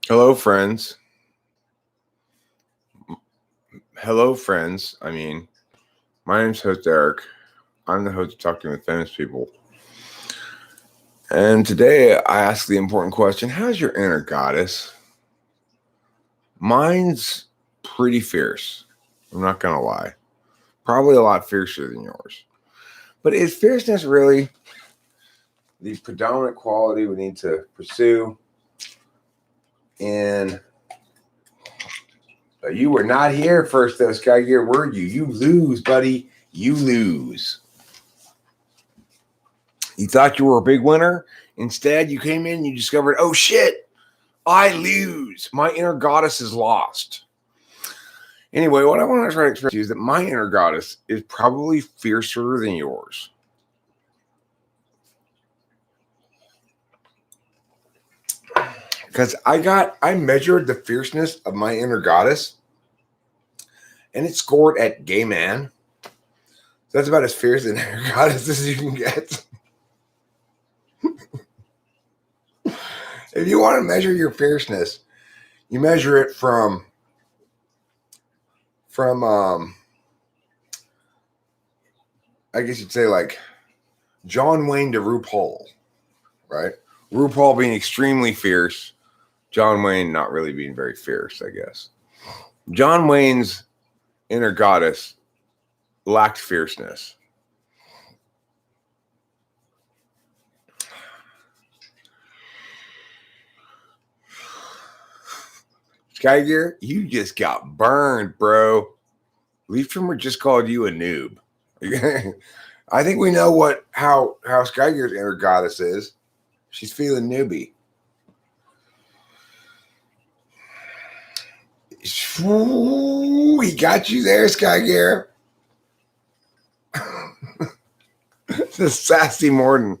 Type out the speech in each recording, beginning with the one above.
Hello, friends. Hello, friends. My name's host Eric. I'm the host of Talking with Famous People. And today I ask the important question, how's your inner goddess? Mine's pretty fierce. I'm not going to lie. Probably a lot fiercer than yours. But is fierceness really the predominant quality we need to pursue in... You were not here first, though, Sky Gear, were you? You lose, buddy. You lose. You thought you were a big winner. Instead, you came in and you discovered, oh shit, I lose. My inner goddess is lost. Anyway, what I want to try to express to you is that my inner goddess is probably fiercer than yours. Because I measured the fierceness of my inner goddess, and it scored at gay man. So that's about as fierce an inner goddess as you can get. If you want to measure your fierceness, you measure it from I guess you'd say like John Wayne to RuPaul, right? RuPaul being extremely fierce, John Wayne not really being very fierce, I guess. John Wayne's inner goddess lacked fierceness. Sky Gear, you just got burned, bro. Leaf Trimmer just called you a noob. I think we know how Sky Gear's inner goddess is. She's feeling newbie. Ooh, he got you there, Sky Gear. The sassy Morden.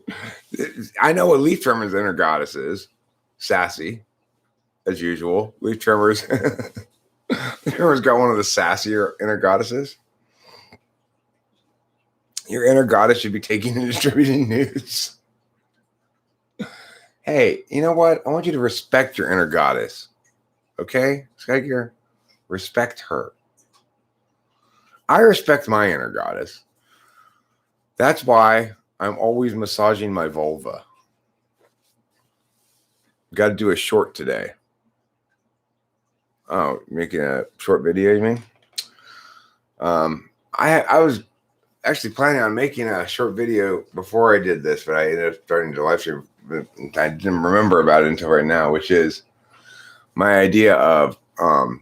I know what Leaf Trimmer's inner goddess is. Sassy, as usual. Leaf Trimmer's got one of the sassier inner goddesses. Your inner goddess should be taking and distributing news. Hey, you know what? I want you to respect your inner goddess. Okay? Sky Gear, respect her. I respect my inner goddess. That's why I'm always massaging my vulva. Got to do a short today. Oh, making a short video, you mean? I was actually planning on making a short video before I did this, but I ended up starting to live stream. I didn't remember about it until right now, which is my idea of I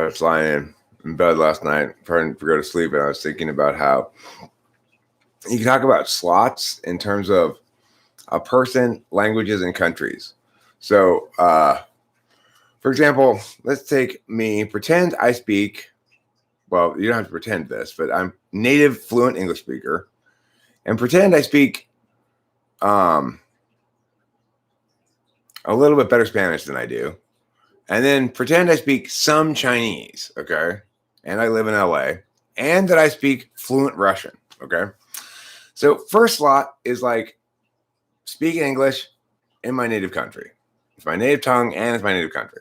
was lying in bed last night trying to go to sleep, and I was thinking about how you can talk about slots in terms of a person, languages, and countries. So, for example, let's take me. Pretend I speak, well, you don't have to pretend this, but I'm native fluent English speaker. And pretend I speak a little bit better Spanish than I do. And then pretend I speak some Chinese, okay? And I live in LA. And that I speak fluent Russian, okay? So first slot is like speaking English in my native country. It's my native tongue and it's my native country.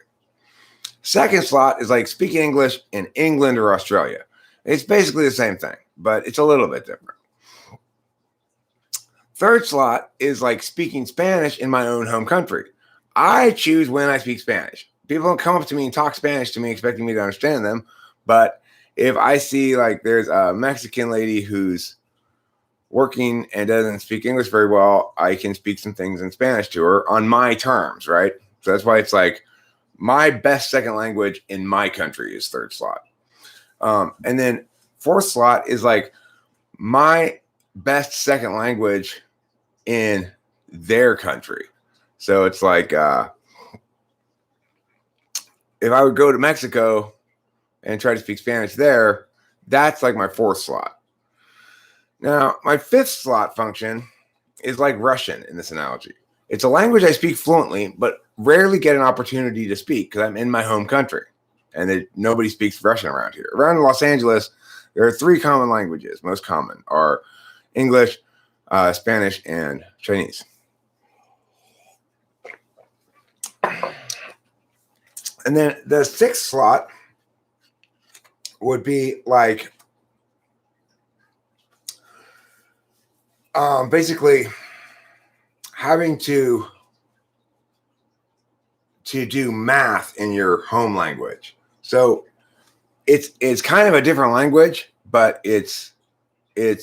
Second slot is like speaking English in England or Australia. It's basically the same thing, but it's a little bit different. Third slot is like speaking Spanish in my own home country. I choose when I speak Spanish. People don't come up to me and talk Spanish to me expecting me to understand them. But if I see like there's a Mexican lady who's working and doesn't speak English very well, I can speak some things in Spanish to her on my terms, right? So that's why it's like my best second language in my country is third slot. And then fourth slot is like my best second language in their country. So it's like if I would go to Mexico and try to speak Spanish there, that's like my fourth slot. Now, my fifth slot function is like Russian in this analogy. It's a language I speak fluently, but rarely get an opportunity to speak because I'm in my home country and nobody speaks Russian around here. Around Los Angeles, there are three common languages. Most common are English, Spanish, and Chinese. And then the sixth slot would be like basically having to do math in your home language. So it's kind of a different language, but it's the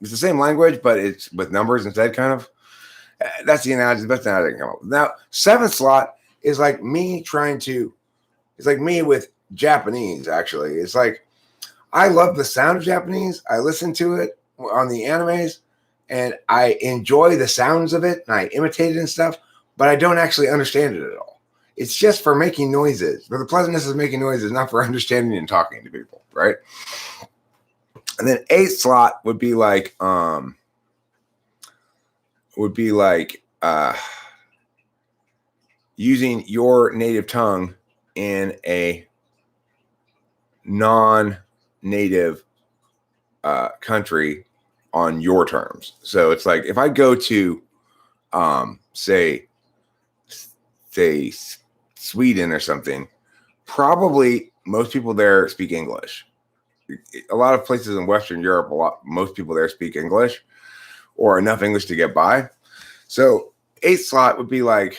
same language, but it's with numbers instead, kind of. That's the analogy, the best analogy I can come up with. Now, seventh slot is like me it's like me with Japanese, actually. It's like I love the sound of Japanese. I listen to it on the animes, and I enjoy the sounds of it, and I imitate it and stuff, but I don't actually understand it at all. It's just for making noises, for the pleasantness of making noises, not for understanding and talking to people, right? And then eighth slot would be like using your native tongue in a non-native country on your terms. So it's like if I go to say Sweden or something, probably most people there speak English. A lot of places in Western Europe, most people there speak English or enough English to get by. So eighth slot would be like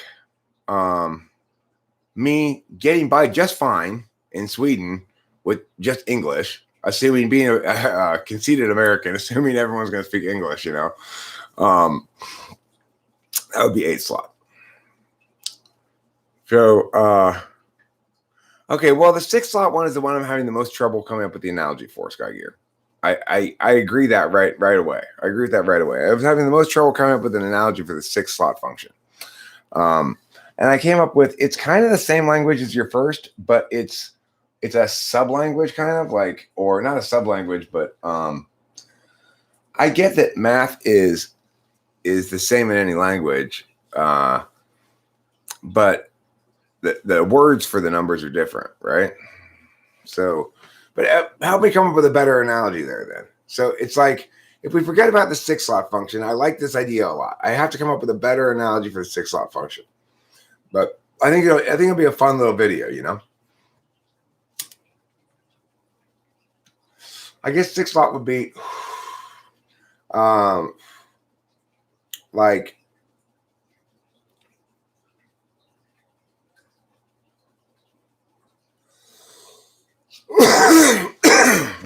me getting by just fine in Sweden with just English, assuming being a conceited American, assuming everyone's going to speak English, you know. That would be eighth slot. So, okay, well, the sixth slot one is the one I'm having the most trouble coming up with the analogy for, Sky Gear. I agree that right away. I agree with that right away. I was having the most trouble coming up with an analogy for the sixth slot function. And I came up with, it's kind of the same language as your first, but it's a sub-language kind of like, or not a sub-language, but I get that math is the same in any language, but the words for the numbers are different, right? So, but help me come up with a better analogy there then. So it's like, if we forget about the six slot function, I like this idea a lot. I have to come up with a better analogy for the six slot function. But I think it'll be a fun little video, you know? I guess six slot would be like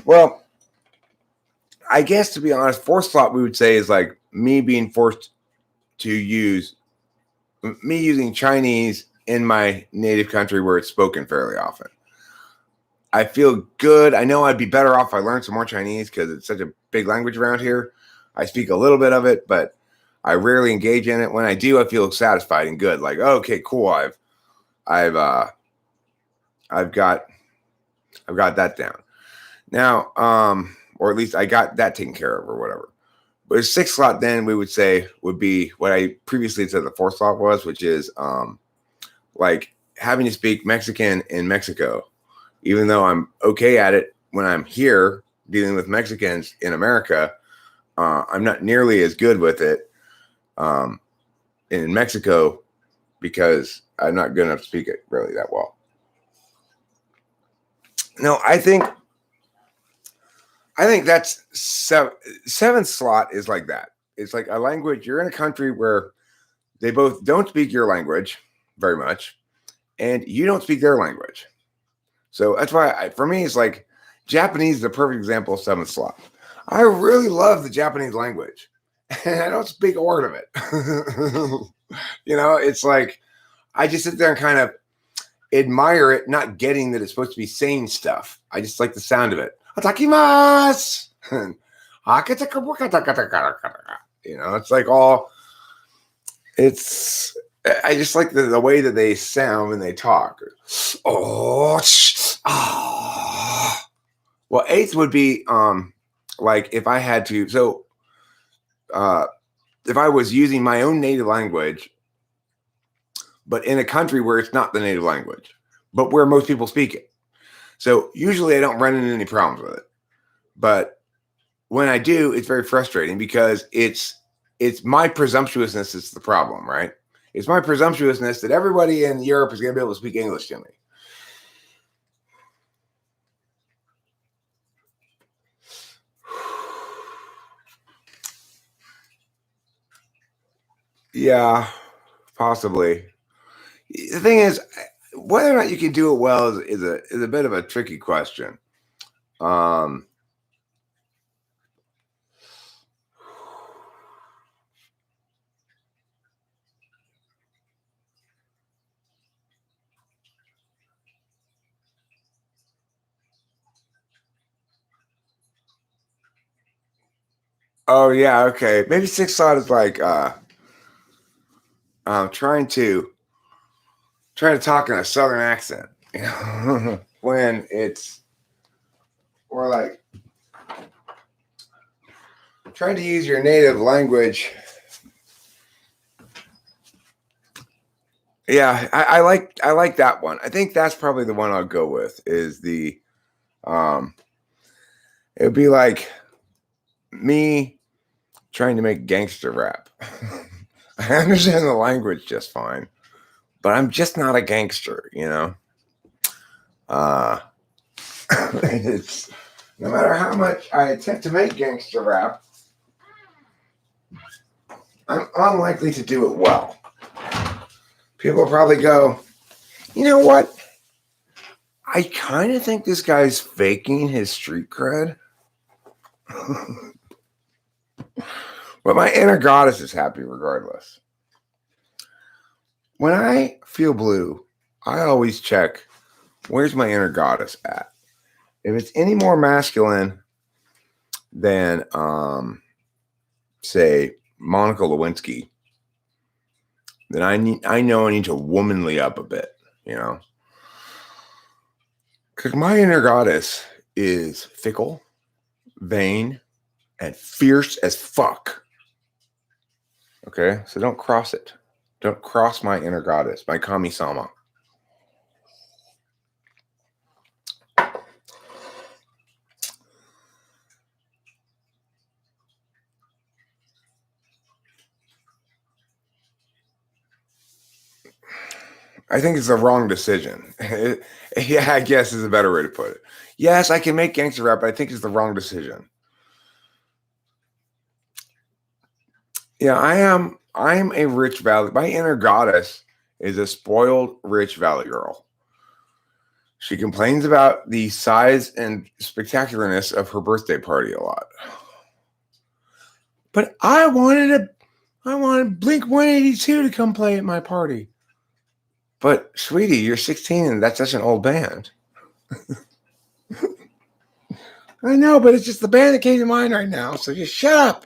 well, I guess to be honest, fourth slot we would say is like me being forced to using Chinese in my native country where it's spoken fairly often. I feel good. I know I'd be better off if I learned some more Chinese because it's such a big language around here. I speak a little bit of it, but I rarely engage in it. When I do, I feel satisfied and good. Like, okay, cool. I've got that down now, or at least I got that taken care of or whatever. But a sixth slot then we would say would be what I previously said the fourth slot was, which is like having to speak Mexican in Mexico, even though I'm okay at it when I'm here dealing with Mexicans in America. I'm not nearly as good with it in Mexico because I'm not good enough to speak it really that well. No, I think that's seventh slot is like that. It's like a language. You're in a country where they both don't speak your language very much, and you don't speak their language. So that's why, for me, it's like Japanese is the perfect example of seventh slot. I really love the Japanese language, and I don't speak a word of it. You know, it's like I just sit there and kind of admire it, not getting that it's supposed to be saying stuff. I just like the sound of it. Atakimasu. You know, it's like all. I just like the way that they sound when they talk. Oh, well, eighth would be like if I had to. So, if I was using my own native language, but in a country where it's not the native language, but where most people speak it. So usually I don't run into any problems with it. But when I do, it's very frustrating because it's my presumptuousness is the problem, right? It's my presumptuousness that everybody in Europe is going to be able to speak English to me. Yeah, possibly. The thing is, whether or not you can do it well is a bit of a tricky question. Um, oh yeah, okay. Maybe sixth thought is like trying to talk in a southern accent, you know, when it's or like trying to use your native language. Yeah, I like that one. I think that's probably the one I'll go with. Is the it would be like me trying to make gangster rap. I understand the language just fine, but I'm just not a gangster, you know. It's no matter how much I attempt to make gangster rap, I'm unlikely to do it well. People will probably go, you know what? I kind of think this guy's faking his street cred. But my inner goddess is happy regardless. When I feel blue, I always check, where's my inner goddess at? If it's any more masculine than, say, Monica Lewinsky, then I know I need to womanly up a bit, you know? Because my inner goddess is fickle, vain, and fierce as fuck. Okay? So don't cross it. Don't cross my inner goddess, my kami-sama. I think it's the wrong decision. Yeah, I guess is a better way to put it. Yes, I can make gangster rap, but I think it's the wrong decision. Yeah, I am a rich valley. My inner goddess is a spoiled rich valley girl. She complains about the size and spectacularness of her birthday party a lot. But I wanted Blink 182 to come play at my party. But sweetie, you're 16 and that's such an old band. I know, but it's just the band that came to mind right now. So just shut up.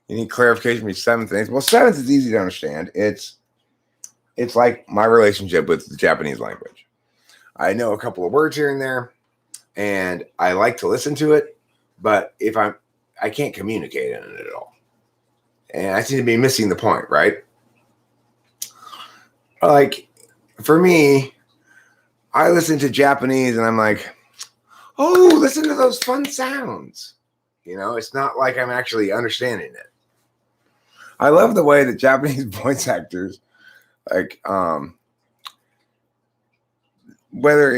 You need clarification from seventh things. Well, seventh is easy to understand. It's like my relationship with the Japanese language. I know a couple of words here and there, and I like to listen to it, but if I can't communicate in it at all. And I seem to be missing the point, right? Like, for me, I listen to Japanese and I'm like, oh, listen to those fun sounds. You know, it's not like I'm actually understanding it. I love the way that Japanese voice actors, like, whether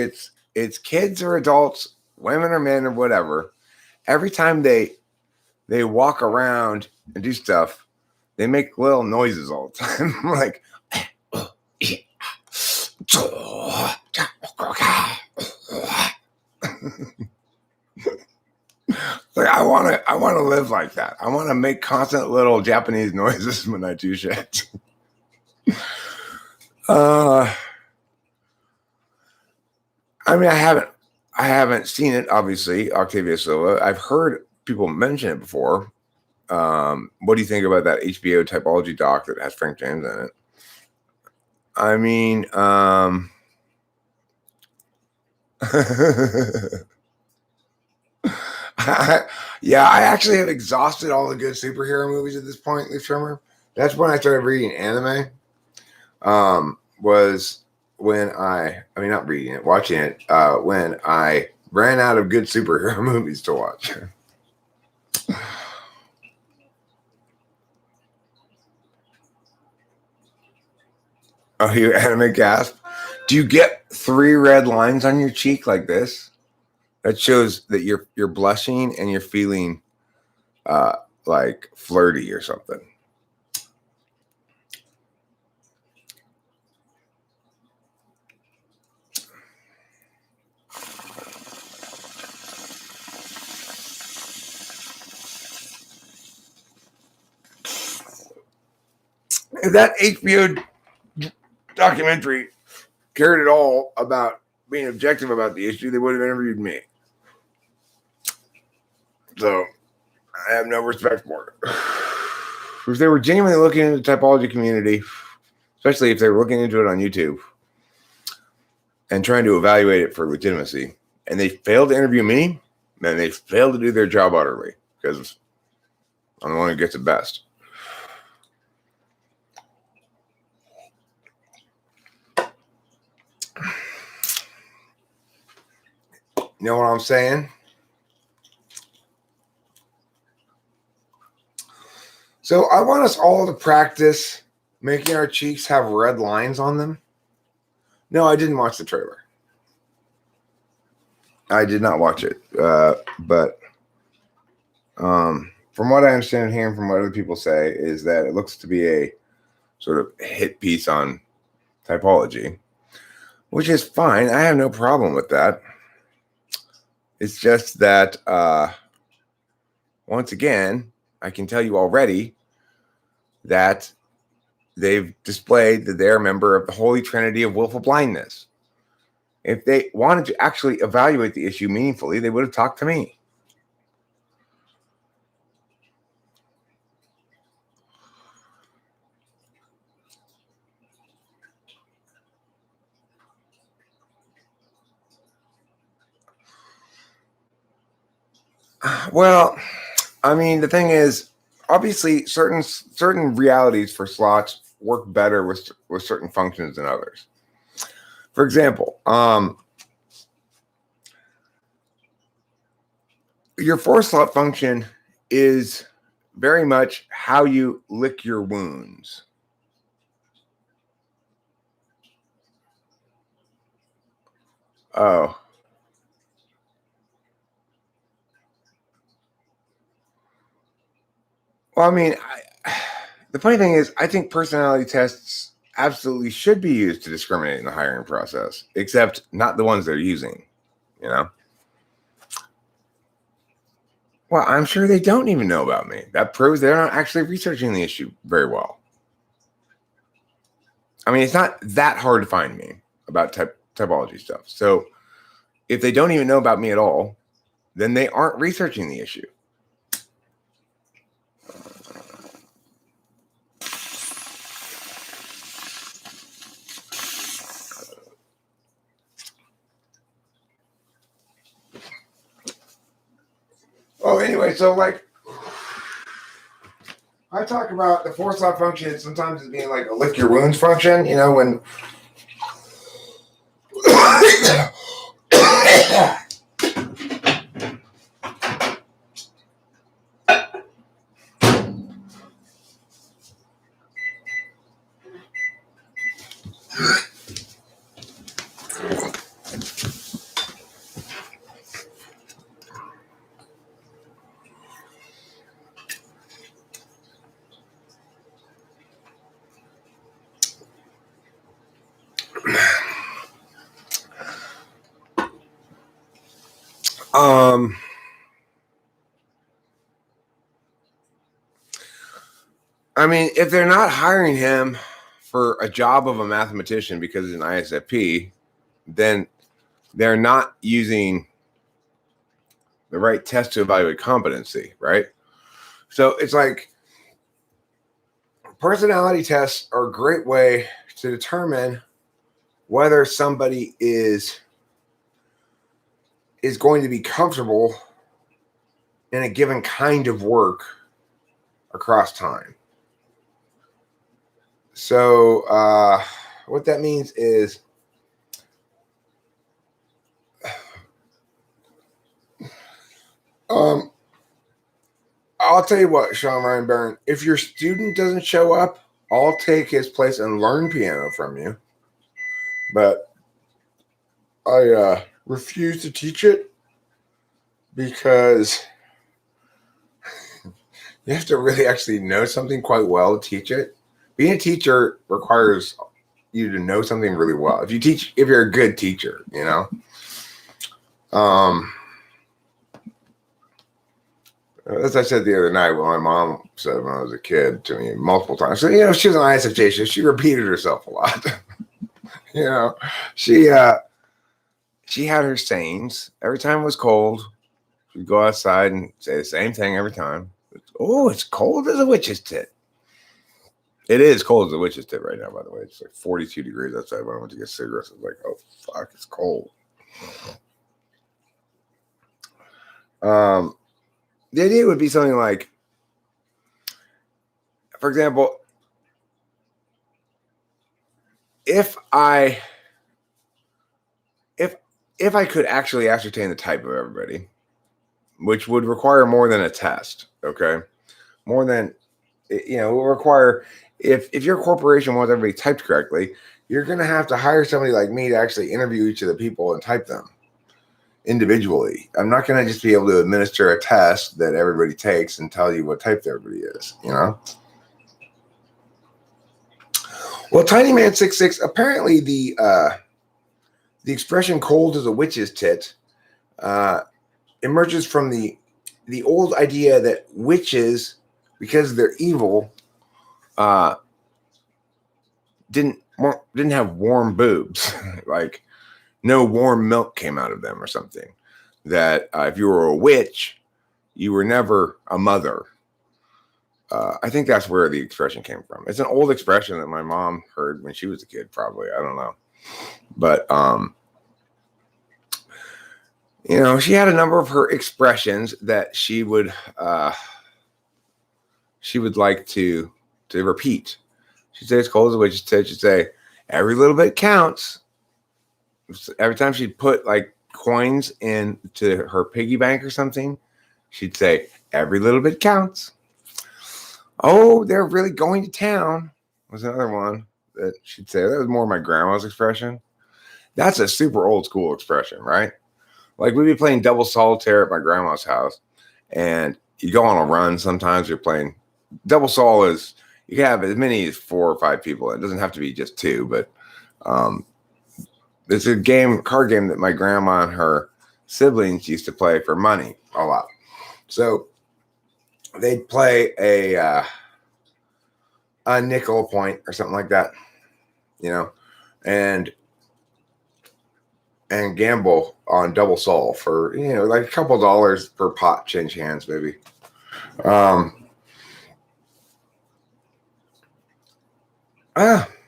it's kids or adults, women or men or whatever, every time they walk around and do stuff, they make little noises all the time. Like, like I want to live like that. I want to make constant little Japanese noises when I do shit. I mean, I haven't seen it. Obviously, Octavia Silva. I've heard people mention it before. What do you think about that HBO typology doc that has Frank James in it? I mean, yeah, I actually have exhausted all the good superhero movies at this point, Leaf Trimmer. That's when I started reading anime. Was when not reading it, watching it, when I ran out of good superhero movies to watch. Oh, you anime gasp. Do you get 3 red lines on your cheek like this? That shows that you're blushing and you're feeling like flirty or something. If that HBO documentary cared at all about being objective about the issue, they would have interviewed me. So I have no respect for it. If they were genuinely looking into the typology community, especially if they were looking into it on YouTube and trying to evaluate it for legitimacy, and they failed to interview me, then they failed to do their job utterly, because I'm the one who gets it best. You know what I'm saying? So I want us all to practice making our cheeks have red lines on them. No, I didn't watch the trailer. I did not watch it. But from what I understand hearing from what other people say is that it looks to be a sort of hit piece on typology, which is fine. I have no problem with that. It's just that, once again, I can tell you already that they've displayed that they're a member of the Holy Trinity of willful blindness. If they wanted to actually evaluate the issue meaningfully, they would have talked to me. Well, I mean, the thing is, obviously, certain realities for slots work better with certain functions than others. For example, your 4-slot function is very much how you lick your wounds. Oh. Well, I mean, the funny thing is, I think personality tests absolutely should be used to discriminate in the hiring process, except not the ones they're using, you know? Well, I'm sure they don't even know about me. That proves they're not actually researching the issue very well. I mean, it's not that hard to find me about typology stuff. So if they don't even know about me at all, then they aren't researching the issue. Oh, anyway, so like I talk about the 4-slot function sometimes as being like a lick your wounds function, you know, when I mean, if they're not hiring him for a job of a mathematician because he's an ISFP, then they're not using the right test to evaluate competency, right? So it's like personality tests are a great way to determine whether somebody is going to be comfortable in a given kind of work across time. So what that means is I'll tell you what, Sean Ryan Barron, if your student doesn't show up I'll take his place and learn piano from you, but I refuse to teach it because you have to really actually know something quite well to teach it. Being a teacher requires you to know something really well. If you're a good teacher, as I said the other night, when my mom said when I was a kid to me multiple times, so, she was an ISFJ, so she repeated herself a lot. She had her sayings. Every time it was cold, she'd go outside and say the same thing every time. Oh, it's cold as a witch's tit. It is cold as a witch's tit right now, by the way. It's like 42 degrees outside. When I went to get cigarettes, I was like, oh, fuck, it's cold. The idea would be something like, for example, if I could actually ascertain the type of everybody, which would require more than a test, okay? More than, it will require, if your corporation wants everybody typed correctly, you're going to have to hire somebody like me to actually interview each of the people and type them individually. I'm not going to just be able to administer a test that everybody takes and tell you what type everybody is, Well, Tiny Man 66, apparently the expression "cold as a witch's tit" emerges from the old idea that witches, because they're evil, didn't have warm boobs, like no warm milk came out of them or something. That if you were a witch, you were never a mother. I think that's where the expression came from. It's an old expression that my mom heard when she was a kid, probably. I don't know. But, she had a number of her expressions that she would like to repeat. She'd say, it's cold as a witch's tit. She'd say, every little bit counts. Every time she'd put like coins into her piggy bank or something, she'd say, every little bit counts. Oh, they're really going to town was another one that she'd say. That was more my grandma's expression. That's a super old school expression, right? Like we'd be playing double solitaire at my grandma's house, and you go on a run. Sometimes you're playing double sol is you can have as many as 4 or 5 people. It doesn't have to be just 2, but it's a card game that my grandma and her siblings used to play for money a lot. So they'd play a nickel a point or something like that, and gamble on double sol for like a couple dollars per pot, change hands maybe.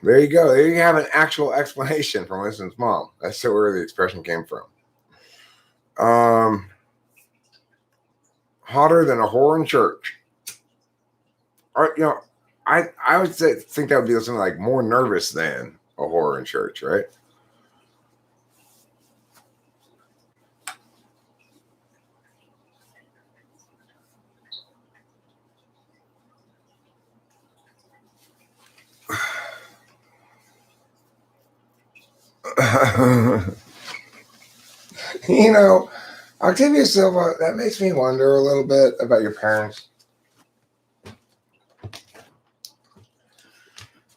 There you go. There you have an actual explanation from Winston's mom. That's where the expression came from. Hotter than a whore in church. Or, I would think that would be something like more nervous than a whore in church, right? Octavia Silva, that makes me wonder a little bit about your parents.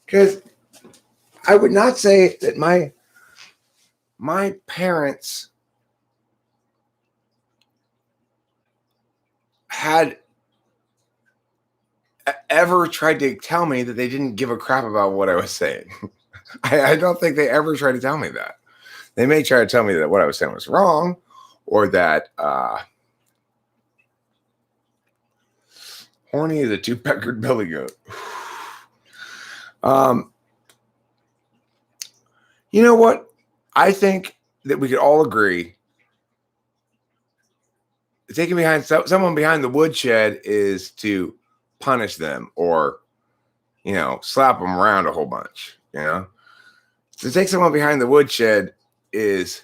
Because I would not say that my parents had ever tried to tell me that they didn't give a crap about what I was saying. I don't think they ever tried to tell me that. They may try to tell me that what I was saying was wrong, or that horny is a 2-peckered billy goat. You know what? I think that we could all agree taking someone behind the woodshed is to punish them or, slap them around a whole bunch, To take someone behind the woodshed is,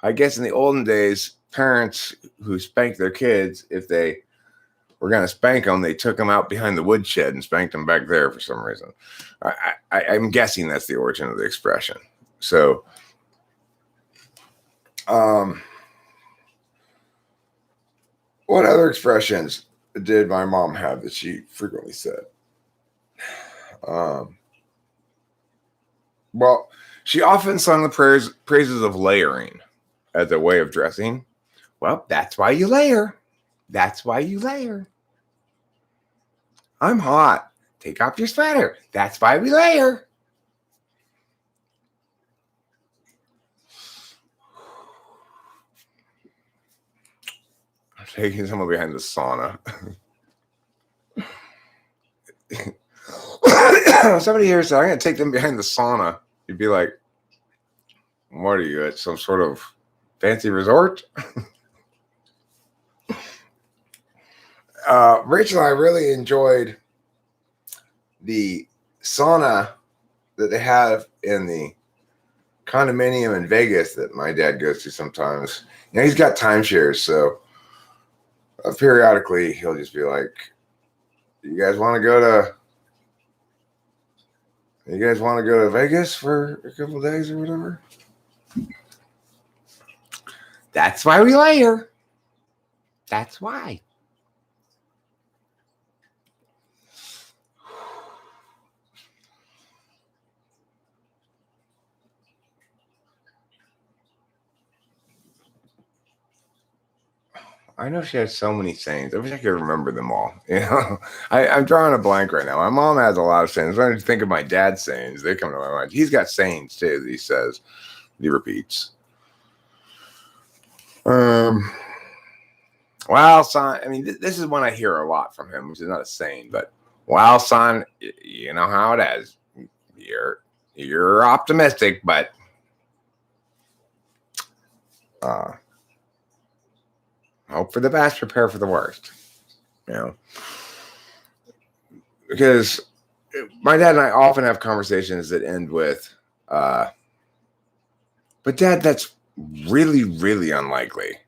I guess in the olden days, parents who spanked their kids if they were going to spank them, they took them out behind the woodshed and spanked them back there for some reason. I'm guessing that's the origin of the expression. So, what other expressions did my mom have that she frequently said? Well, she often sung the praises of layering as a way of dressing. Well, that's why you layer. That's why you layer. I'm hot. Take off your sweater. That's why we layer. I'm taking someone behind the sauna. Somebody here said, I'm going to take them behind the sauna. You'd be like, what are you at some sort of fancy resort? Rachel and I really enjoyed the sauna that they have in the condominium in Vegas that my dad goes to sometimes. You know, he's got timeshares, so periodically he'll just be like, you guys want to go to Vegas for a couple of days or whatever? That's why we layer. That's why. I know she has so many sayings. I wish I could remember them all. You know, I'm drawing a blank right now. My mom has a lot of sayings. When I think of my dad's sayings, they come to my mind. He's got sayings too that he says, he repeats. Wow, son. I mean, this is one I hear a lot from him, which is not a saying, but wow, son, you know how it is. You're optimistic, but hope for the best, prepare for the worst. You know, because my dad and I often have conversations that end with, but Dad, that's really, really unlikely.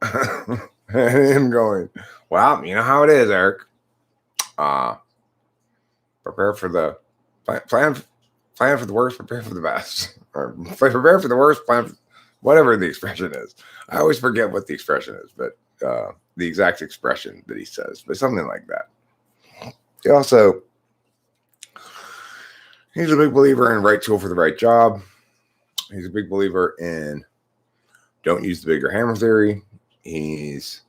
And him going, well, you know how it is, Eric. Prepare for the plan for the worst, prepare for the best. Or prepare for the worst, plan for, whatever the expression is. I always forget what the expression is, but the exact expression that he says, but something like that. He's a big believer in right tool for the right job. He's a big believer in don't use the bigger hammer theory. He's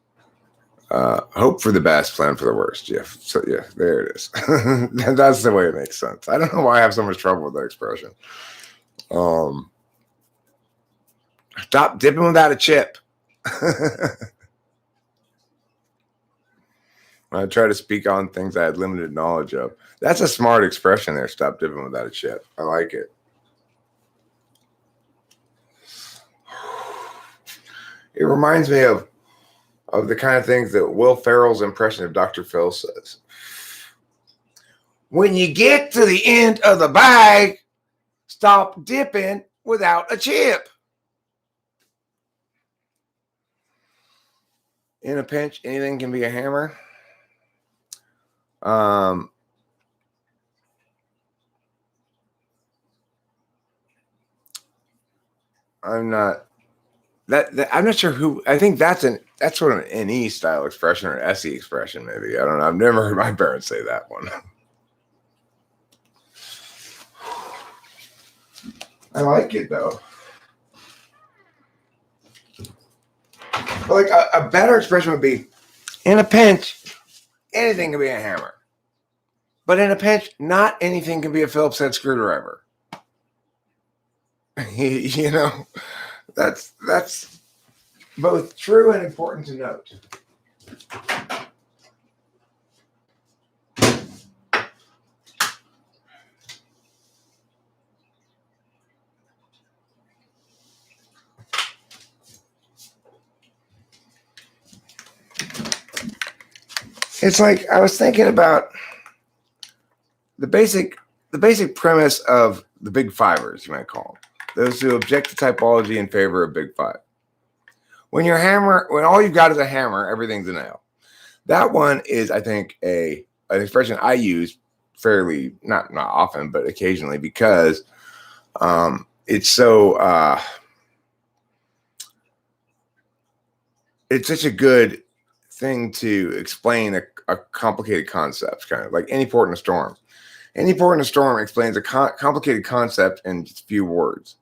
hope for the best, plan for the worst. Yeah. So yeah, there it is. That's the way it makes sense. I don't know why I have so much trouble with that expression. Stop dipping without a chip. I try to speak on things I had limited knowledge of. That's a smart expression there. Stop dipping without a chip. I like it. It reminds me of the kind of things that Will Ferrell's impression of Dr. Phil says. When you get to the end of the bag, stop dipping without a chip. In a pinch, anything can be a hammer. I'm not sure who. I think that's sort of an NE style expression or an SE expression, maybe. I don't know. I've never heard my parents say that one. I like it though. Like a better expression would be, in a pinch, anything can be a hammer. But in a pinch, not anything can be a Phillips head screwdriver. You know, that's both true and important to note. It's like I was thinking about the basic premise of the big fivers, you might call them. Those who object to typology in favor of big five. When all you've got is a hammer, everything's a nail. That one is, I think, an expression I use fairly not often, but occasionally because it's so it's such a good thing to explain a complicated concept, kind of like any port in a storm. Any port in a storm explains a complicated concept in just a few words.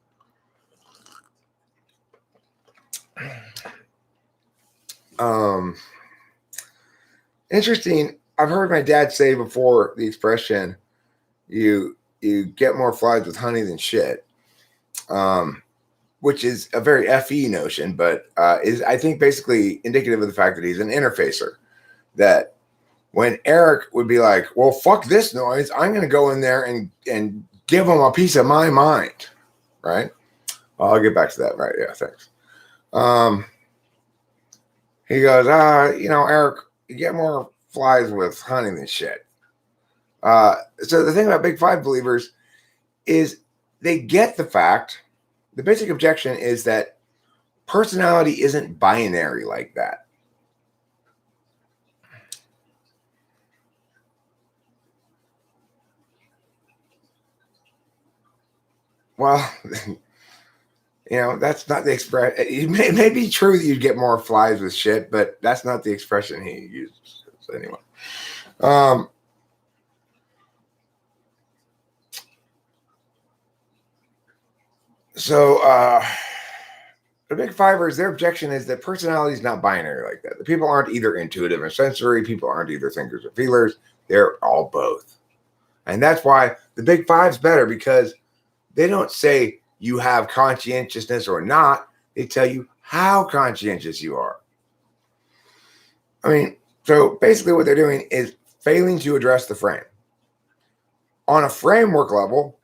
Interesting. I've heard my dad say before the expression, you get more flies with honey than shit. Which is a very FE notion, but is, I think, basically indicative of the fact that he's an interfacer. That when Eric would be like, well, fuck this noise, I'm going to go in there and give him a piece of my mind, right? Well, I'll get back to that, right? Yeah, thanks. He goes, Eric, you get more flies with honey than shit. So the thing about Big Five believers is they get the fact. The basic objection is that personality isn't binary like that. Well, that's not the expression. It may be true that you'd get more flies with shit, but that's not the expression he uses. So anyway. The Big Fivers, their objection is that personality is not binary like that. The people aren't either intuitive or sensory. People aren't either thinkers or feelers. They're all both. And that's why the Big Five's better, because they don't say you have conscientiousness or not. They tell you how conscientious you are. I mean, so basically what they're doing is failing to address the frame. On a framework level,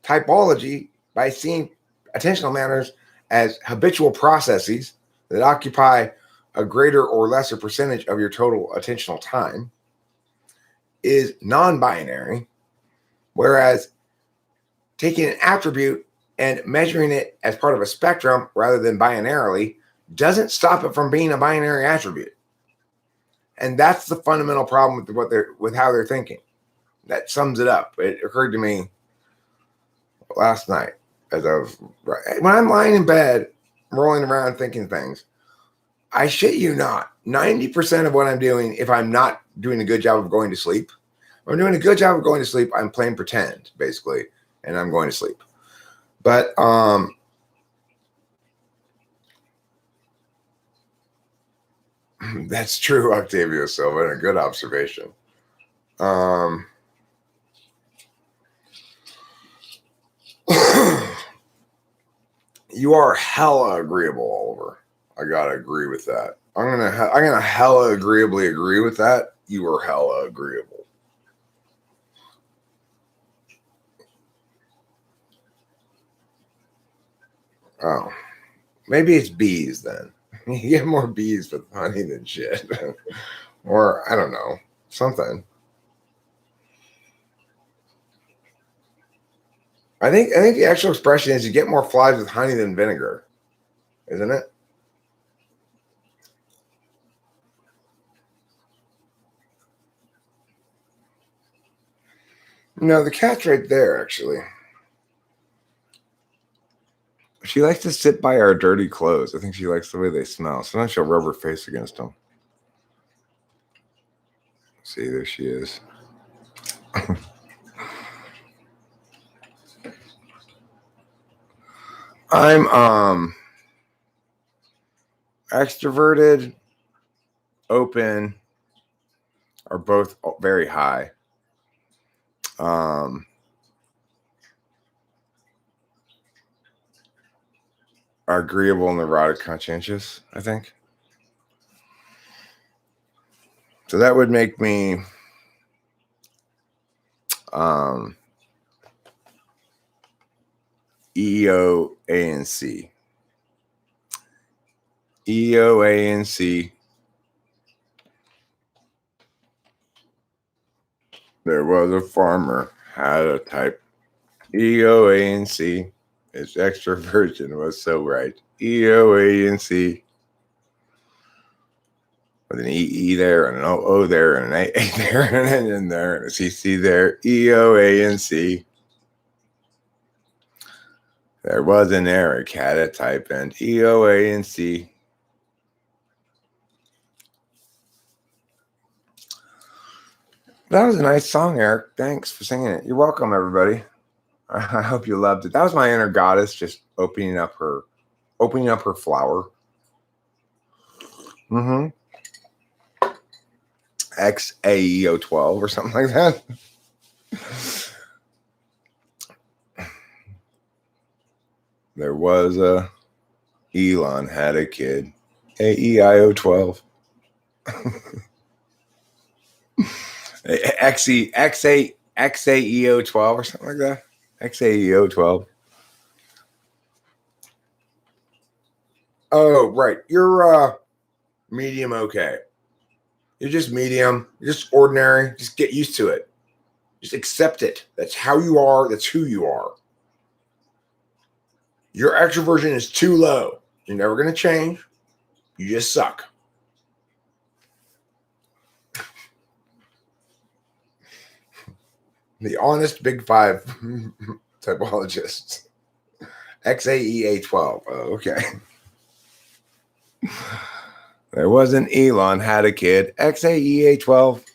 typology, by seeing attentional manners as habitual processes that occupy a greater or lesser percentage of your total attentional time, is non-binary, whereas taking an attribute and measuring it as part of a spectrum rather than binarily doesn't stop it from being a binary attribute. And that's the fundamental problem with how they're thinking. That sums it up. It occurred to me last night as when I'm lying in bed, rolling around thinking things. I shit you not, 90% of what I'm doing, if I'm not doing a good job of going to sleep, if I'm doing a good job of going to sleep, I'm playing pretend, basically, and I'm going to sleep. But that's true, Octavio Silva, and a good observation. You are hella agreeable, Oliver. I gotta agree with that. I'm gonna hella agreeably agree with that. You are hella agreeable. Oh, maybe it's bees then. You get more bees with honey than shit, or I don't know, something. I think the actual expression is you get more flies with honey than vinegar, isn't it? No, the cat's right there, actually. She likes to sit by our dirty clothes. I think she likes the way they smell. Sometimes she'll rub her face against them. See, there she is. I'm extroverted, open, are both very high. Are agreeable, neurotic, conscientious, I think. So that would make me EO, A, and C. EO, A, and C. There was a farmer, had a type. EO, A, and C. His extroversion was so right. EO, A, and C. with an EE there and an OO there and an AA there and an N there and a CC there, EOA and C. There was an Eric had a type and EOA and C. That was a nice song, Eric. Thanks for singing it. You're welcome, everybody. I hope you loved it. That was my inner goddess just opening up her flower. XAEO12 or something like that. There was a Elon had a kid. AEIO12. XAEO12 or something like that. XAEO12. Oh, right. You're medium okay. You're just medium. You're just ordinary. Just get used to it. Just accept it. That's how you are. That's who you are. Your extroversion is too low. You're never going to change. You just suck. The honest Big Five typologists. XAEA12. Oh, okay. There was an Elon had a kid. XAEA12.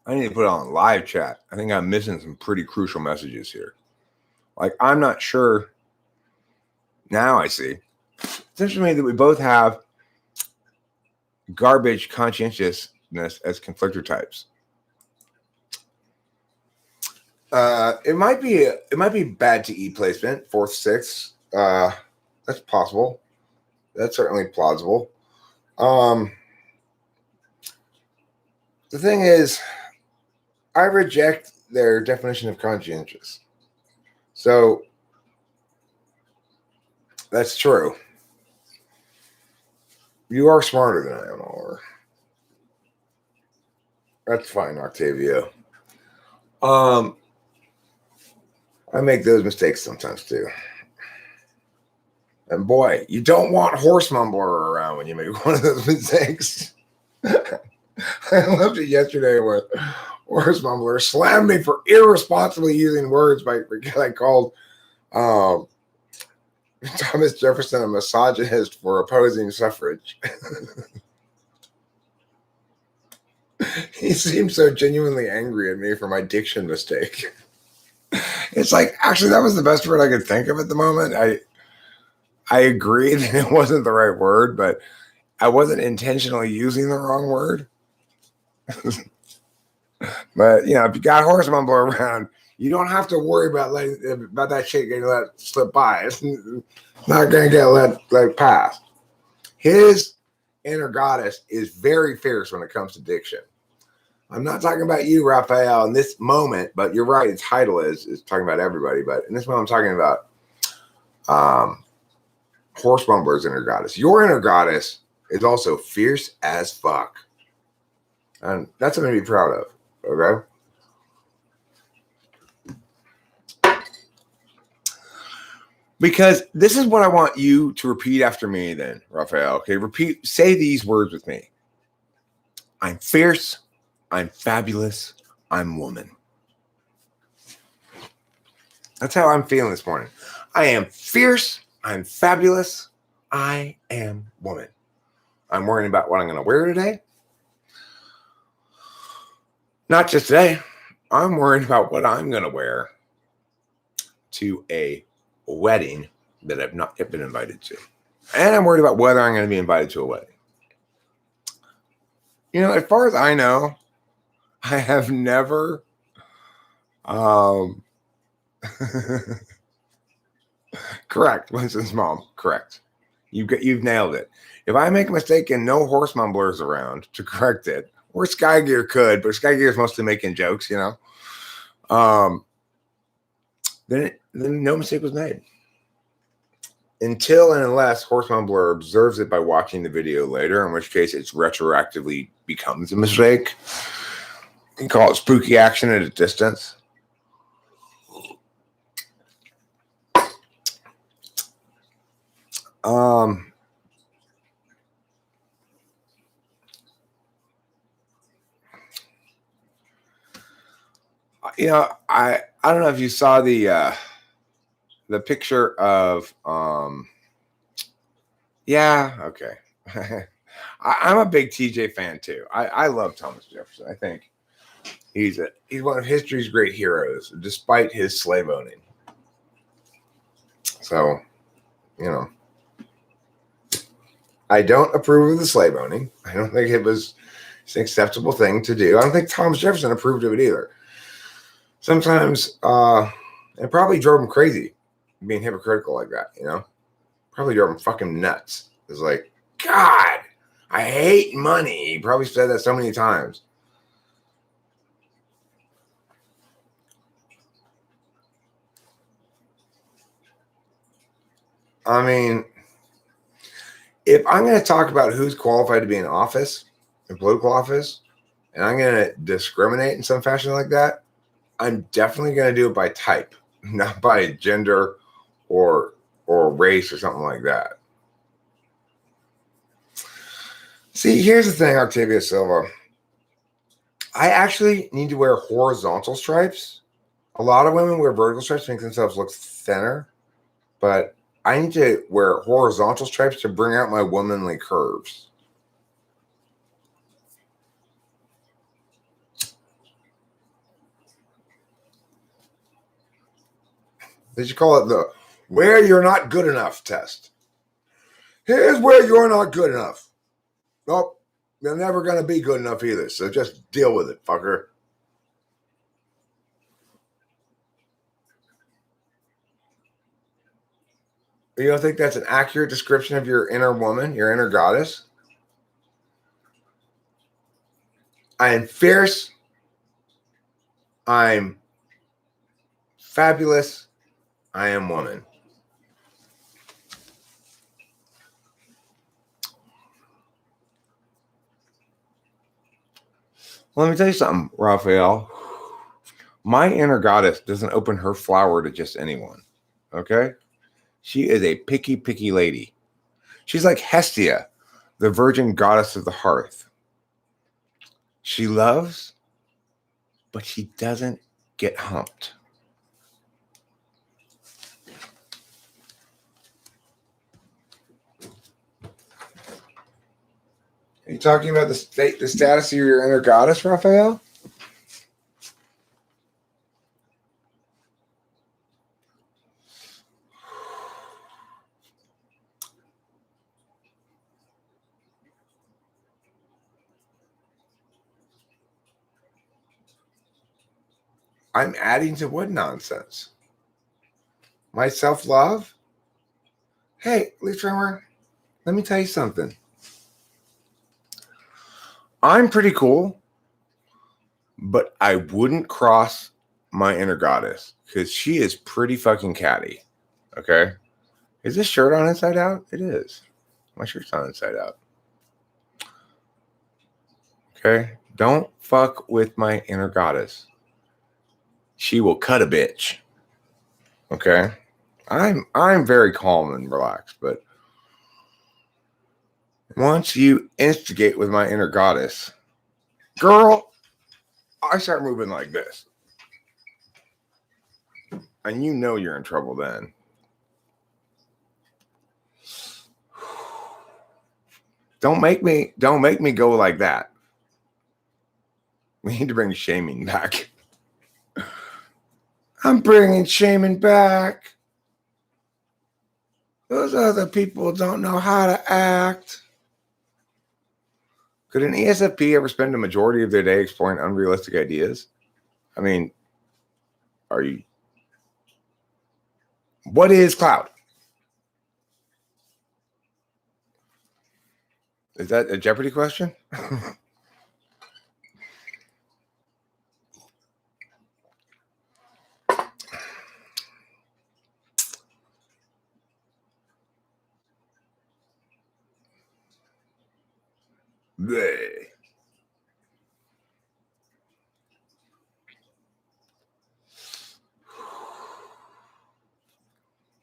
I need to put it on live chat. I think I'm missing some pretty crucial messages here. Like, I'm not sure. Now I see. It's interesting to me that we both have garbage conscientiousness as conflictor types. It might be bad to E placement, 4th, 6th. That's possible. That's certainly plausible. The thing is, I reject their definition of conscientious. So that's true. You are smarter than I am, Oliver. That's fine, Octavio. I make those mistakes sometimes too. And boy, you don't want horse mumbler around when you make one of those mistakes. I loved it yesterday with horse mumbler slammed me for irresponsibly using words because I called Thomas Jefferson a misogynist for opposing suffrage. He seemed so genuinely angry at me for my diction mistake. It's like, actually, that was the best word I could think of at the moment. I agree that it wasn't the right word, but I wasn't intentionally using the wrong word. But, if you got horse mumbler around, you don't have to worry about that shit getting let slip by. It's not going to get let pass. His inner goddess is very fierce when it comes to diction. I'm not talking about you, Raphael, in this moment, but you're right. Its title is talking about everybody. But in this moment, I'm talking about horse mumbler's inner goddess. Your inner goddess is also fierce as fuck. And that's something to be proud of. Okay? Because this is what I want you to repeat after me then, Raphael. Okay, say these words with me. I'm fierce, I'm fabulous, I'm woman. That's how I'm feeling this morning. I am fierce, I'm fabulous, I am woman. I'm worrying about what I'm going to wear today. Not just today. I'm worried about what I'm going to wear to a wedding that I've not yet been invited to. And I'm worried about whether I'm going to be invited to a wedding. As far as I know, I have never correct, Winston's mom, correct. You've nailed it. If I make a mistake and no horse mumblers around to correct it, or Sky Gear could, but Sky Gear is mostly making jokes, then no mistake was made. until and unless Horse Mumbler observes it by watching the video later, in which case it's retroactively becomes a mistake. You can call it spooky action at a distance. I don't know if you saw the picture of yeah, okay. I'm a big TJ fan too. I love Thomas Jefferson. I think he's one of history's great heroes, despite his slave owning. So, I don't approve of the slave owning. I don't think it was an acceptable thing to do. I don't think Thomas Jefferson approved of it either. Sometimes, it probably drove him crazy being hypocritical like that, Probably drove him fucking nuts. It was like, God, I hate money. He probably said that so many times. I mean, if I'm going to talk about who's qualified to be in office, in political office, and I'm going to discriminate in some fashion like that, I'm definitely going to do it by type, not by gender or race or something like that. See, here's the thing, Octavia Silva. I actually need to wear horizontal stripes. A lot of women wear vertical stripes to make themselves look thinner, but I need to wear horizontal stripes to bring out my womanly curves. They should call it the where you're not good enough test. Here's where you're not good enough. Nope, you're never going to be good enough either, so just deal with it, fucker. You don't think that's an accurate description of your inner woman, your inner goddess? I am fierce. I'm fabulous. I am woman. Well, let me tell you something, Raphael. My inner goddess doesn't open her flower to just anyone. Okay? She is a picky, picky lady. She's like Hestia, the virgin goddess of the hearth. She loves, but she doesn't get humped. Are you talking about the status of your inner goddess, Raphael? I'm adding to what nonsense? My self-love? Hey, Lee Trimmer, let me tell you something. I'm pretty cool, but I wouldn't cross my inner goddess because she is pretty fucking catty. Okay? Is this shirt on inside out? It is. My shirt's on inside out. Okay? Don't fuck with my inner goddess. She will cut a bitch. Okay? I'm very calm and relaxed, but once you instigate with my inner goddess, girl, I start moving like this. And you know you're in trouble then. Don't make me go like that. We need to bring shaming back. I'm bringing shaming back. Those other people don't know how to act. Could an ESFP ever spend a majority of their day exploring unrealistic ideas? I mean, are you... What is cloud? Is that a Jeopardy question? Bleh.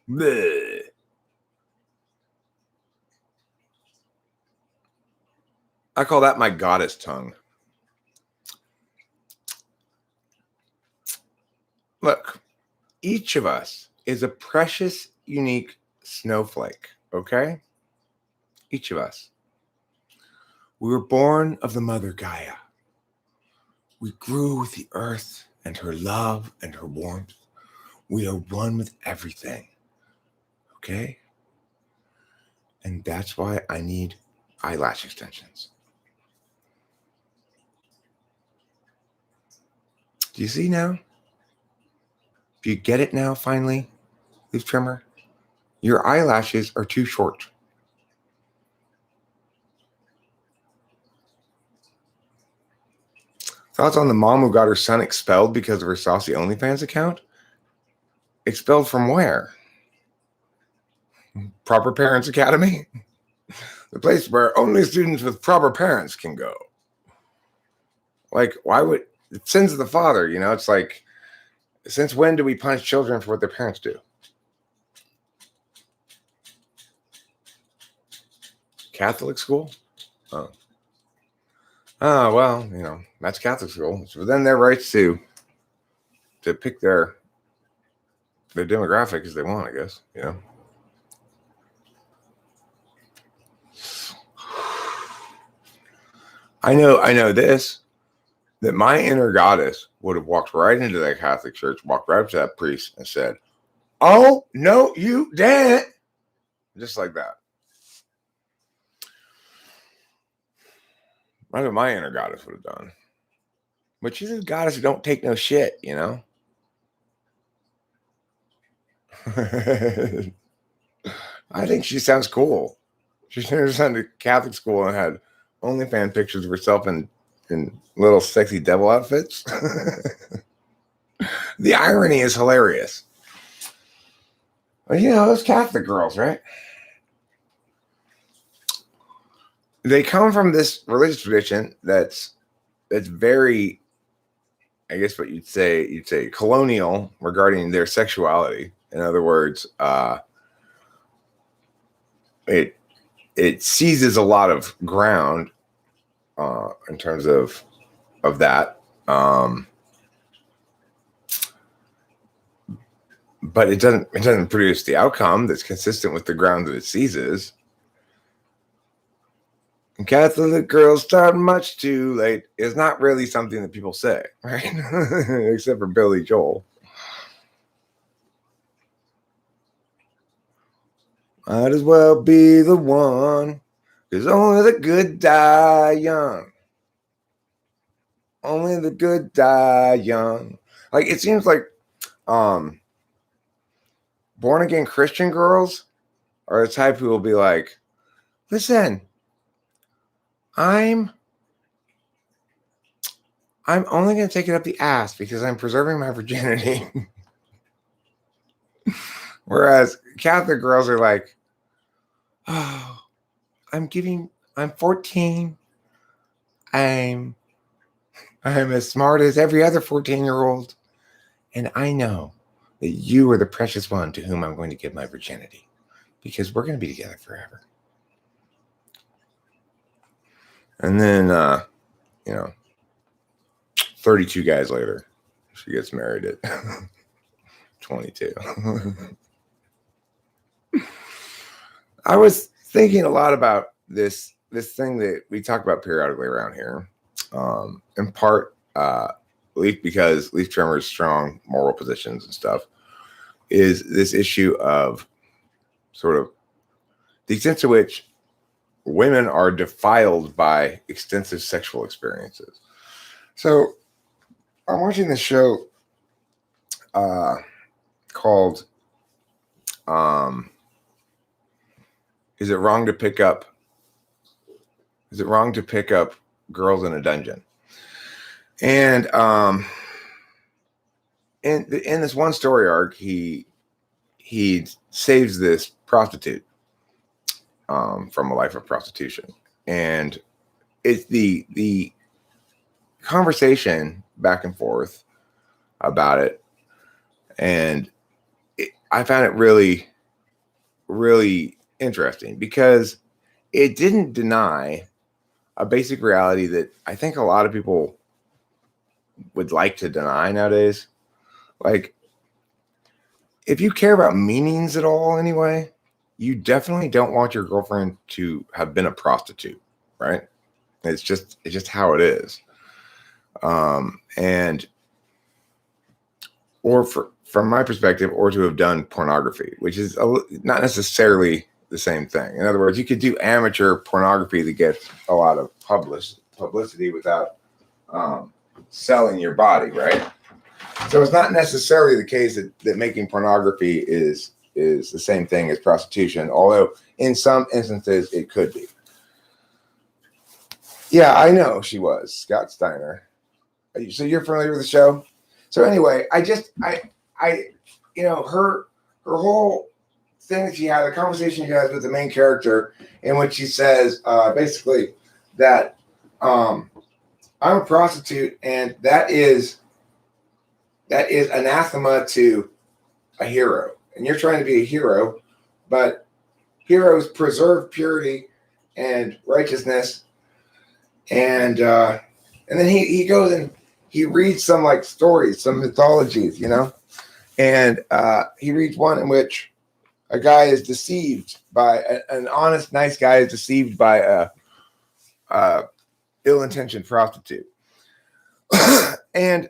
Bleh. I call that my goddess tongue. Look, each of us is a precious, unique snowflake, okay? Each of us. We were born of the mother Gaia. We grew with the earth and her love and her warmth. We are one with everything, okay? And that's why I need eyelash extensions. Do you see now? Do you get it now, finally, leaf trimmer? Your eyelashes are too short. Thoughts on the mom who got her son expelled because of her saucy OnlyFans account? Expelled from where? Proper Parents Academy? The place where only students with proper parents can go. Like, why would it sins of the father, you know? It's like, since when do we punish children for what their parents do? Catholic school? Oh. Oh, well, you know, that's Catholic school. It's within their rights to pick their demographic as they want, I guess, you know. I know this, that my inner goddess would have walked right into that Catholic church, walked right up to that priest and said, "Oh, no, you didn't." Just like that. That's what my inner goddess would have done. But she's a goddess who don't take no shit, you know? I think she sounds cool. She should have gone to Catholic school and had OnlyFans pictures of herself in little sexy devil outfits. The irony is hilarious. Well, you know, those Catholic girls, right? They come from this religious tradition that's very, I guess what you'd say colonial regarding their sexuality. In other words, it seizes a lot of ground in terms of that, but it doesn't produce the outcome that's consistent with the ground that it seizes. Catholic girls start much too late is not really something that people say, right? Except for Billy Joel. Might as well be the one, 'cause only the good die young. Only the good die young. Like, it seems like born again Christian girls are the type who will be like, listen, I'm only going to take it up the ass because I'm preserving my virginity. Whereas Catholic girls are like, oh, I'm 14. I'm as smart as every other 14-year-old. And I know that you are the precious one to whom I'm going to give my virginity because we're going to be together forever. And then, 32 guys later, she gets married at 22. I was thinking a lot about this thing that we talk about periodically around here, in part because leaf trimmers' strong moral positions and stuff, is this issue of sort of the extent to which women are defiled by extensive sexual experiences. So I'm watching this show called Is It Wrong to Pick Up Girls in a Dungeon? And in this one story arc, he saves this prostitute from a life of prostitution, and it's the conversation back and forth about it, and I found it really, really interesting because it didn't deny a basic reality that I think a lot of people would like to deny nowadays. Like, if you care about meanings at all anyway, you definitely don't want your girlfriend to have been a prostitute, right? It's just how it is. And or from my perspective, or to have done pornography, which is not necessarily the same thing. In other words, you could do amateur pornography that gets a lot of publicity without selling your body, right? So it's not necessarily the case that making pornography is the same thing as prostitution, although in some instances it could be. Yeah, I know she was Scott Steiner. So you're familiar with the show? So anyway, I her whole thing that she had, the conversation she has with the main character, in which she says basically that I'm a prostitute, and that is anathema to a hero. And you're trying to be a hero, but heroes preserve purity and righteousness. And then he goes and he reads some like stories, some mythologies, and he reads one in which a guy is deceived by an honest, nice guy is deceived by a ill-intentioned prostitute. And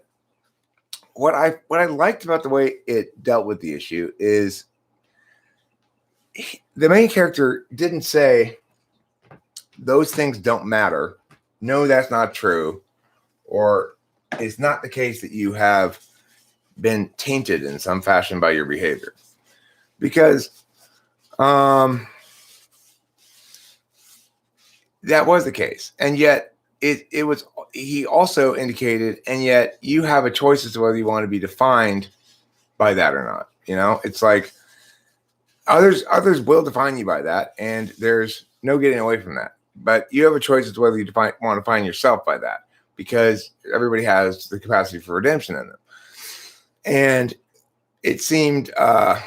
what I liked about the way it dealt with the issue is the main character didn't say those things don't matter. No, that's not true. Or it's not the case that you have been tainted in some fashion by your behavior. Because that was the case. And yet it was, he also indicated, and yet you have a choice as to whether you want to be defined by that or not. It's like others will define you by that, and there's no getting away from that. But you have a choice as to whether you want to define yourself by that, because everybody has the capacity for redemption in them. And it seemed a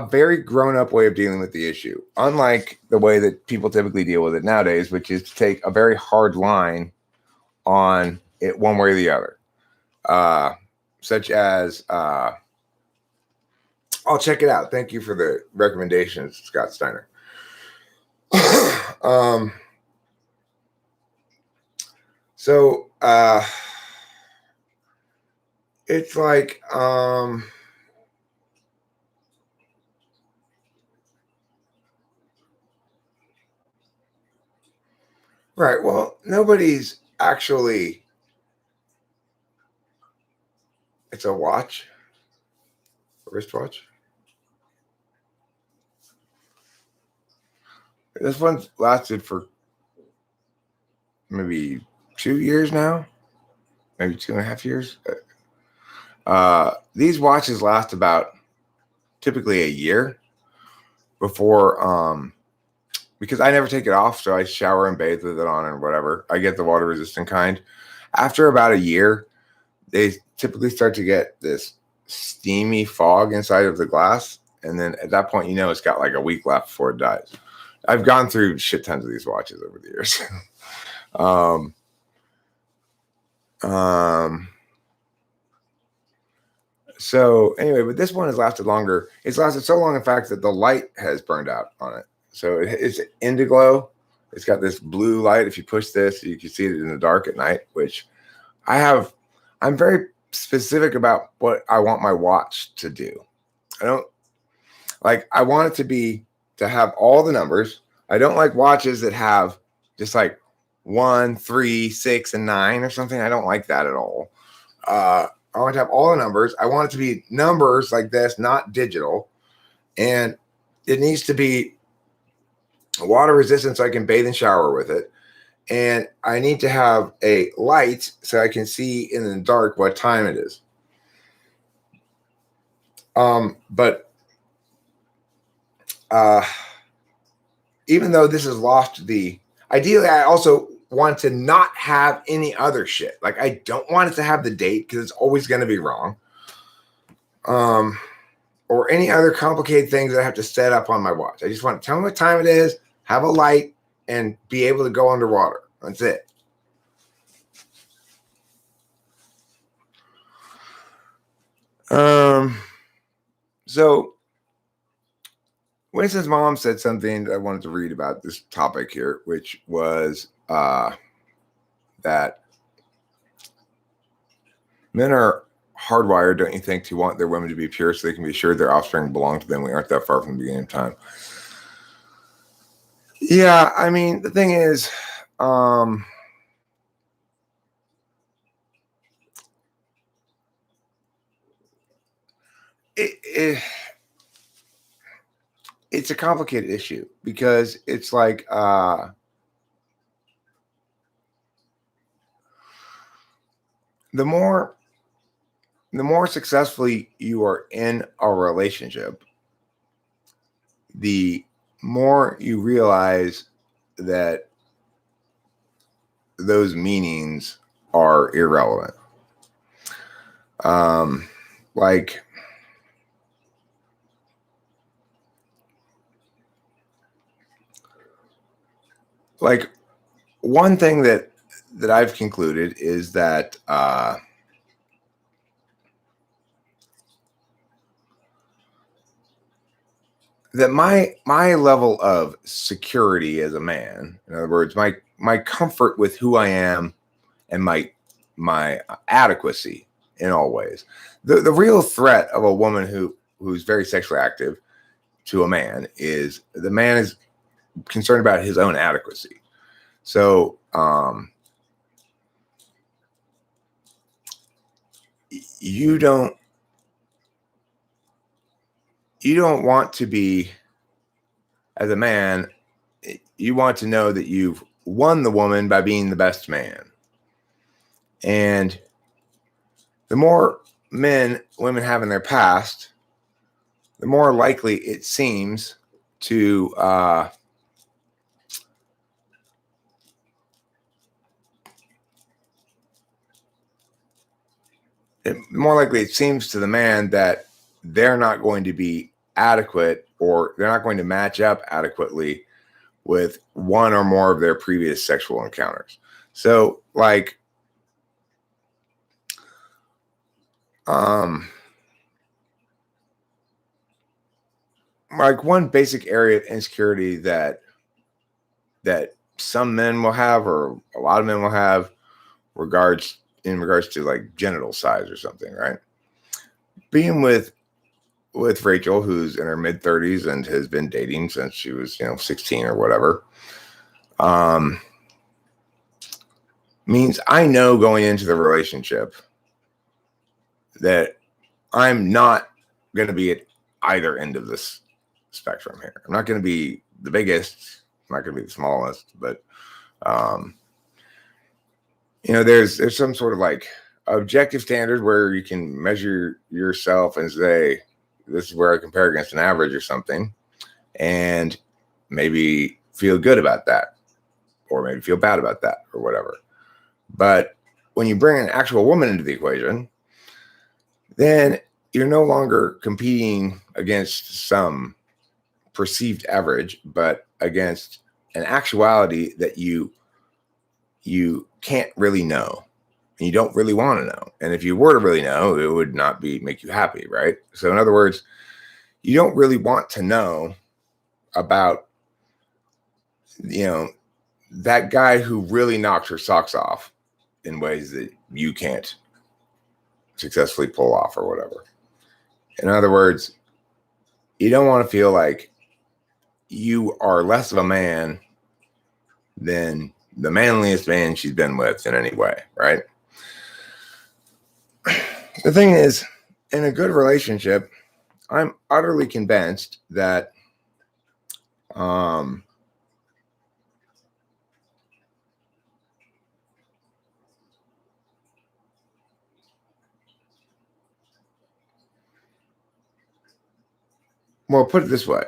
very grown-up way of dealing with the issue, unlike the way that people typically deal with it nowadays, which is to take a very hard line on it one way or the other. Such as, I'll check it out. Thank you for the recommendations, Scott Steiner. So it's like right. Well, nobody's actually. It's a watch, a wristwatch. This one's lasted for maybe 2 years now, maybe 2.5 years. These watches last about typically a year before, because I never take it off, so I shower and bathe with it on and whatever. I get the water resistant kind. After about a year, they typically start to get this steamy fog inside of the glass, and then at that point, it's got like a week left before it dies. I've gone through shit tons of these watches over the years. So anyway, but this one has lasted longer. It's lasted so long, in fact, that the light has burned out on it. So it's indiglow. It's got this blue light. If you push this, you can see it in the dark at night, which I'm very specific about what I want my watch to do. I want it to have all the numbers. I don't like watches that have just like 1, 3, 6, and 9 or something. I don't like that at all. I want to have all the numbers. I want it to be numbers like this, not digital. And it needs to be water resistant so I can bathe and shower with it. And I need to have a light so I can see in the dark what time it is. But even though this has lost ideally, I also want to not have any other shit. Like, I don't want it to have the date because it's always going to be wrong. Or any other complicated things that I have to set up on my watch. I just want to tell me what time it is, have a light, and be able to go underwater. That's it. So Winston's mom said something that I wanted to read about this topic here, which was that men are hardwired, don't you think, to want their women to be pure so they can be sure their offspring belong to them. We aren't that far from the beginning of time. Yeah, I mean, the thing is, it's a complicated issue because it's like the more successfully you are in a relationship, the more you realize that those meanings are irrelevant. Like one thing that I've concluded is that that my level of security as a man, in other words, my comfort with who I am and my adequacy in all ways. The real threat of a woman who's very sexually active to a man is the man is concerned about his own adequacy. So you don't want to be, as a man, you want to know that you've won the woman by being the best man. And the more women have in their past, the more likely it seems to more likely it seems to the man that they're not going to be adequate, or they're not going to match up adequately with one or more of their previous sexual encounters. So like one basic area of insecurity that some men will have, or a lot of men will have, in regards to like genital size or something, right? Being with Rachel, who's in her mid 30s and has been dating since she was 16 or whatever, means I know going into the relationship that I'm not going to be at either end of this spectrum here. I'm not going to be the biggest, I'm not going to be the smallest, but there's some sort of like objective standard where you can measure yourself and say, this is where I compare against an average or something, and maybe feel good about that, or maybe feel bad about that, or whatever. But when you bring an actual woman into the equation, then you're no longer competing against some perceived average, but against an actuality that you can't really know, and you don't really want to know. And if you were to really know, it would not make you happy, right? So in other words, you don't really want to know about, that guy who really knocked her socks off in ways that you can't successfully pull off or whatever. In other words, you don't want to feel like you are less of a man than the manliest man she's been with in any way, right? The thing is, in a good relationship, I'm utterly convinced that well, put it this way.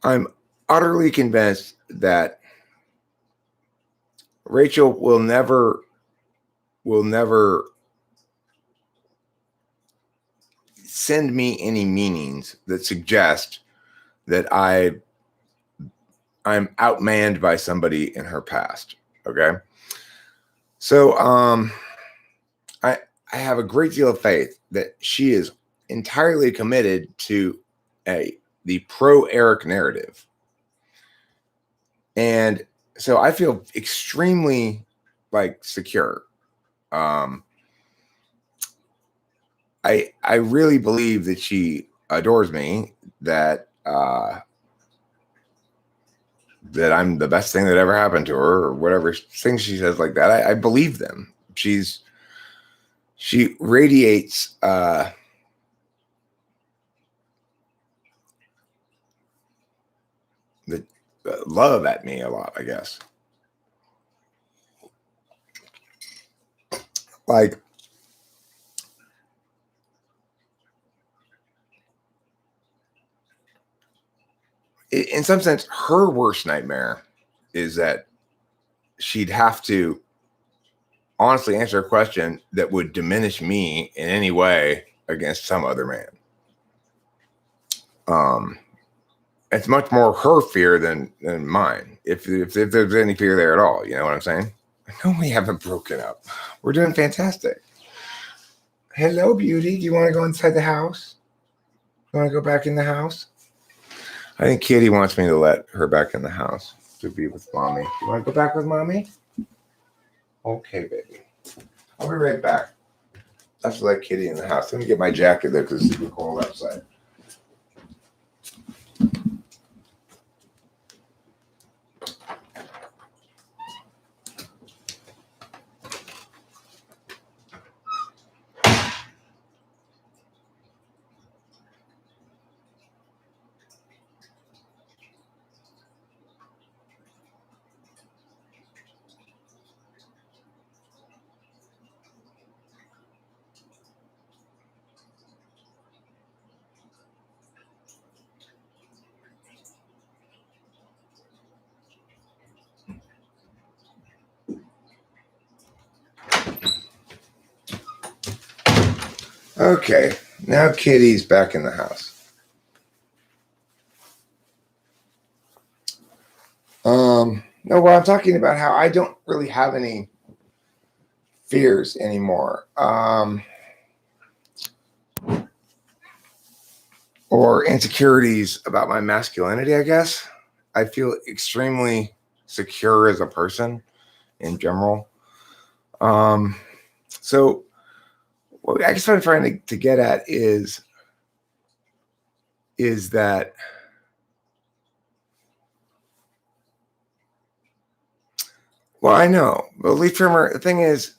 I'm utterly convinced that Rachel will never send me any meanings that suggest that I'm outmanned by somebody in her past. Okay. So I have a great deal of faith that she is entirely committed to the pro Eric narrative. And so I feel extremely secure. I really believe that she adores me, that that I'm the best thing that ever happened to her, or whatever things she says like that. I believe them. She radiates the love at me a lot, I guess. Like, in some sense, her worst nightmare is that she'd have to honestly answer a question that would diminish me in any way against some other man. It's much more her fear than mine. If there's any fear there at all, you know what I'm saying? No, we haven't broken up. We're doing fantastic. Hello, beauty. Do you want to go inside the house? You want to go back in the house? I think Kitty wants me to let her back in the house to be with mommy. You want to go back with mommy? Okay, baby. I'll be right back. I have to let Kitty in the house. Let me get my jacket there because it's super cold outside. Okay, now Kitty's back in the house. No, well, I'm talking about how I don't really have any fears anymore. Or insecurities about my masculinity, I guess. I feel extremely secure as a person in general. So what I guess what I'm trying to get at is that well, I know, but Leaf Trimmer, the thing is,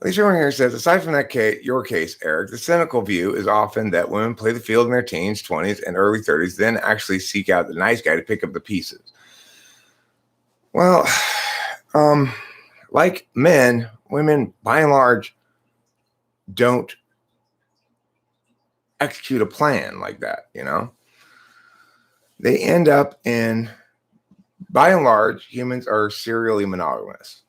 Leaf Trimmer here says, aside from that case, your case, Eric, the cynical view is often that women play the field in their teens, 20s, and early 30s, then actually seek out the nice guy to pick up the pieces. Well, like men, women, by and large, don't execute a plan like that, you know? They end up in, by and large, humans are serially monogamous.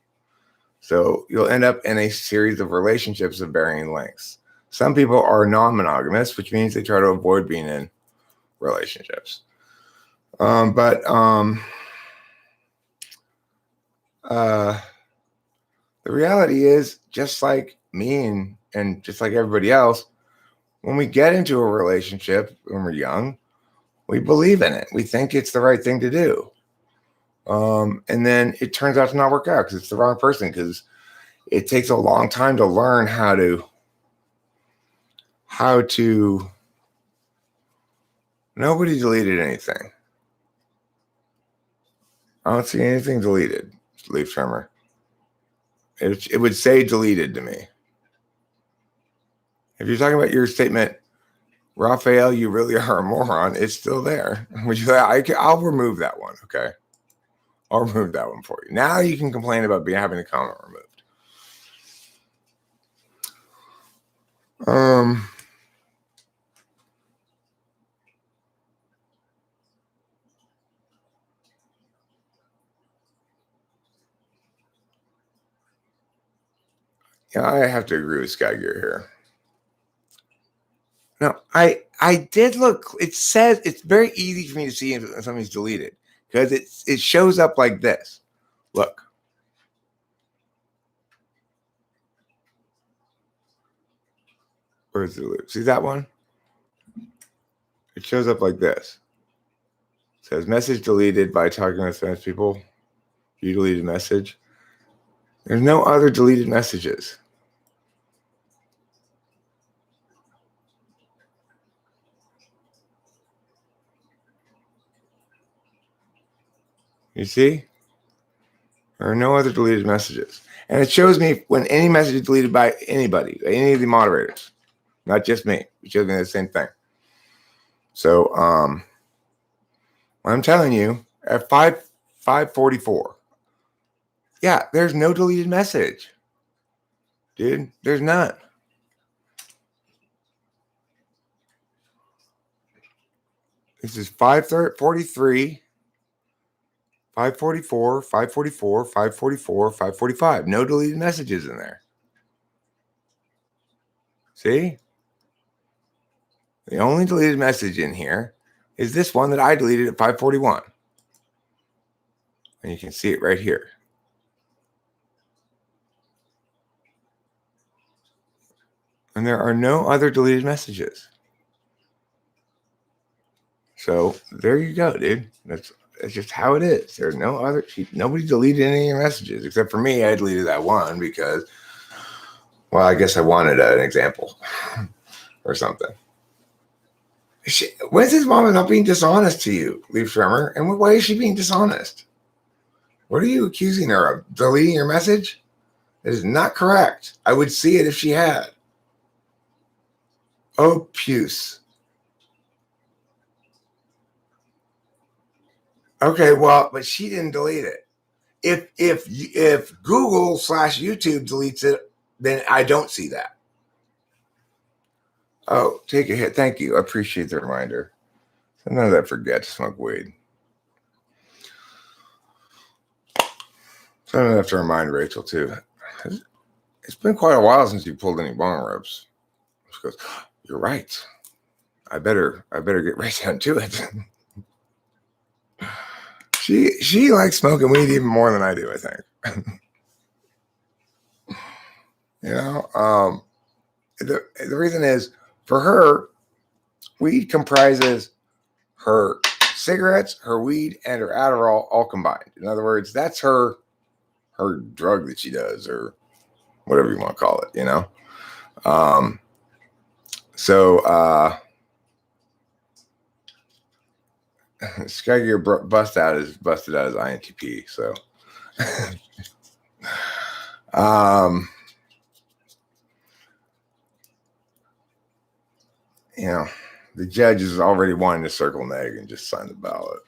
So you'll end up in a series of relationships of varying lengths. Some people are non-monogamous, which means they try to avoid being in relationships. But the reality is, just like me and just like everybody else, when we get into a relationship when we're young, we believe in it. We think it's the right thing to do. And then it turns out to not work out because it's the wrong person, because it takes a long time to learn how to nobody deleted anything. I don't see anything deleted, Leaf Trimmer. It would say deleted to me. If you're talking about your statement, Raphael, you really are a moron, it's still there. Would you? I'll remove that one, okay? I'll remove that one for you. Now you can complain about having a comment removed. Yeah, I have to agree with Sky Gear here. No, I did look. It says it's very easy for me to see if something's deleted because it shows up like this. Look. Where's the loop? See that one? It shows up like this. It says message deleted by talking with famous people. You deleted message. There's no other deleted messages. You see? There are no other deleted messages. And it shows me when any message is deleted by anybody, any of the moderators, not just me. It shows me the same thing. So I'm telling you, at 5:44, yeah, there's no deleted message. Dude, there's none. This is 5:43. 5:44, 5:44, 5:44, 5:45. No deleted messages in there. See? The only deleted message in here is this one that I deleted at 5:41. And you can see it right here. And there are no other deleted messages. So there you go, dude. That's just how it is. There's no other. Nobody deleted any of your messages except for me. I deleted that one because, well, I guess I wanted an example or something. When's his mama not being dishonest to you, Leaf Tremor? And why is she being dishonest? What are you accusing her of? Deleting your message? That is not correct. I would see it if she had. Oh, puce. Okay, well, but she didn't delete it. If Google/YouTube deletes it, then I don't see that. Oh, take a hit. Thank you. I appreciate the reminder. Sometimes I forget to smoke weed. Sometimes I have to remind Rachel too. It's been quite a while since you pulled any bong rips. She goes, "You're right. I better get right down to it." She likes smoking weed even more than I do, I think. You know, the reason is for her, weed comprises her cigarettes, her weed, and her Adderall all combined. In other words, that's her drug that she does, or whatever you want to call it, you know? So Sky Gear busted out as INTP. So you know, the judge is already wanting to circle an egg and just sign the ballot.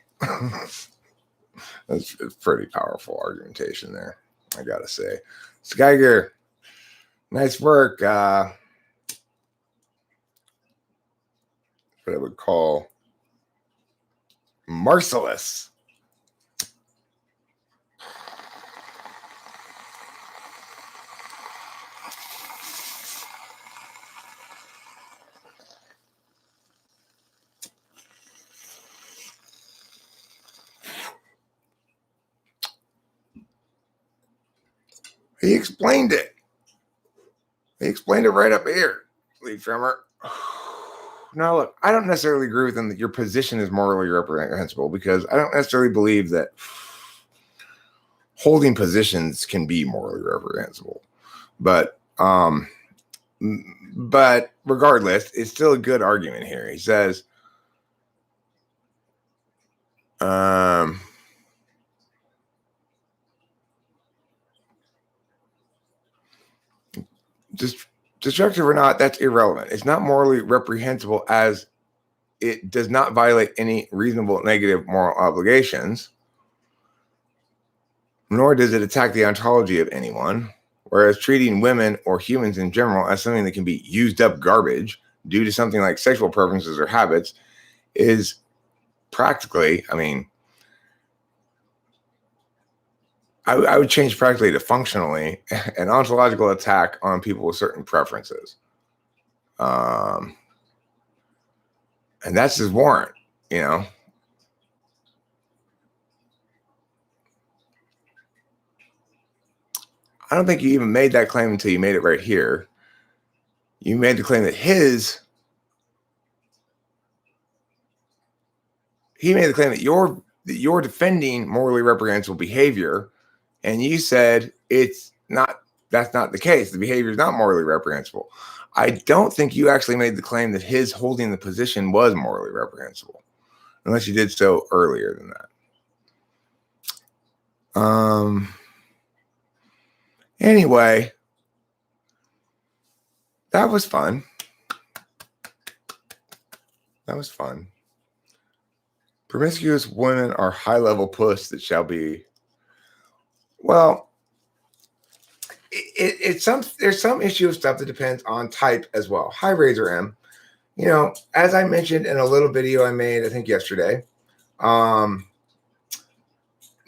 That's a pretty powerful argumentation there, I gotta say. Sky Gear, nice work. What I would call merciless. He explained it. He explained it right up here, Leaf Tremor. Now, look, I don't necessarily agree with him that your position is morally reprehensible because I don't necessarily believe that holding positions can be morally reprehensible. But regardless, it's still a good argument here. He says, destructive or not, that's irrelevant. It's not morally reprehensible as it does not violate any reasonable negative moral obligations, nor does it attack the ontology of anyone, whereas treating women or humans in general as something that can be used up garbage due to something like sexual preferences or habits is practically, I I would change practically to functionally an ontological attack on people with certain preferences. And that's his warrant, you know. I don't think you even made that claim until you made it right here. You made the claim that he made the claim that you're defending morally reprehensible behavior, and you said that's not the case. The behavior is not morally reprehensible. I don't think you actually made the claim that his holding the position was morally reprehensible, unless you did so earlier than that. Anyway, that was fun. Promiscuous women are high-level puss that shall be. Well, there's some issue of stuff that depends on type as well. Hi, Razor M. You know, as I mentioned in a little video I made, I think yesterday,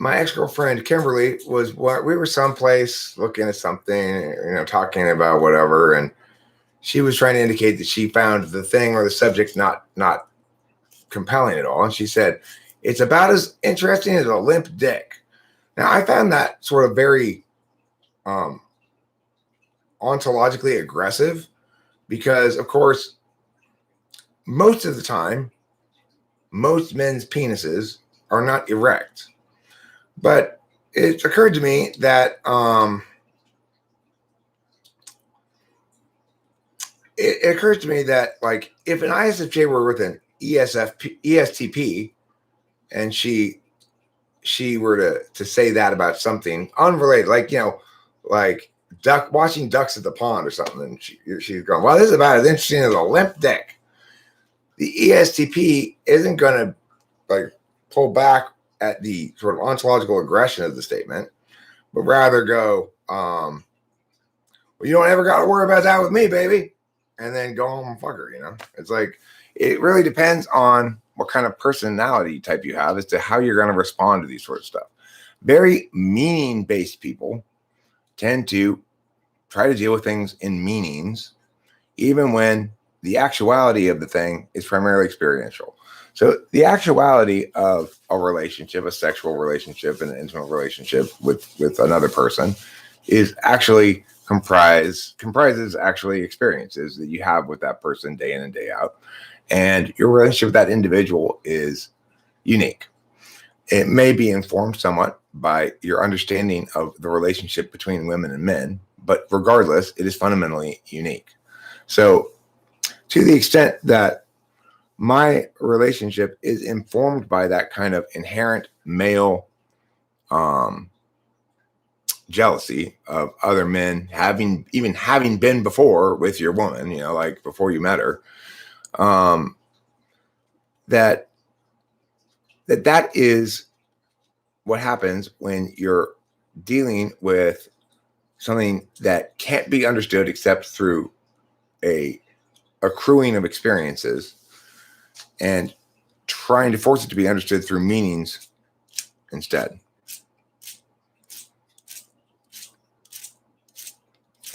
my ex-girlfriend Kimberly we were someplace looking at something, you know, talking about whatever, and she was trying to indicate that she found the thing or the subject not compelling at all. And she said, it's about as interesting as a limp dick. Now, I found that sort of very ontologically aggressive because, of course, most of the time, most men's penises are not erect. But it occurred to me that like if an ISFJ were with an ESTP and she were to say that about something unrelated, like, you know, like watching ducks at the pond or something, and she's going, well, this is about as interesting as a limp dick. The ESTP isn't going to like pull back at the sort of ontological aggression of the statement, but rather go, well, you don't ever got to worry about that with me, baby. And then go home and fuck her, you know? It's like, it really depends on what kind of personality type you have as to how you're going to respond to these sorts of stuff. Very meaning-based people tend to try to deal with things in meanings, even when the actuality of the thing is primarily experiential. So the actuality of a relationship, a sexual relationship, an intimate relationship with another person is actually comprises actually experiences that you have with that person day in and day out. And your relationship with that individual is unique. It may be informed somewhat by your understanding of the relationship between women and men, but regardless, it is fundamentally unique. So to the extent that my relationship is informed by that kind of inherent male jealousy of other men having been before with your woman, you know, like before you met her, that is what happens when you're dealing with something that can't be understood except through a accruing of experiences and trying to force it to be understood through meanings instead.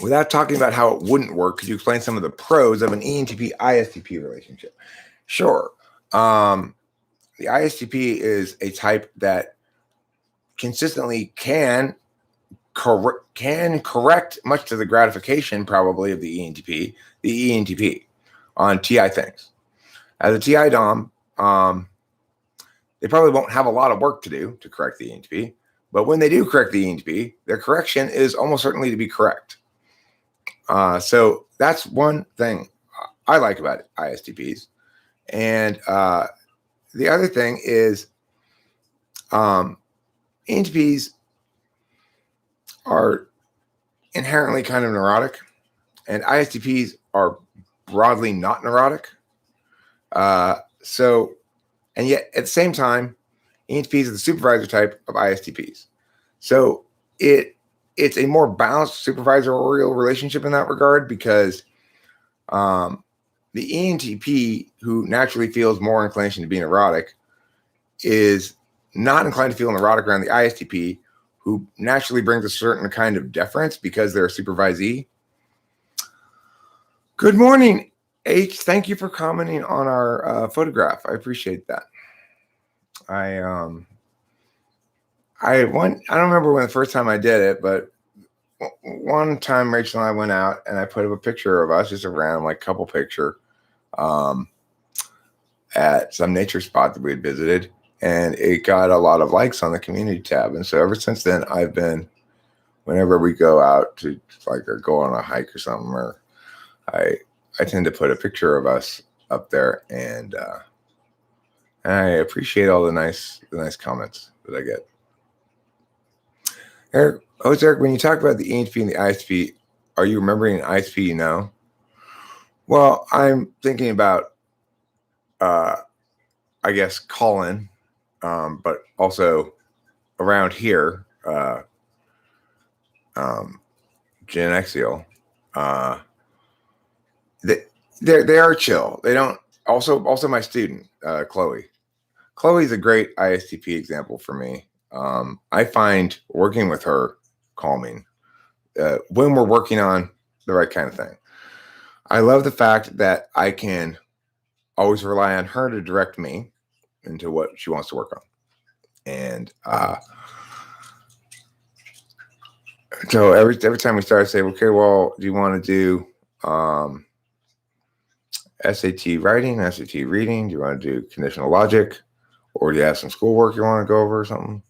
Without talking about how it wouldn't work, could you explain some of the pros of an ENTP-ISTP relationship? Sure. The ISTP is a type that consistently can correct, much to the gratification probably of the ENTP on TI things. As a TI Dom, they probably won't have a lot of work to do to correct the ENTP, but when they do correct the ENTP, their correction is almost certainly to be correct. So that's one thing I like about ISTPs. And the other thing is ENTPs are inherently kind of neurotic, and ISTPs are broadly not neurotic. And yet at the same time, ENTPs are the supervisor type of ISTPs. So it's a more balanced supervisorial relationship in that regard because the ENTP, who naturally feels more inclination to be neurotic, is not inclined to feel neurotic around the ISTP, who naturally brings a certain kind of deference because they're a supervisee. Good morning, H. Thank you for commenting on our photograph. I appreciate that. I don't remember when the first time I did it, but one time Rachel and I went out and I put up a picture of us, just a random like couple picture, at some nature spot that we had visited, and it got a lot of likes on the community tab. And so ever since then, I've been, whenever we go out to like or go on a hike or something, or I tend to put a picture of us up there, and I appreciate all the nice comments that I get. Eric, when you talk about the ENTP and the ISP, are you remembering an ISP you know? Well, I'm thinking about, I guess, Colin, but also around here, Gen Axial. They are chill. They don't. Also my student, Chloe. Chloe's a great ISTP example for me. I find working with her calming when we're working on the right kind of thing. I love the fact that I can always rely on her to direct me into what she wants to work on. And so every time we start, I say, okay, well, do you want to do SAT writing, SAT reading? Do you want to do conditional logic? Or do you have some schoolwork you want to go over or something?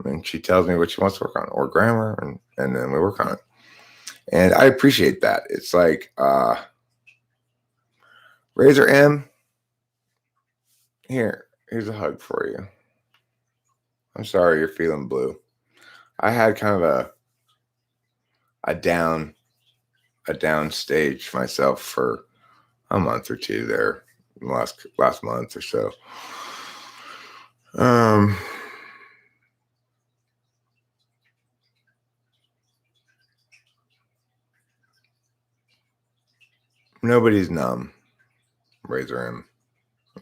And she tells me what she wants to work on, or grammar, and then we work on it. And I appreciate that. It's like Razor M, here's a hug for you. I'm sorry you're feeling blue. I had kind of a down stage myself for a month or two there, last month or so. Nobody's numb, Razor M.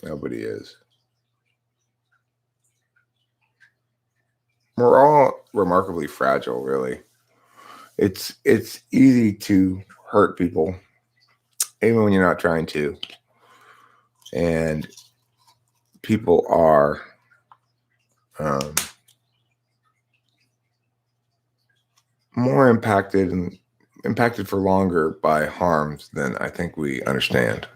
Nobody is. We're all remarkably fragile, really. It's easy to hurt people, even when you're not trying to. And people are more impacted for longer by harms than I think we understand.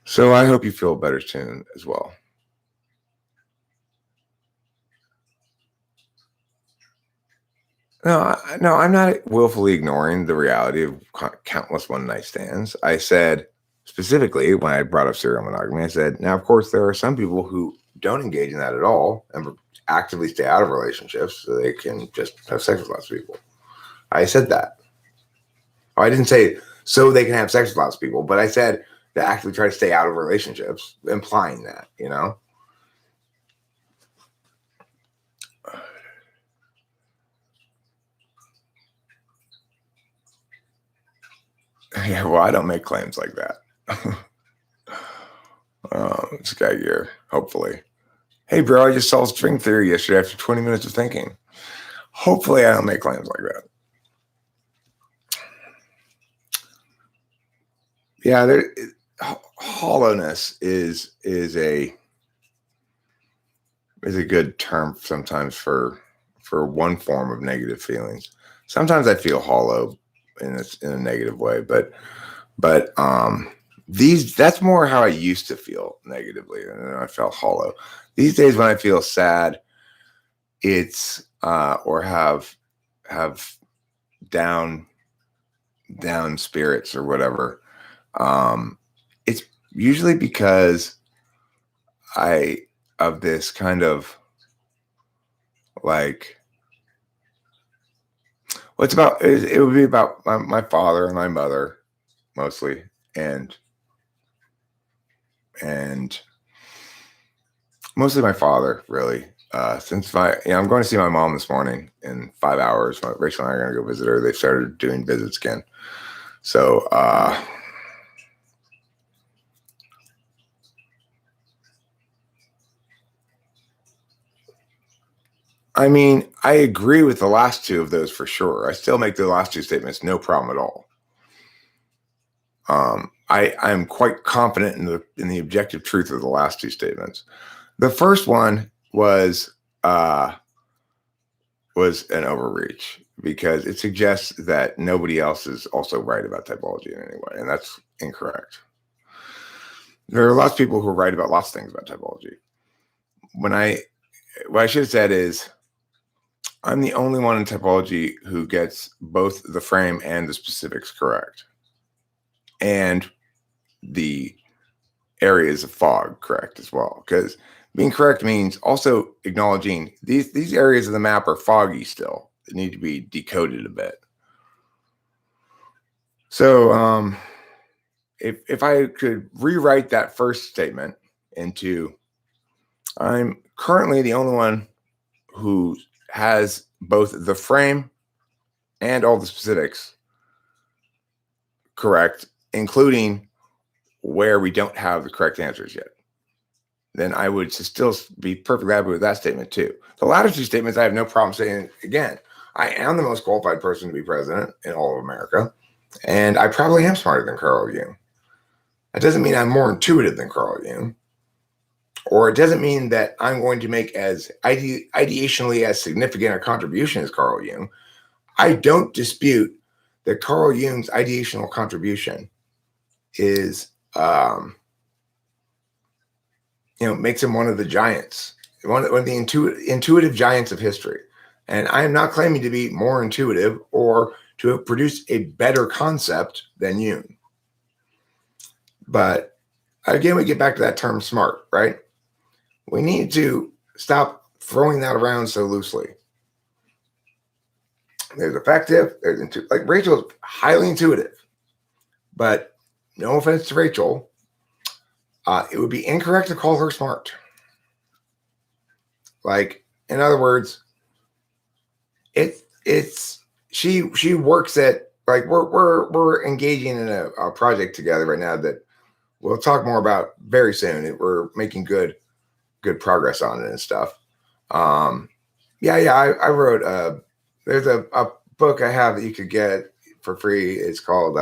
So I hope you feel better soon as well. No, I'm not willfully ignoring the reality of countless one-night stands. I said specifically when I brought up serial monogamy, I said, now, of course, there are some people who don't engage in that at all and actively stay out of relationships so they can just have sex with lots of people. I said that. I didn't say so they can have sex with lots of people, but I said to actively try to stay out of relationships, implying that, you know? Yeah, well, I don't make claims like that. It's guy gear, hopefully. Hey, bro, I just solved string theory yesterday after 20 minutes of thinking. Hopefully, I don't make claims like that. Yeah, hollowness is a good term sometimes for one form of negative feelings. Sometimes I feel hollow in a negative way, but that's more how I used to feel negatively, and I felt hollow. These days, when I feel sad, it's or have down spirits or whatever. It's usually because of this kind of like, well, it would be about my father and my mother mostly, and mostly my father, really. Since I'm going to see my mom this morning in 5 hours. Rachel and I are going to go visit her. They started doing visits again. So, I mean, I agree with the last two of those for sure. I still make the last two statements no problem at all. I'm quite confident in the objective truth of the last two statements. The first one was an overreach because it suggests that nobody else is also right about typology in any way, and that's incorrect. There are lots of people who write about lots of things about typology. What I should have said is I'm the only one in typology who gets both the frame and the specifics correct, and the areas of fog correct as well. Because being correct means also acknowledging these areas of the map are foggy still. They need to be decoded a bit. So if I could rewrite that first statement into I'm currently the only one who has both the frame and all the specifics correct, including where we don't have the correct answers yet, then I would still be perfectly happy with that statement too. The latter two statements, I have no problem saying again. I am the most qualified person to be president in all of America, and I probably am smarter than Carl Jung. That doesn't mean I'm more intuitive than Carl Jung, or it doesn't mean that I'm going to make as ideationally as significant a contribution as Carl Jung. I don't dispute that Carl Jung's ideational contribution is, makes him one of the giants, one of the intuitive giants of history. And I am not claiming to be more intuitive or to have produced a better concept than Jung. But again, we get back to that term smart, right? We need to stop throwing that around so loosely. There's effective, there's like Rachel's highly intuitive, but no offense to Rachel, it would be incorrect to call her smart. Like, in other words, she works at, like, we're engaging in a project together right now that we'll talk more about very soon. We're making good progress on it and stuff. I wrote there's a book I have that you could get for free. It's called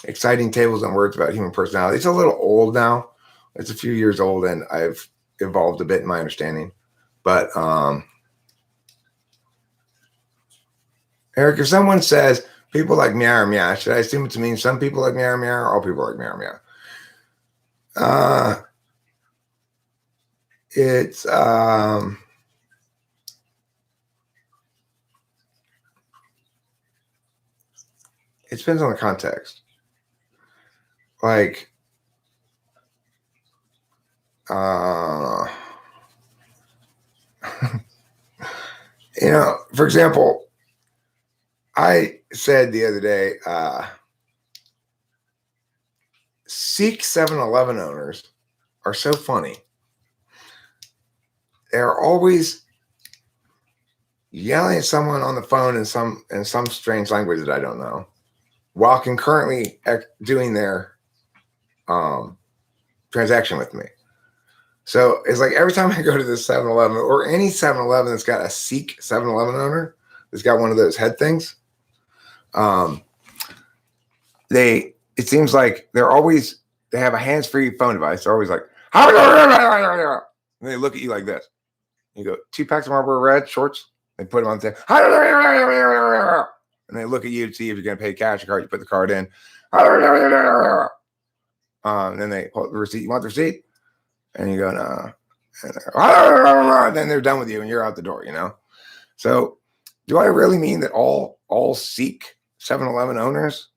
Exciting Tables and Words About Human Personality. It's a little old now. It's a few years old, and I've evolved a bit in my understanding. But Eric, if someone says people like meow meow, should I assume it to mean some people like meow meow or all people like meow meow? It depends on the context. Like, for example, I said the other day, Sikh 7-Eleven owners are so funny. They're always yelling at someone on the phone in some strange language that I don't know, while concurrently doing their transaction with me. So it's like every time I go to this 7-Eleven or any 7-Eleven that's got a Sikh 7-Eleven owner that's got one of those head things, it seems like they have a hands-free phone device. They're always like, and they look at you like this. You go, 2 packs of Marlboro Red shorts. They put them on the table, and they look at you to see if you're going to pay cash or card. You put the card in, and then they pull the receipt. You want the receipt? And you go, no. And then they're done with you, and you're out the door. So, do I really mean that all Sikh 7-Eleven owners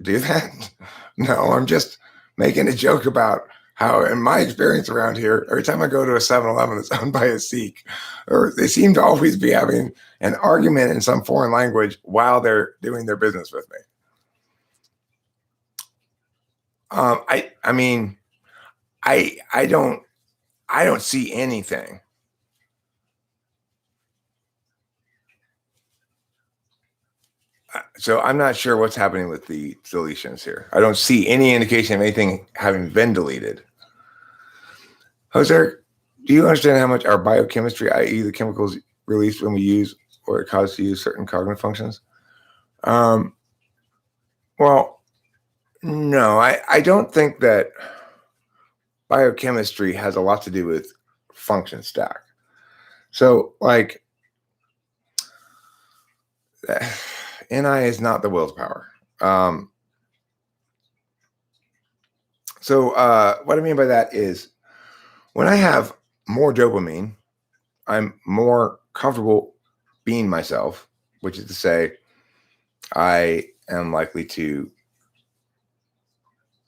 do that? No, I'm just making a joke about how, in my experience around here, every time I go to a 7-Eleven that's owned by a Sikh, or they seem to always be having an argument in some foreign language while they're doing their business with me. I don't see anything. So I'm not sure what's happening with the deletions here. I don't see any indication of anything having been deleted. Jose, do you understand how much our biochemistry, i.e. the chemicals released when we use or it causes to use certain cognitive functions? Um, well, no, I don't think that biochemistry has a lot to do with function stack. So, like, NI is not the willpower. So what I mean by that is when I have more dopamine, I'm more comfortable being myself, which is to say, I am likely to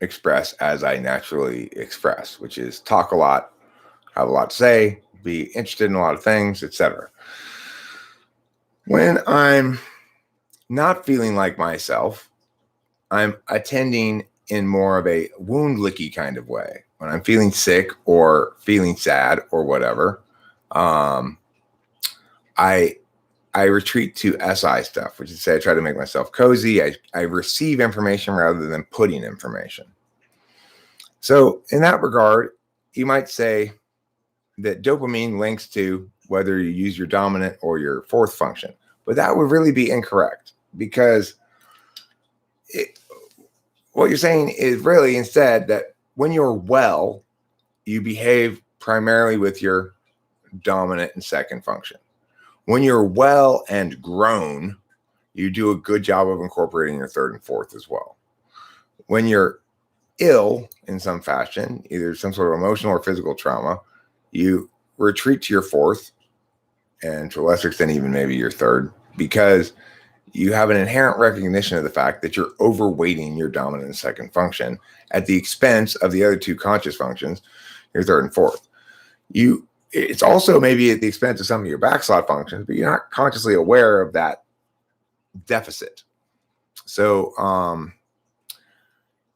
express as I naturally express, which is talk a lot, have a lot to say, be interested in a lot of things, etc. When I'm not feeling like myself, I'm attending in more of a wound licky kind of way. When I'm feeling sick or feeling sad or whatever, I retreat to SI stuff, which is to say I try to make myself cozy. I receive information rather than putting information. So in that regard, you might say that dopamine links to whether you use your dominant or your fourth function, but that would really be incorrect because what you're saying is really instead that when you're well, you behave primarily with your dominant and second function. When you're well and grown, you do a good job of incorporating your third and fourth as well. When you're ill in some fashion, either some sort of emotional or physical trauma, you retreat to your fourth and to a lesser extent, even maybe your third, because you have an inherent recognition of the fact that you're overweighting your dominant and second function at the expense of the other two conscious functions, your third and fourth. It's also maybe at the expense of some of your backslot functions, but you're not consciously aware of that deficit. So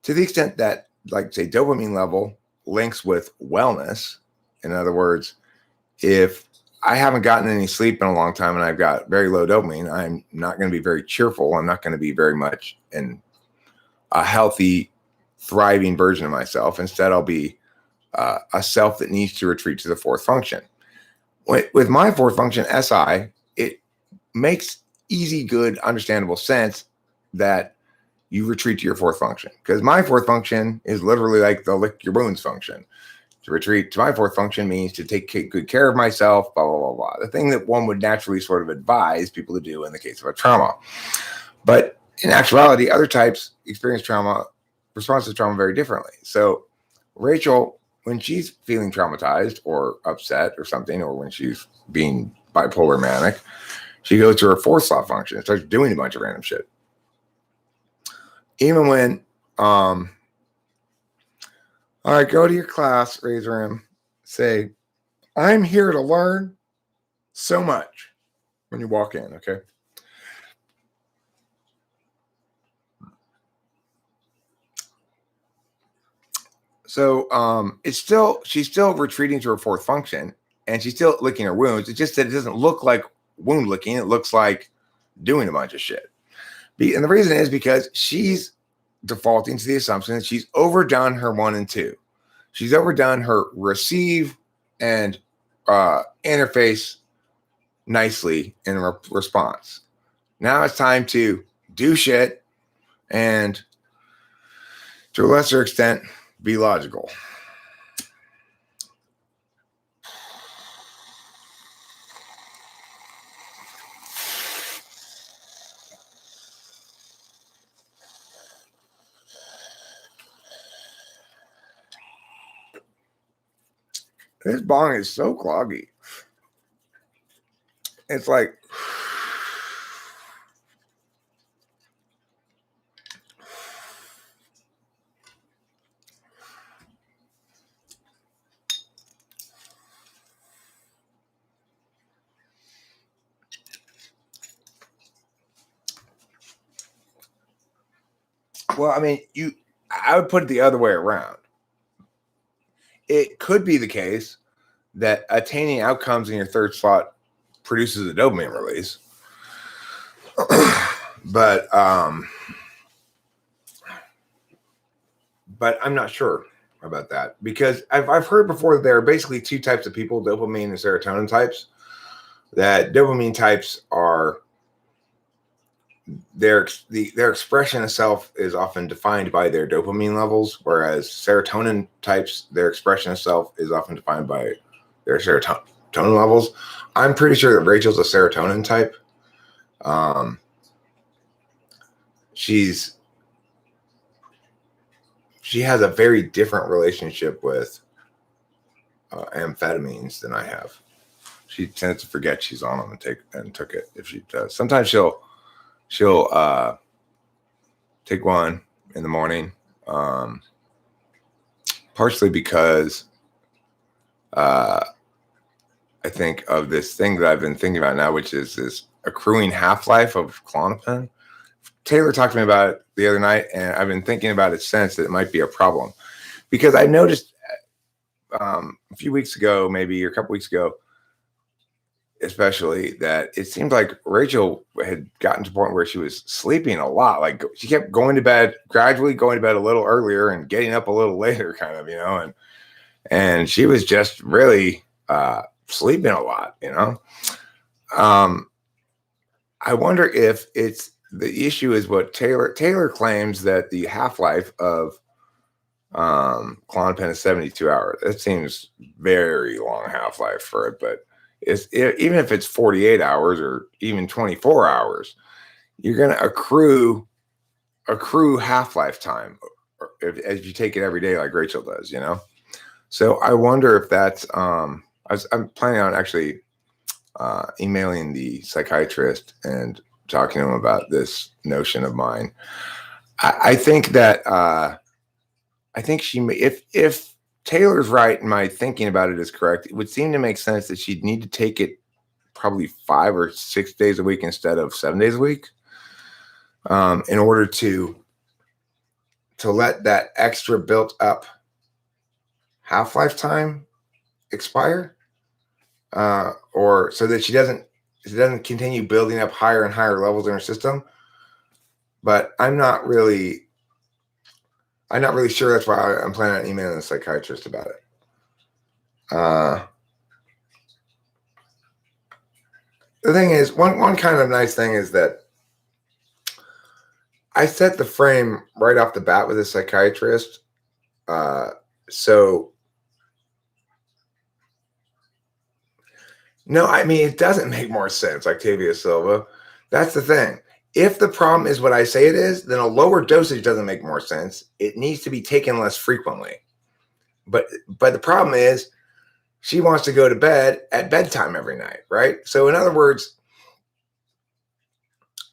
to the extent that, like, say, dopamine level links with wellness, in other words, if I haven't gotten any sleep in a long time and I've got very low dopamine, I'm not going to be very cheerful. I'm not going to be very much in a healthy, thriving version of myself. Instead, I'll be a self that needs to retreat to the fourth function. With my fourth function, SI, it makes easy, good, understandable sense that you retreat to your fourth function, because my fourth function is literally like the lick your wounds function. To retreat to my fourth function means to take good care of myself, blah, blah, blah, blah. The thing that one would naturally sort of advise people to do in the case of a trauma. But in actuality, other types experience trauma, response to trauma very differently. So Rachel, when she's feeling traumatized or upset or something, or when she's being bipolar manic, she goes to her fourth slot function and starts doing a bunch of random shit. Even when, all right, go to your class, raise your hand, say, I'm here to learn so much when you walk in, okay? So she's still retreating to her fourth function and she's still licking her wounds. It's just that it doesn't look like wound licking. It looks like doing a bunch of shit. And the reason is because she's defaulting to the assumption that she's overdone her 1 and 2. She's overdone her receive and interface nicely in response. Now it's time to do shit and, to a lesser extent, be logical. This bong is so cloggy. It's like, well, I mean, I would put it the other way around. It could be the case that attaining outcomes in your third slot produces a dopamine release. But I'm not sure about that, because I've heard before that there are basically two types of people, dopamine and serotonin types. that dopamine types are their expression of self is often defined by their dopamine levels, whereas serotonin types, their expression of self is often defined by their serotonin levels. I'm pretty sure that Rachel's a serotonin type. She has a very different relationship with amphetamines than I have. She tends to forget she's on them and took it if she does. Sometimes she'll take one in the morning, partially because I think of this thing that I've been thinking about now, which is this accruing half-life of Klonopin. Taylor talked to me about it the other night, and I've been thinking about it since, that it might be a problem. Because I noticed a few weeks ago, maybe, or a couple weeks ago, especially, that it seemed like Rachel had gotten to the point where she was sleeping a lot. Like, she kept gradually going to bed a little earlier and getting up a little later, kind of, and she was just really sleeping a lot, I wonder if the issue is what Taylor claims, that the half-life of Klonopin is 72 hours. That seems very long half-life for it, but even if it's 48 hours or even 24 hours, you're going to accrue half-life time as you take it every day, like Rachel does, So I wonder if that's I'm planning on actually emailing the psychiatrist and talking to him about this notion of mine. I think that I think if Taylor's right and my thinking about it is correct, it would seem to make sense that she'd need to take it probably 5 or 6 days a week instead of 7 days a week, in order to let that extra built up half-life time expire, or so that she doesn't continue building up higher and higher levels in her system. But I'm not really sure. That's why I'm planning on emailing the psychiatrist about it. The thing is, one kind of nice thing is that I set the frame right off the bat with a psychiatrist. So no, I mean, it doesn't make more sense, Octavia Silva. That's the thing. If the problem is what I say it is, then a lower dosage doesn't make more sense. It needs to be taken less frequently. But the problem is, she wants to go to bed at bedtime every night, right? So in other words,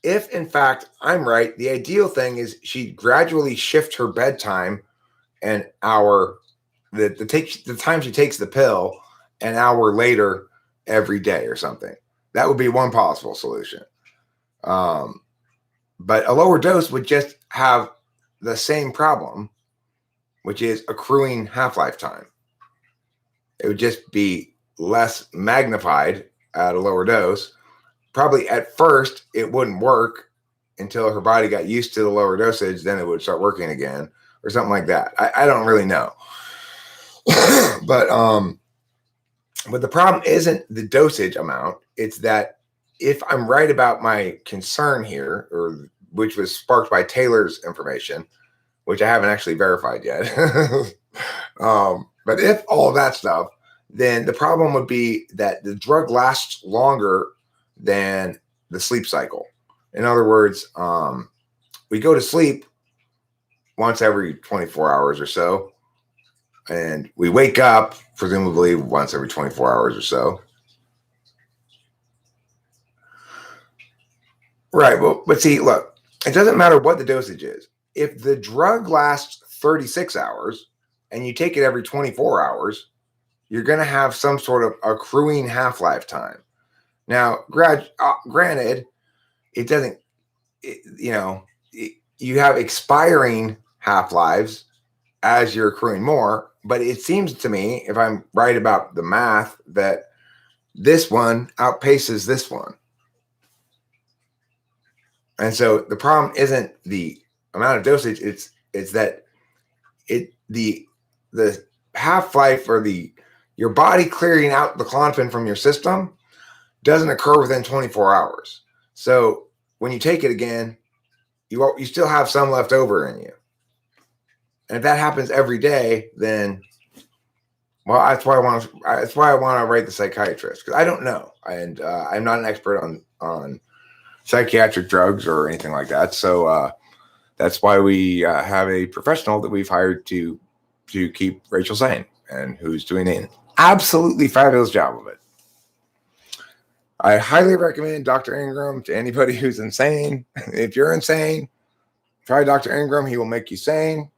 if in fact I'm right, the ideal thing is she gradually shift her bedtime an hour, the time she takes the pill, an hour later every day or something. That would be one possible solution. But a lower dose would just have the same problem, which is accruing half-life time. It would just be less magnified at a lower dose. Probably at first it wouldn't work until her body got used to the lower dosage. Then it would start working again or something like that. I don't really know. But the problem isn't the dosage amount. It's that if I'm right about my concern here, or which was sparked by Taylor's information, which I haven't actually verified yet. But if all of that stuff, then the problem would be that the drug lasts longer than the sleep cycle. In other words, we go to sleep once every 24 hours or so, and we wake up presumably once every 24 hours or so. Right. Well, but see, look, it doesn't matter what the dosage is. If the drug lasts 36 hours and you take it every 24 hours, you're going to have some sort of accruing half-life time. Now, granted, it doesn't, you have expiring half-lives as you're accruing more, but it seems to me, if I'm right about the math, that this one outpaces this one. And so the problem isn't the amount of dosage, it's that the half-life, or your body clearing out the Klonopin from your system, doesn't occur within 24 hours. So when you take it again, you still have some left over in you. And if that happens every day, then that's why I want to write the psychiatrist, because I don't know, and I'm not an expert on psychiatric drugs or anything like that. So that's why we have a professional that we've hired to keep Rachel sane, and who's doing an absolutely fabulous job of it. I highly recommend Dr. Ingram to anybody who's insane. If you're insane, try Dr. Ingram. He will make you sane.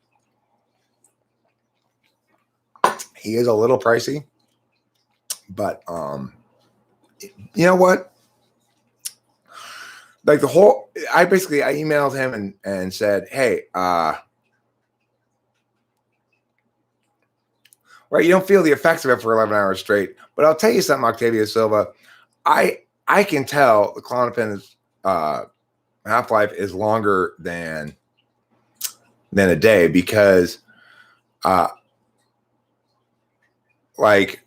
He is a little pricey, but you know what? Like I emailed him and said, hey, right, you don't feel the effects of it for 11 hours straight, but I'll tell you something, Octavia Silva. I can tell the Klonopin's half-life is longer than a day, because like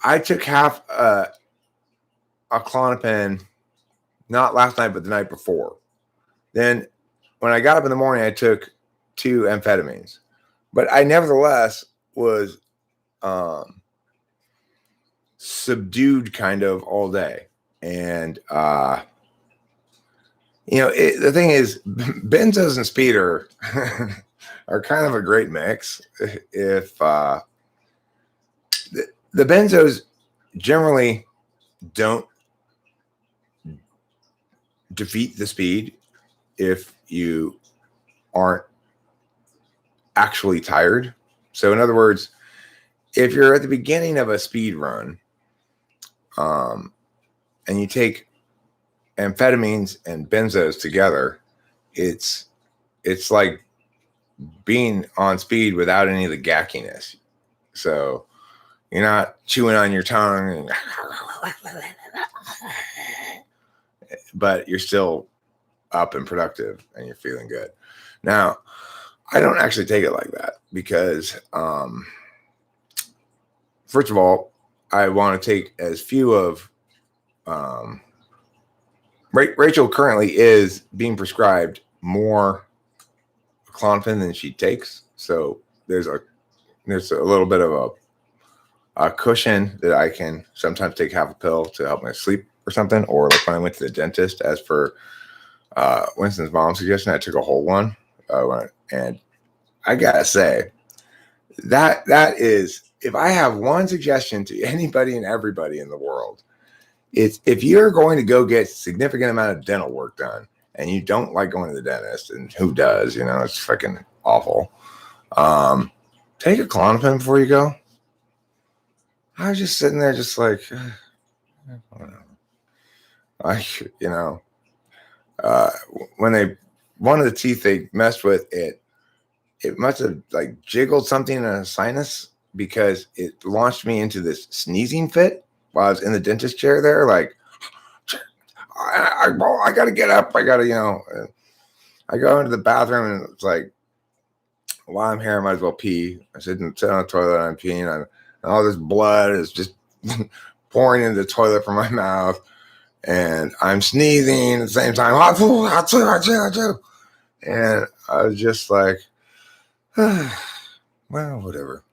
I took half a Klonopin, not last night, but the night before. Then when I got up in the morning, I took 2 amphetamines, but I nevertheless was subdued kind of all day. And the thing is, benzos and speed are kind of a great mix. If the benzos generally don't defeat the speed if you aren't actually tired. So in other words, if you're at the beginning of a speed run, and you take amphetamines and benzos together, it's like being on speed without any of the gackiness. So you're not chewing on your tongue, but you're still up and productive, and you're feeling good. Now, I don't actually take it like that, because first of all, I want to take as few of Rachel currently is being prescribed more Klonopin than she takes, so there's a little bit of a cushion that I can sometimes take half a pill to help me sleep or something. Or like when I went to the dentist, as for Winston's mom's suggestion, I took a whole one, and I gotta say that is, if I have one suggestion to anybody and everybody in the world, it's, if you're going to go get a significant amount of dental work done and you don't like going to the dentist, and who does, it's fucking awful, take a Klonopin before you go. I was just sitting there just like, when one of the teeth they messed with, it must have like jiggled something in a sinus, because it launched me into this sneezing fit while I was in the dentist chair there. Like, I got to get up. I got to, I go into the bathroom, and it's like, while I'm here, I might as well pee. I sit on the toilet, I'm peeing, and all this blood is just pouring into the toilet from my mouth, and I'm sneezing at the same time. And I was just like, well, whatever.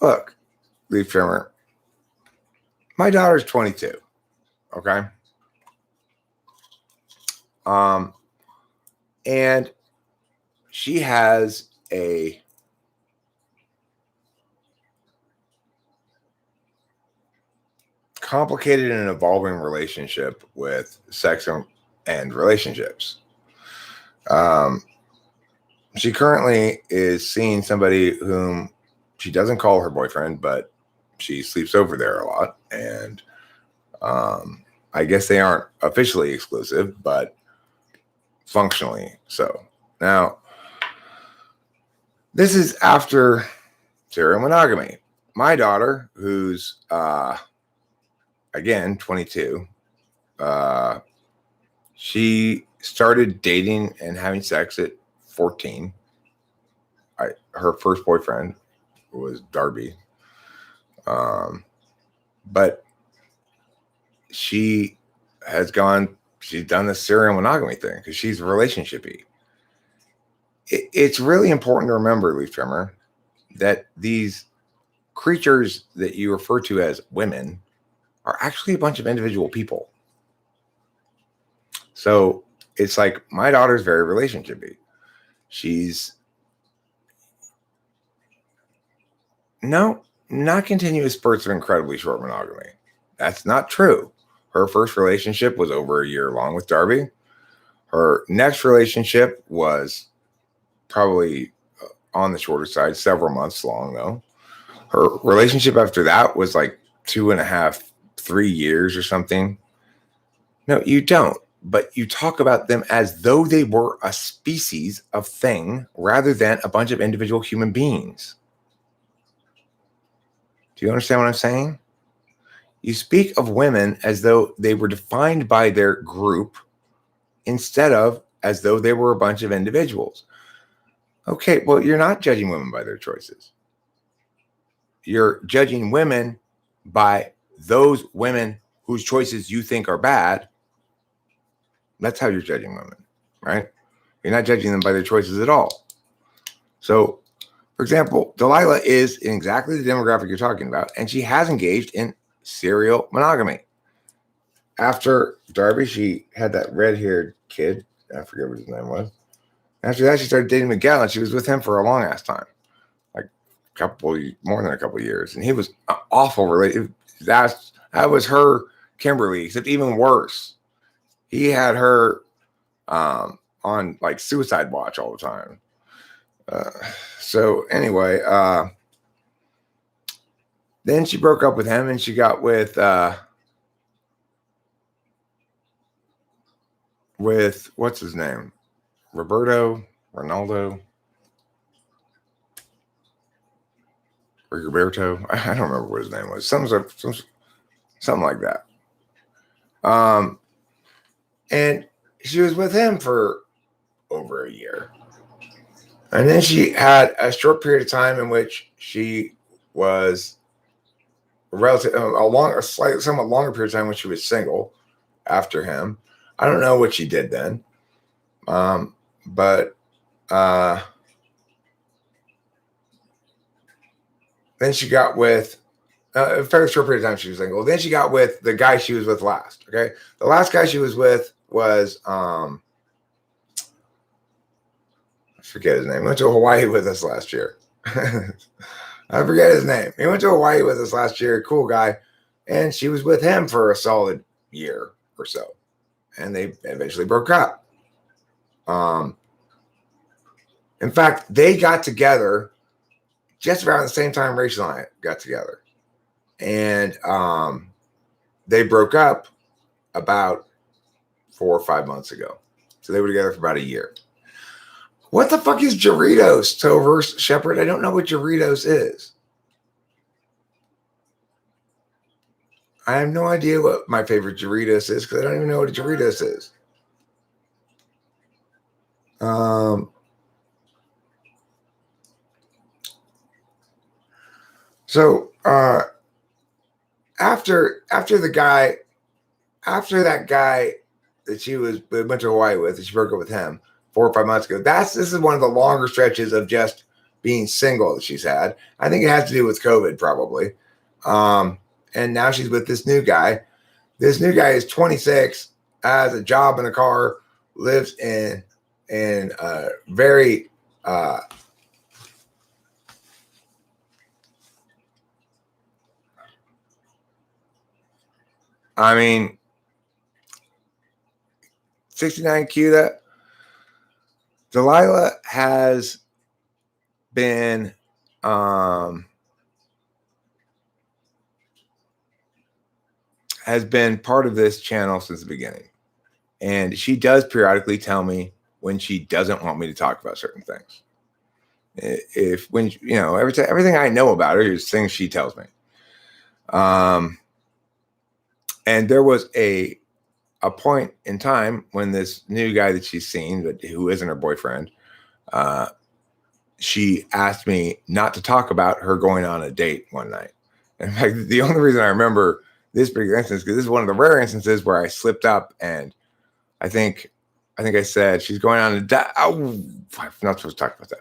Look, leaf trimmer, my daughter's 22. Okay. And she has a complicated and evolving relationship with sex and relationships. She currently is seeing somebody whom she doesn't call her boyfriend, but she sleeps over there a lot. And I guess they aren't officially exclusive, but functionally so. Now, this is after serial monogamy. My daughter, who's again 22, She started dating and having sex at 14. Her first boyfriend was Darby. But she's done the serial monogamy thing because she's relationshipy. It's really important to remember, Leaf Trimmer, that these creatures that you refer to as women are actually a bunch of individual people. So it's like my daughter's very relationshipy. She's not continuous spurts of incredibly short monogamy. That's not true. Her first relationship was over a year long with Darby. Her next relationship was probably on the shorter side, several months long, though. Her relationship after that was like 2.5, 3 years or something. No, you don't. But you talk about them as though they were a species of thing rather than a bunch of individual human beings. Do you understand what I'm saying? You speak of women as though they were defined by their group instead of as though they were a bunch of individuals. Okay, well, you're not judging women by their choices. You're judging women by those women whose choices you think are bad. That's how you're judging women, right? You're not judging them by their choices at all. So, for example, Delilah is in exactly the demographic you're talking about, and she has engaged in serial monogamy. After Darby, she had that red-haired kid. I forget what his name was. After that, she started dating Miguel, and she was with him for a long-ass time, like more than a couple of years. And he was awful. That was her Kimberly, except even worse. He had her on like suicide watch all the time. So anyway, then she broke up with him and she got with what's his name? Ronaldo, or Roberto. I don't remember what his name was. Something like that. And she was with him for over a year. And then she had a short period of time in which she was somewhat longer period of time when she was single after him. I don't know what she did then. But then she got with a fairly short period of time she was single. Then she got with the guy she was with last. Okay. The last guy she was with was I forget his name. He went to Hawaii with us last year. I forget his name. He went to Hawaii with us last year. Cool guy. And she was with him for a solid year or so. And they eventually broke up. In fact, they got together just around the same time Rachel and I got together. And they broke up about 4 or 5 months ago. So they were together for about a year. What the fuck is Doritos, Toverse Shepherd? I don't know what Doritos is. I have no idea what my favorite Doritos is because I don't even know what a Doritos is. So after that guy that she went to Hawaii with, and she broke up with him 4 or 5 months ago. This is one of the longer stretches of just being single that she's had. I think it has to do with COVID probably. And now she's with this new guy. This new guy is 26, has a job and a car, lives in a very I mean 69Q that Delilah has been part of this channel since the beginning. And she does periodically tell me when she doesn't want me to talk about certain things. Everything I know about her is things she tells me. And there was a a point in time when this new guy that she's seen, but who isn't her boyfriend, she asked me not to talk about her going on a date one night. In fact, the only reason I remember this particular instance, because this is one of the rare instances where I slipped up, and I think I said she's going on a date. Oh, I'm not supposed to talk about that.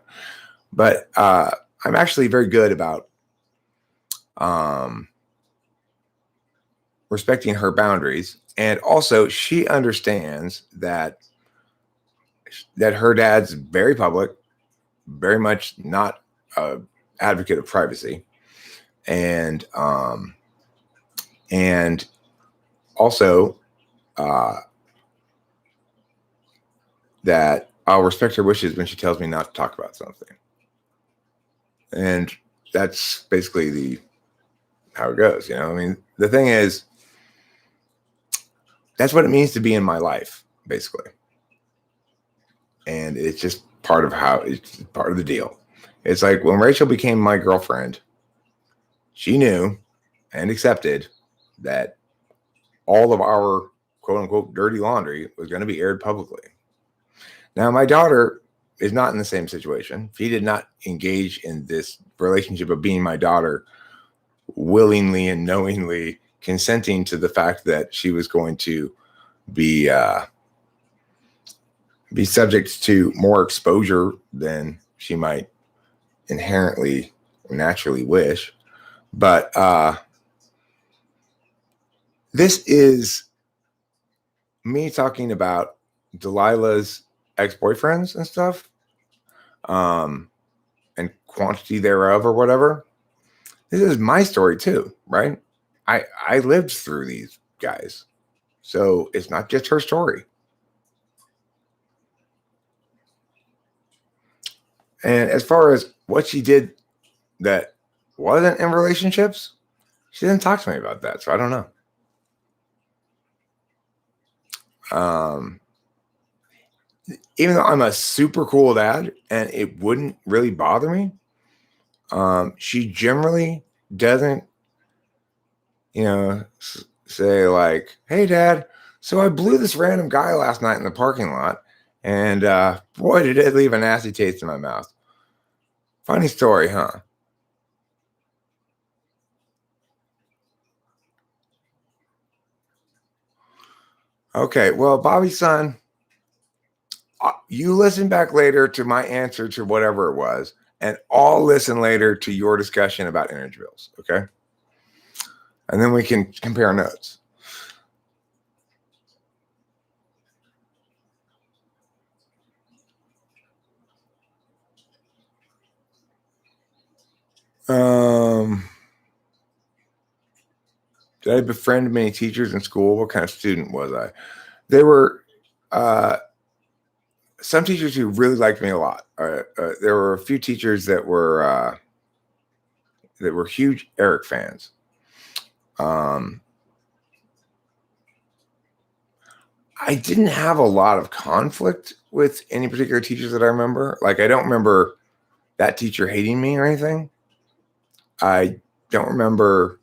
But I'm actually very good about respecting her boundaries, and also she understands that her dad's very public, very much not a advocate of privacy, and also that I'll respect her wishes when she tells me not to talk about something. And that's basically how it goes. I mean, the thing is, that's what it means to be in my life, basically. And it's just part of the deal. It's like when Rachel became my girlfriend, she knew and accepted that all of our quote unquote dirty laundry was going to be aired publicly. Now, my daughter is not in the same situation. She did not engage in this relationship of being my daughter willingly and knowingly, consenting to the fact that she was going to be subject to more exposure than she might inherently or naturally wish. But this is me talking about Delilah's ex-boyfriends and stuff, and quantity thereof or whatever. This is my story too, right? I lived through these guys. So it's not just her story. And as far as what she did that wasn't in relationships, she didn't talk to me about that. So I don't know. Even though I'm a super cool dad and it wouldn't really bother me, she generally doesn't, say like, "Hey, Dad, so I blew this random guy last night in the parking lot, and boy, did it leave a nasty taste in my mouth." Funny story, huh? Okay, well, Bobby's son, you listen back later to my answer to whatever it was, and I'll listen later to your discussion about energy bills, okay? And then we can compare notes. Did I befriend many teachers in school? What kind of student was I? There were some teachers who really liked me a lot. There were a few teachers that were huge Eric fans. I didn't have a lot of conflict with any particular teachers that I remember. Like, I don't remember that teacher hating me or anything. I don't remember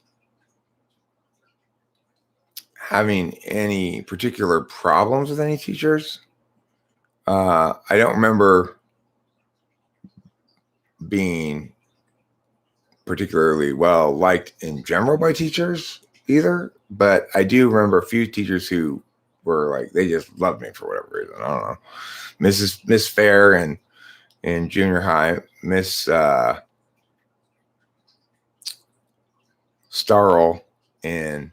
having any particular problems with any teachers. I don't remember being particularly well liked in general by teachers either, but I do remember a few teachers who were like, they just loved me for whatever reason. I don't know. Miss Fair in junior high, Miss Starl in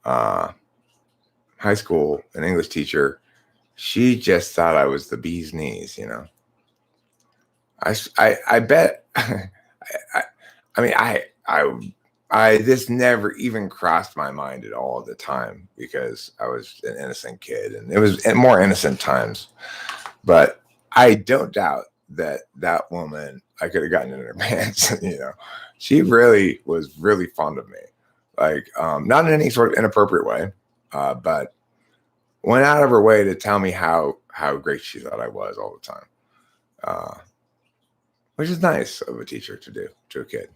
high school, an English teacher. She just thought I was the bee's knees, I bet. This never even crossed my mind at all at the time because I was an innocent kid, and it was at more innocent times. But I don't doubt that woman, I could have gotten in her pants. She really was really fond of me, like not in any sort of inappropriate way, but went out of her way to tell me how great she thought I was all the time. Which is nice of a teacher to do to a kid,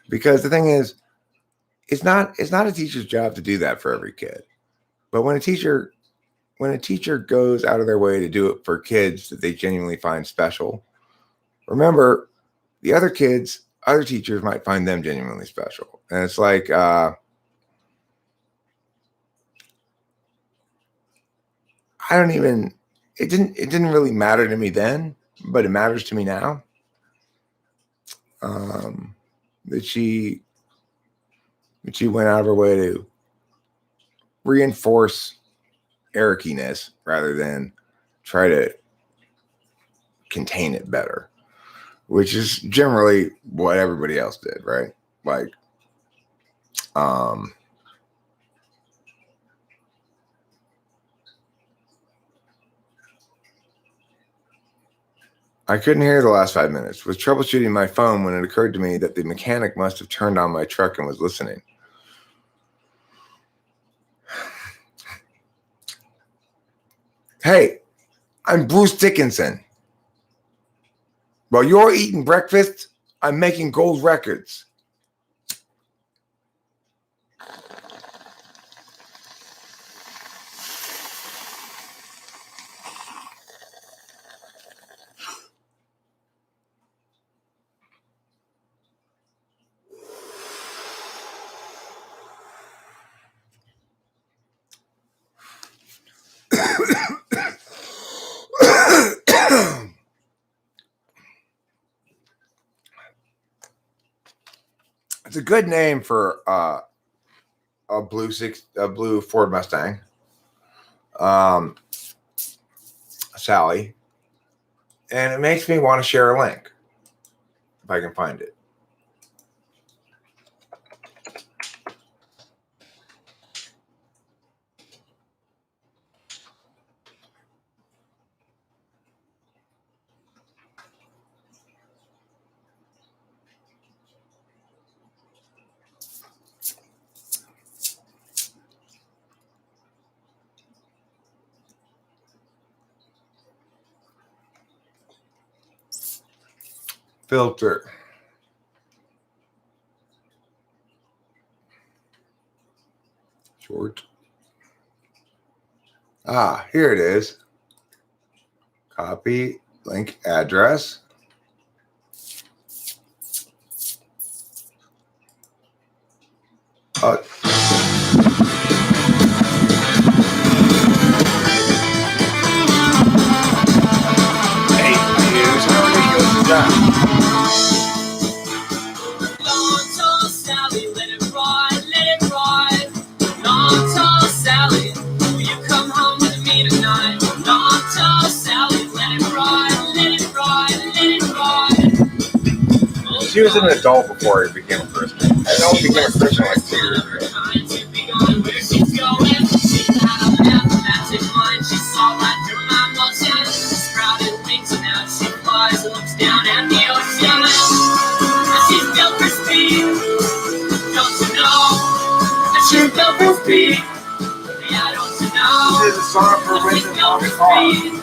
because the thing is, it's not a teacher's job to do that for every kid. But when a teacher goes out of their way to do it for kids that they genuinely find special, remember the other teachers might find them genuinely special. And it's like, it didn't really matter to me then, but it matters to me now. That she went out of her way to reinforce Erickiness rather than try to contain it better, which is generally what everybody else did, right? Like, I couldn't hear the last 5 minutes. Was troubleshooting my phone when it occurred to me that the mechanic must have turned on my truck and was listening. Hey, I'm Bruce Dickinson. While you're eating breakfast, I'm making gold records. It's a good name for a blue Ford Mustang. Sally. And it makes me want to share a link if I can find it. Filter. Short. Here it is. Copy link address. She was an adult before he became a Christian. I know he became a Christian like 2 years ago. This is a song for Winston on the car.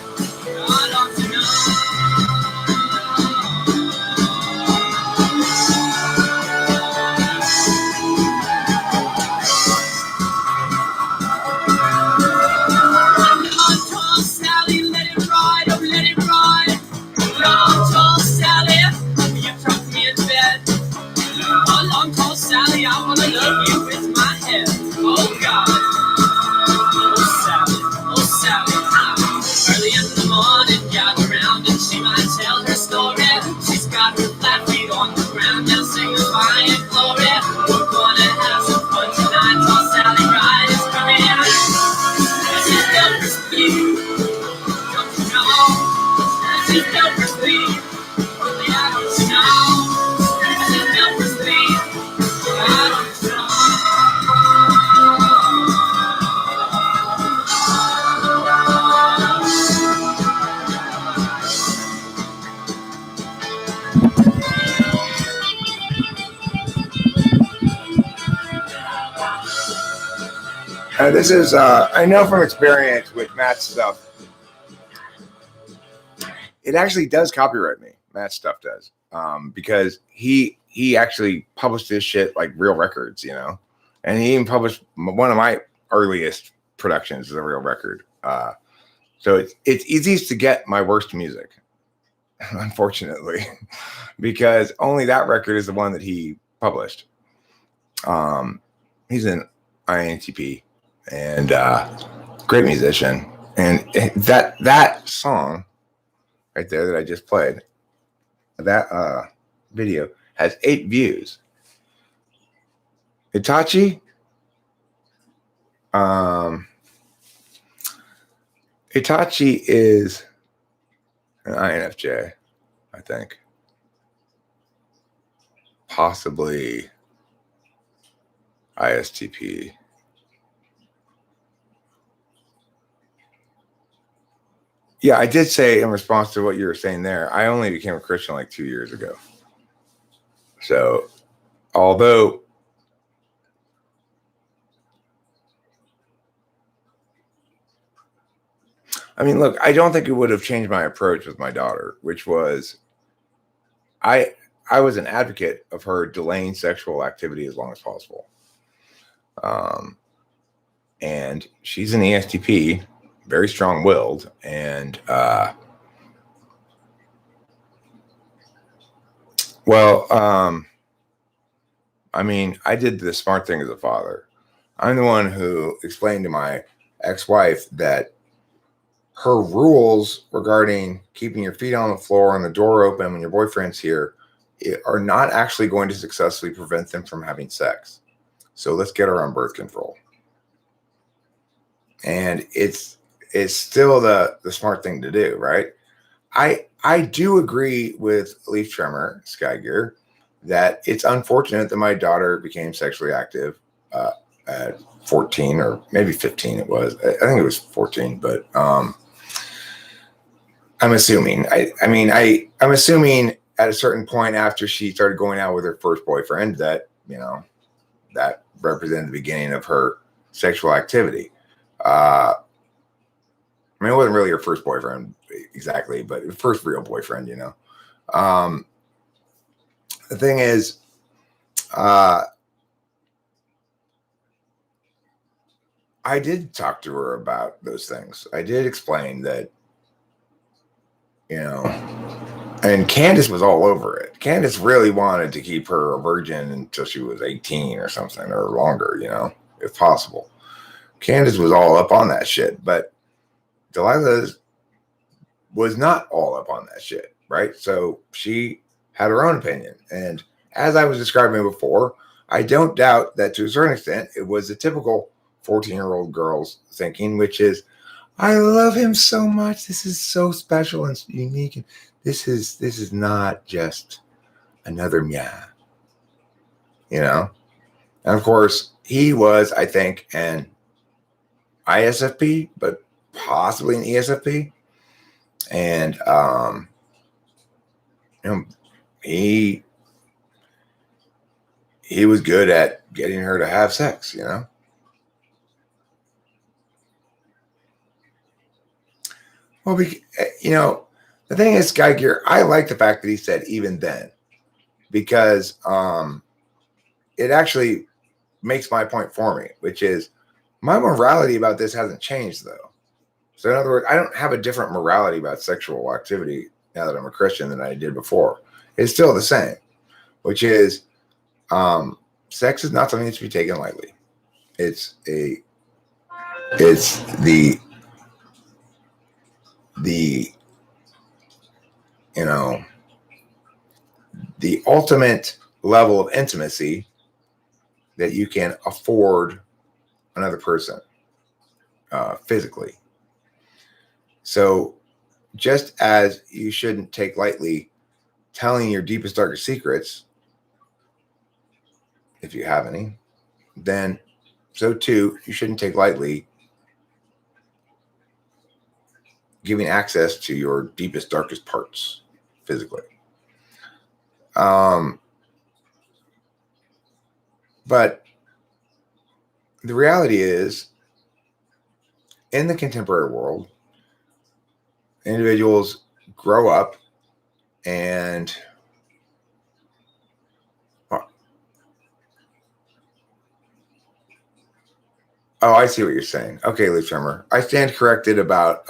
This is, I know from experience with Matt's stuff, it actually does copyright me. Matt's stuff does, because he actually published this shit like real records, you know, and he even published one of my earliest Productions is a real record. So it's easiest to get my worst music, unfortunately, because only that record is the one that he published. He's an ENTP and great musician. And that song right there that I just played, that video has 8 views. Itachi is an INFJ, I think. Possibly ISTP. Yeah, I did say in response to what you were saying there, I only became a Christian like 2 years ago. So, although I mean, look, I don't think it would have changed my approach with my daughter, which was I was an advocate of her delaying sexual activity as long as possible. And she's an ESTP, very strong-willed, and I mean, I did the smart thing as a father. I'm the one who explained to my ex-wife that her rules regarding keeping your feet on the floor and the door open when your boyfriend's here are not actually going to successfully prevent them from having sex. So let's get her on birth control. And it's still the smart thing to do, right? I do agree with Leaf Tremor, Sky Gear, that it's unfortunate that my daughter became sexually active at 14 or maybe 15 it was. I think it was 14, but I'm assuming. I'm assuming at a certain point after she started going out with her first boyfriend that, that represented the beginning of her sexual activity. I mean, it wasn't really her first boyfriend exactly, but her first real boyfriend, The thing is, I did talk to her about those things. I did explain that, and Candace was all over it. Candace really wanted to keep her a virgin until she was 18 or something, or longer, if possible. Candace was all up on that shit, but Delilah was not all up on that shit, right? So she had her own opinion. And as I was describing before, I don't doubt that to a certain extent, it was a typical 14-year-old girl's thinking, which is, I love him so much. This is so special and unique. And this is not just another Mia, And of course, he was, I think, an ISFP, but possibly an ESFP. And he was good at getting her to have sex, Well, the thing is, Guy Gear, I like the fact that he said even then, because it actually makes my point for me, which is my morality about this hasn't changed, though. So in other words, I don't have a different morality about sexual activity now that I'm a Christian than I did before. It's still the same, which is sex is not something that should be taken lightly. It's the the ultimate level of intimacy that you can afford another person physically. So just as you shouldn't take lightly telling your deepest, darkest secrets, if you have any, then so too, you shouldn't take lightly giving access to your deepest, darkest parts physically. But the reality is, in the contemporary world, individuals grow up and Oh, I see what you're saying. Okay, Leaf Trimmer. I stand corrected about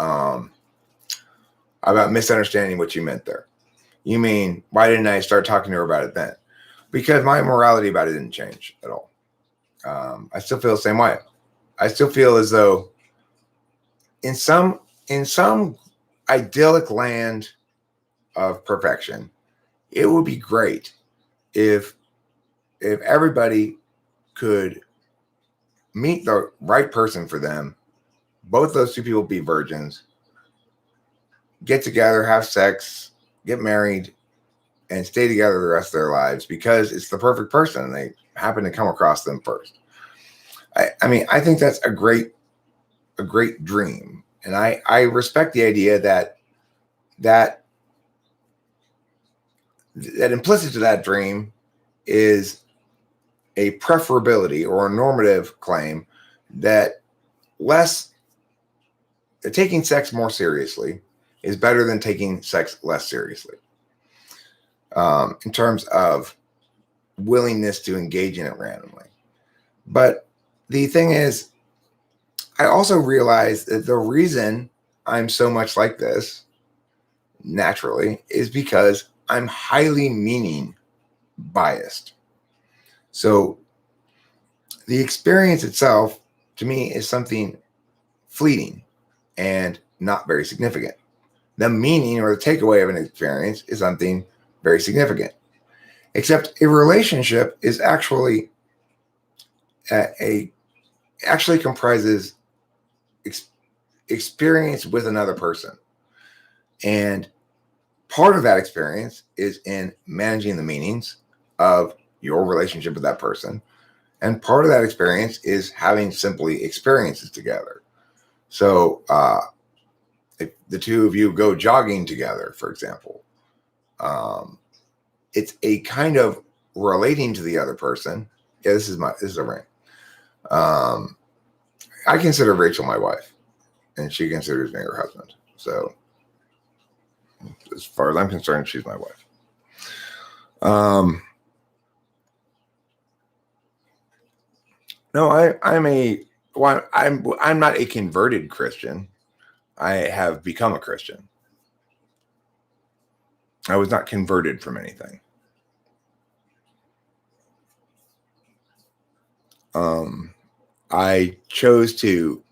misunderstanding what you meant there. You mean, why didn't I start talking to her about it then? Because my morality about it didn't change at all. I still feel the same way. I still feel as though in some idyllic land of perfection, it would be great if everybody could meet the right person for them. Both those two people be virgins, get together, have sex, get married, and stay together the rest of their lives because it's the perfect person and they happen to come across them first. I mean, I think that's a great dream. And I respect the idea that implicit to that dream is a preferability or a normative claim that taking sex more seriously is better than taking sex less seriously. In terms of willingness to engage in it randomly. But the thing is, I also realize that the reason I'm so much like this naturally is because I'm highly meaning biased. So the experience itself to me is something fleeting and not very significant. The meaning or the takeaway of an experience is something very significant. Except a relationship is actually actually comprises experience with another person. And part of that experience is in managing the meanings of your relationship with that person. And part of that experience is having simply experiences together. So if the two of you go jogging together, for example, it's a kind of relating to the other person. Yeah, this is a ring. I consider Rachel my wife, and she considers me her husband. So, as far as I'm concerned, she's my wife. No, I'm not a converted Christian. I have become a Christian. I was not converted from anything. I chose to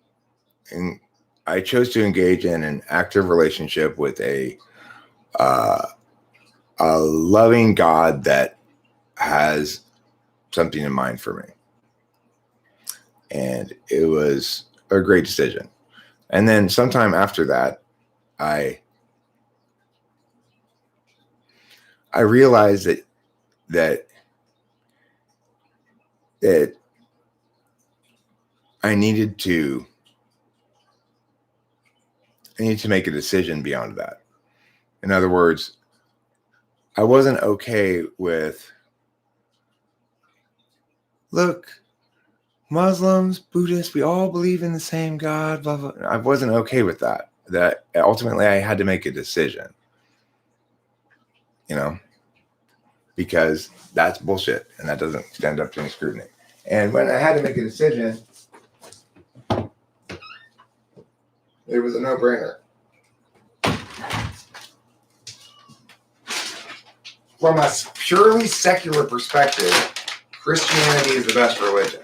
engage in an active relationship with a loving God that has something in mind for me. And it was a great decision. And then sometime after that, I realized that I needed to make a decision beyond that. In other words, I wasn't okay with, look, Muslims, Buddhists, we all believe in the same God, blah, blah. I wasn't okay with that. That ultimately I had to make a decision, because that's bullshit and that doesn't stand up to any scrutiny. And when I had to make a decision, it was a no-brainer. From a purely secular perspective, Christianity is the best religion.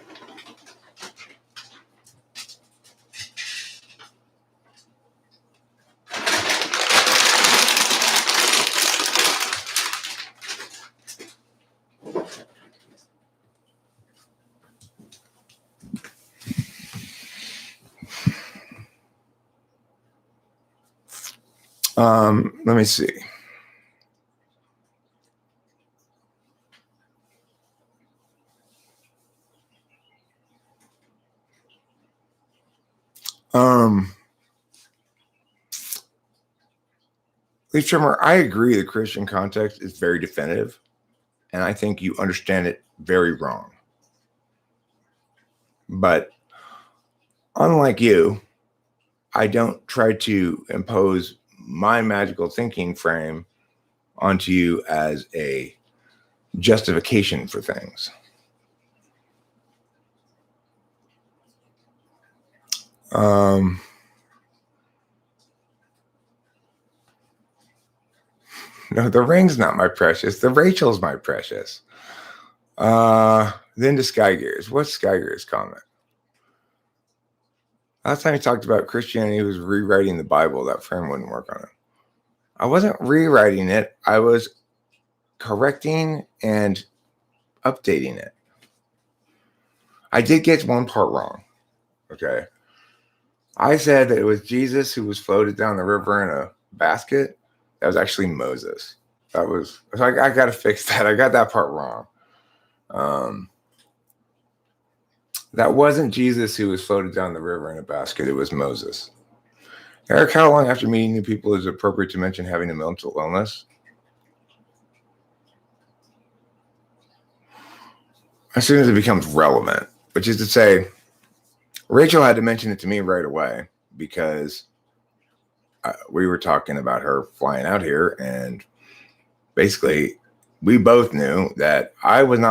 Let me see. Leaf Trimmer, I agree the Christian context is very definitive, and I think you understand it very wrong. But unlike you, I don't try to impose my magical thinking frame onto you as a justification for things. No, the ring's not my precious. The Rachel's my precious. Then to Sky Gears. What's Sky Gears' comment? Last time he talked about Christianity was rewriting the Bible. That frame wouldn't work on it. I wasn't rewriting it. I was correcting and updating it. I did get one part wrong. Okay. I said that it was Jesus who was floated down the river in a basket. That was actually Moses. So I got to fix that. I got that part wrong. That wasn't Jesus who was floated down the river in a basket. It was Moses. Eric, how long after meeting new people is it appropriate to mention having a mental illness? As soon as it becomes relevant, which is to say, Rachel had to mention it to me right away because we were talking about her flying out here, and basically we both knew that I was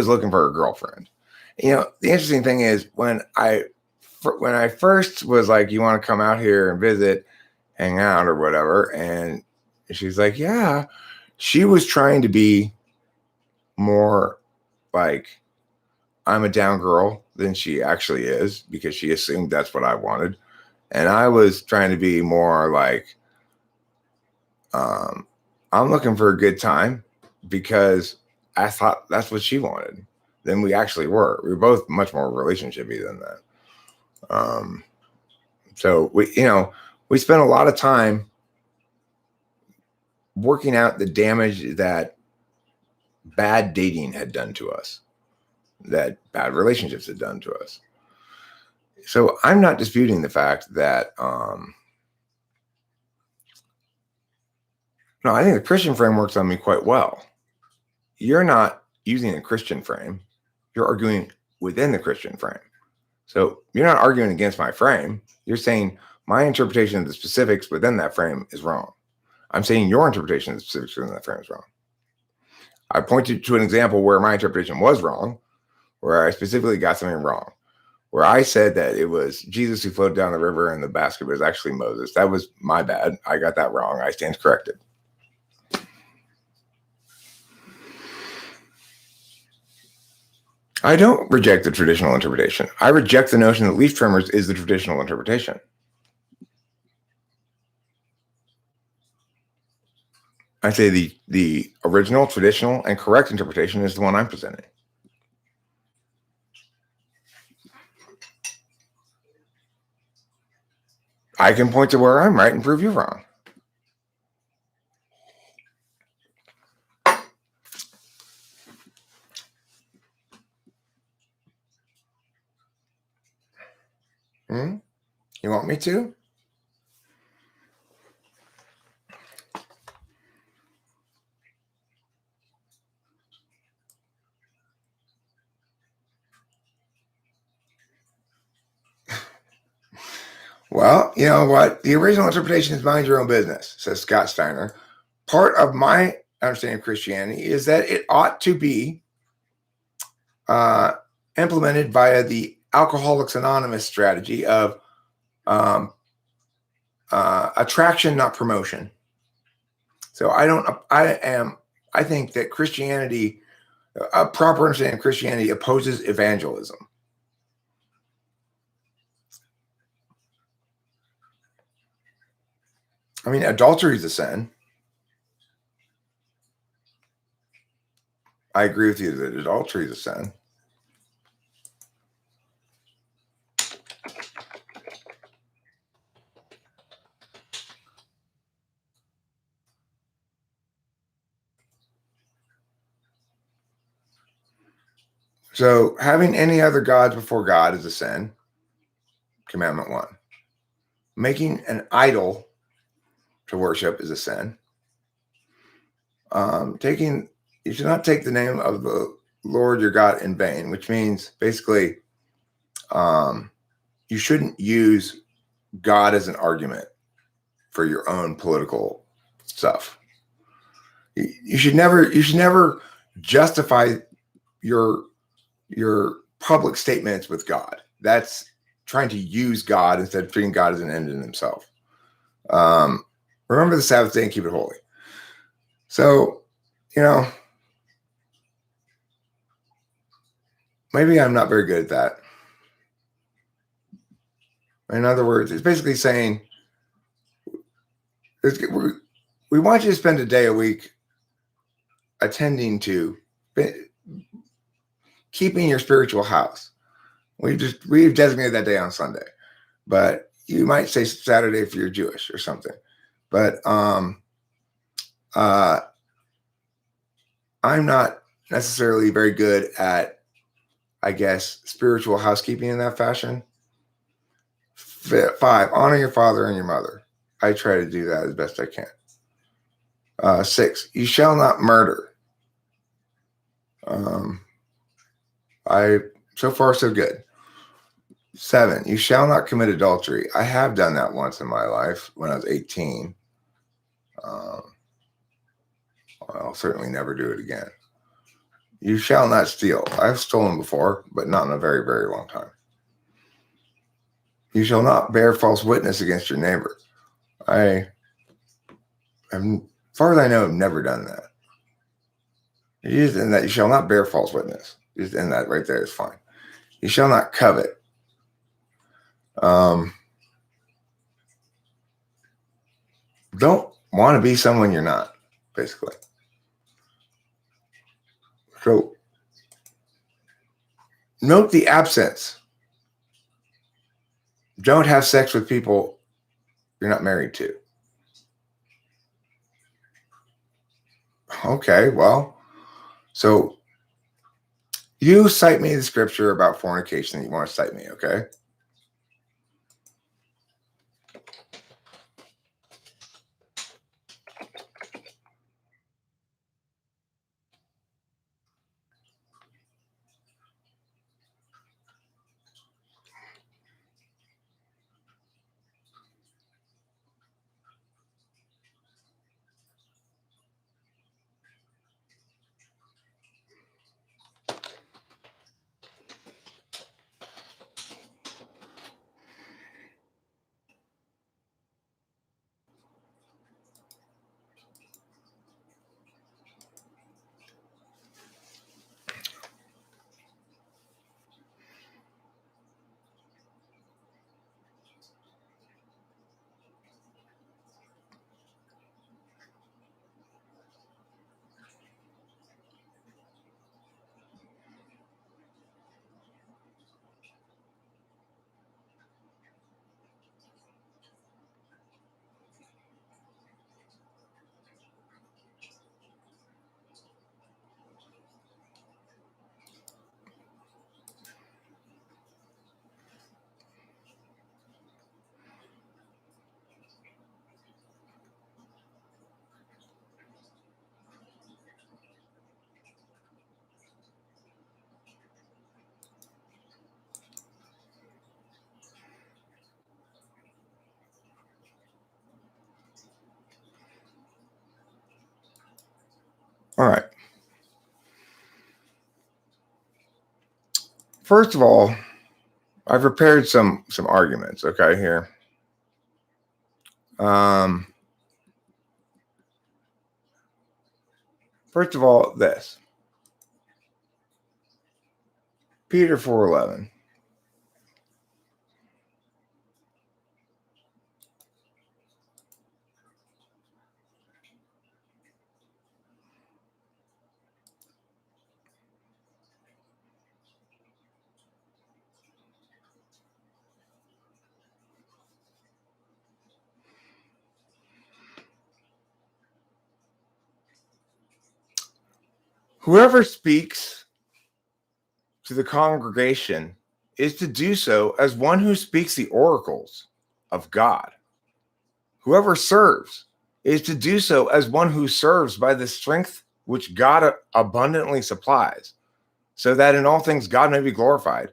looking for a girlfriend. You know, the interesting thing is when I first was like, you want to come out here and visit, hang out or whatever, and she's like, yeah, she was trying to be more like I'm a down girl than she actually is because she assumed that's what I wanted. And I was trying to be more like, I'm looking for a good time because I thought that's what she wanted. Than we actually were. We were both much more relationshipy than that. So we spent a lot of time working out the damage that bad dating had done to us, that bad relationships had done to us. So I'm not disputing the fact that, no, I think the Christian frame works on me quite well. You're not using a Christian frame. You're arguing within the Christian frame. So you're not arguing against my frame. You're saying my interpretation of the specifics within that frame is wrong. I'm saying your interpretation of the specifics within that frame is wrong. I pointed to an example where my interpretation was wrong, where I specifically got something wrong, where I said that it was Jesus who floated down the river and the basket was actually Moses. That was my bad. I got that wrong. I stand corrected. I don't reject the traditional interpretation. I reject the notion that leaf tremors is the traditional interpretation. I say the original, traditional, and correct interpretation is the one I'm presenting. I can point to where I'm right and prove you wrong. You want me to? Well, you know what? The original interpretation is mind your own business, says Scott Steiner. Part of my understanding of Christianity is that it ought to be implemented via the Alcoholics Anonymous strategy of attraction, not promotion. So I think that Christianity, a proper understanding of Christianity opposes evangelism. I mean, adultery is a sin. I agree with you that adultery is a sin. So having any other gods before God is a sin. Commandment 1. Making an idol to worship is a sin. You should not take the name of the Lord your God in vain, which means basically you shouldn't use God as an argument for your own political stuff. You should never justify your public statements with God. That's trying to use God instead of treating God as an end in himself. Remember the Sabbath day and keep it holy. So, maybe I'm not very good at that. In other words, it's basically saying, we want you to spend a day a week attending to keeping your spiritual house. We've designated that day on Sunday, but you might say Saturday if you're Jewish or something. But I'm not necessarily very good at, I guess, spiritual housekeeping in that fashion. 5, honor your father and your mother. I try to do that as best I can. 6, you shall not murder. So far so good. 7, you shall not commit adultery. I have done that once in my life when I was 18. I'll certainly never do it again. You shall not steal. I've stolen before, but not in a very, very long time. You shall not bear false witness against your neighbor. As far as I know, I've never done that. You just in that you shall not bear false witness. Just in that right there is fine. You shall not covet. Don't want to be someone you're not, basically. So note the absence. Don't have sex with people you're not married to. Okay, well, so you cite me the scripture about fornication that you want to cite me, okay? All right. First of all, I've prepared some arguments, okay, here. First of all, this. Peter 4:11. Whoever speaks to the congregation is to do so as one who speaks the oracles of God. Whoever serves is to do so as one who serves by the strength which God abundantly supplies, so that in all things God may be glorified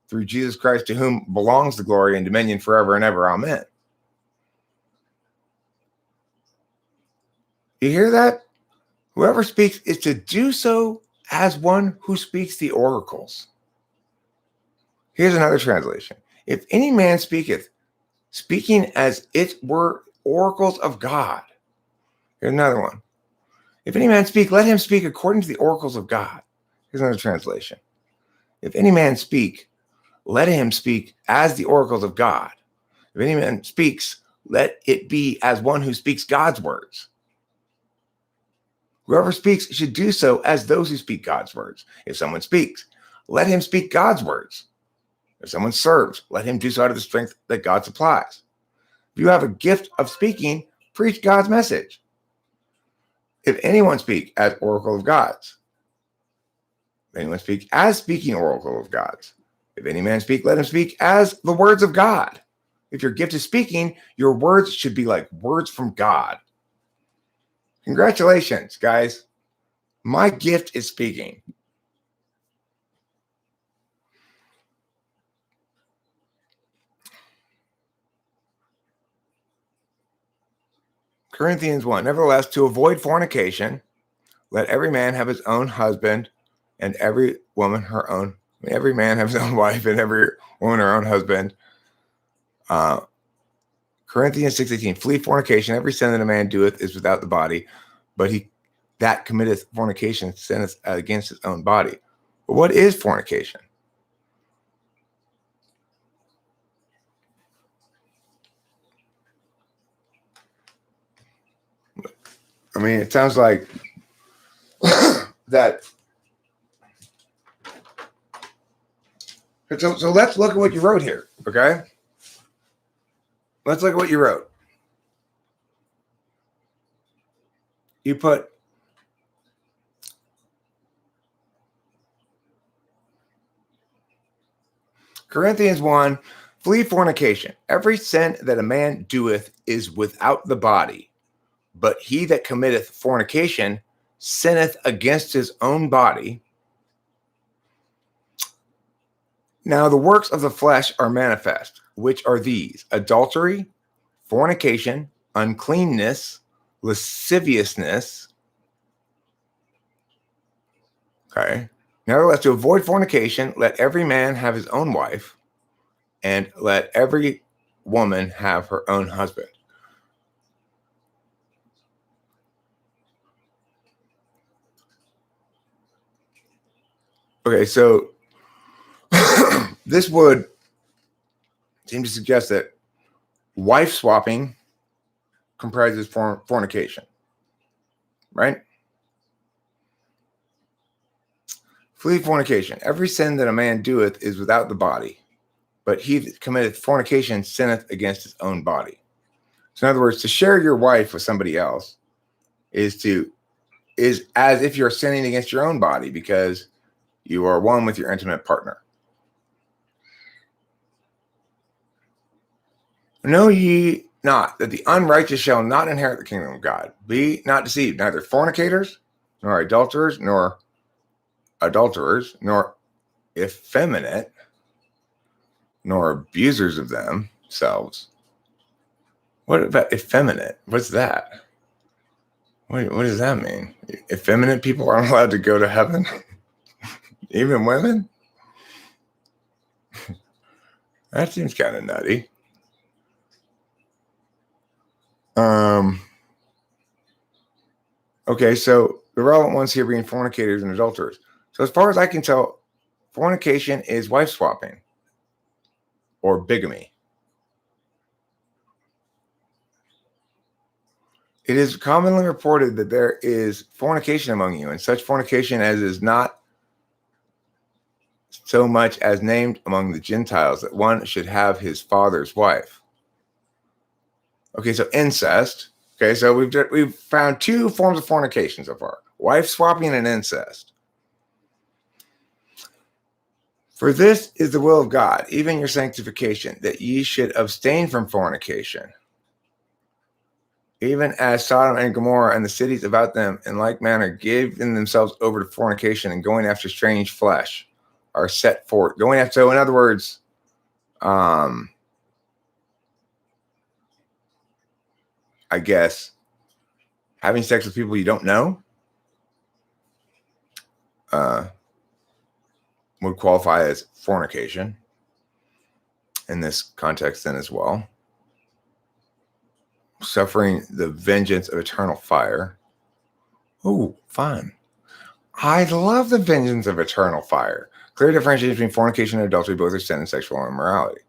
through Jesus Christ, to whom belongs the glory and dominion forever and ever. Amen. You hear that? Whoever speaks is to do so as one who speaks the oracles. Here's another translation. If any man speaketh, speaking as it were oracles of God. Here's another one. If any man speak, let him speak according to the oracles of God. Here's another translation. If any man speak, let him speak as the oracles of God. If any man speaks, let it be as one who speaks God's words. Whoever speaks should do so as those who speak God's words. If someone speaks, let him speak God's words. If someone serves, let him do so out of the strength that God supplies. If you have a gift of speaking, preach God's message. If anyone speak as oracle of God's, if anyone speak as speaking oracle of God's, if any man speak, let him speak as the words of God. If your gift is speaking, your words should be like words from God. Congratulations, guys. My gift is speaking. Corinthians 1. Nevertheless, to avoid fornication, let every man have his own husband and every woman her own. Every man have his own wife and every woman her own husband. Corinthians 6:18. Flee fornication. Every sin that a man doeth is without the body, but he that committeth fornication sinneth against his own body. But what is fornication? I mean, it sounds like that. So let's look at what you wrote here, okay? Let's look at what you wrote. You put Corinthians 1, flee fornication. Every sin that a man doeth is without the body, but he that committeth fornication sinneth against his own body. Now the works of the flesh are manifest, which are these: adultery, fornication, uncleanness, lasciviousness. Okay. Nevertheless, to avoid fornication, let every man have his own wife, and let every woman have her own husband. Okay, so this would seem to suggest that wife swapping comprises fornication, right? Flee fornication. Every sin that a man doeth is without the body, but he that committeth fornication sinneth against his own body. So in other words, to share your wife with somebody else is as if you're sinning against your own body, because you are one with your intimate partner. Know ye not that the unrighteous shall not inherit the kingdom of God? Be not deceived, neither fornicators, nor adulterers, nor effeminate, nor abusers of themselves. What about effeminate? What's that? What does that mean? Effeminate people aren't allowed to go to heaven? Even women? That seems kind of nutty. Okay, so the relevant ones here being fornicators and adulterers. So as far as I can tell, fornication is wife swapping or bigamy. It is commonly reported that there is fornication among you, and such fornication as is not so much as named among the Gentiles, that one should have his father's wife. Okay, so incest. Okay, so we've found two forms of fornication so far: wife swapping and incest. For this is the will of God, even your sanctification, that ye should abstain from fornication, even as Sodom and Gomorrah and the cities about them in like manner giving themselves over to fornication and going after strange flesh are set forth. Going after, so in other words, I guess having sex with people you don't know would qualify as fornication. in this context then as well. Suffering the vengeance of eternal fire. Oh, fun. I love the vengeance of eternal fire. Clear differentiation between fornication and adultery, both are sin and sexual immorality.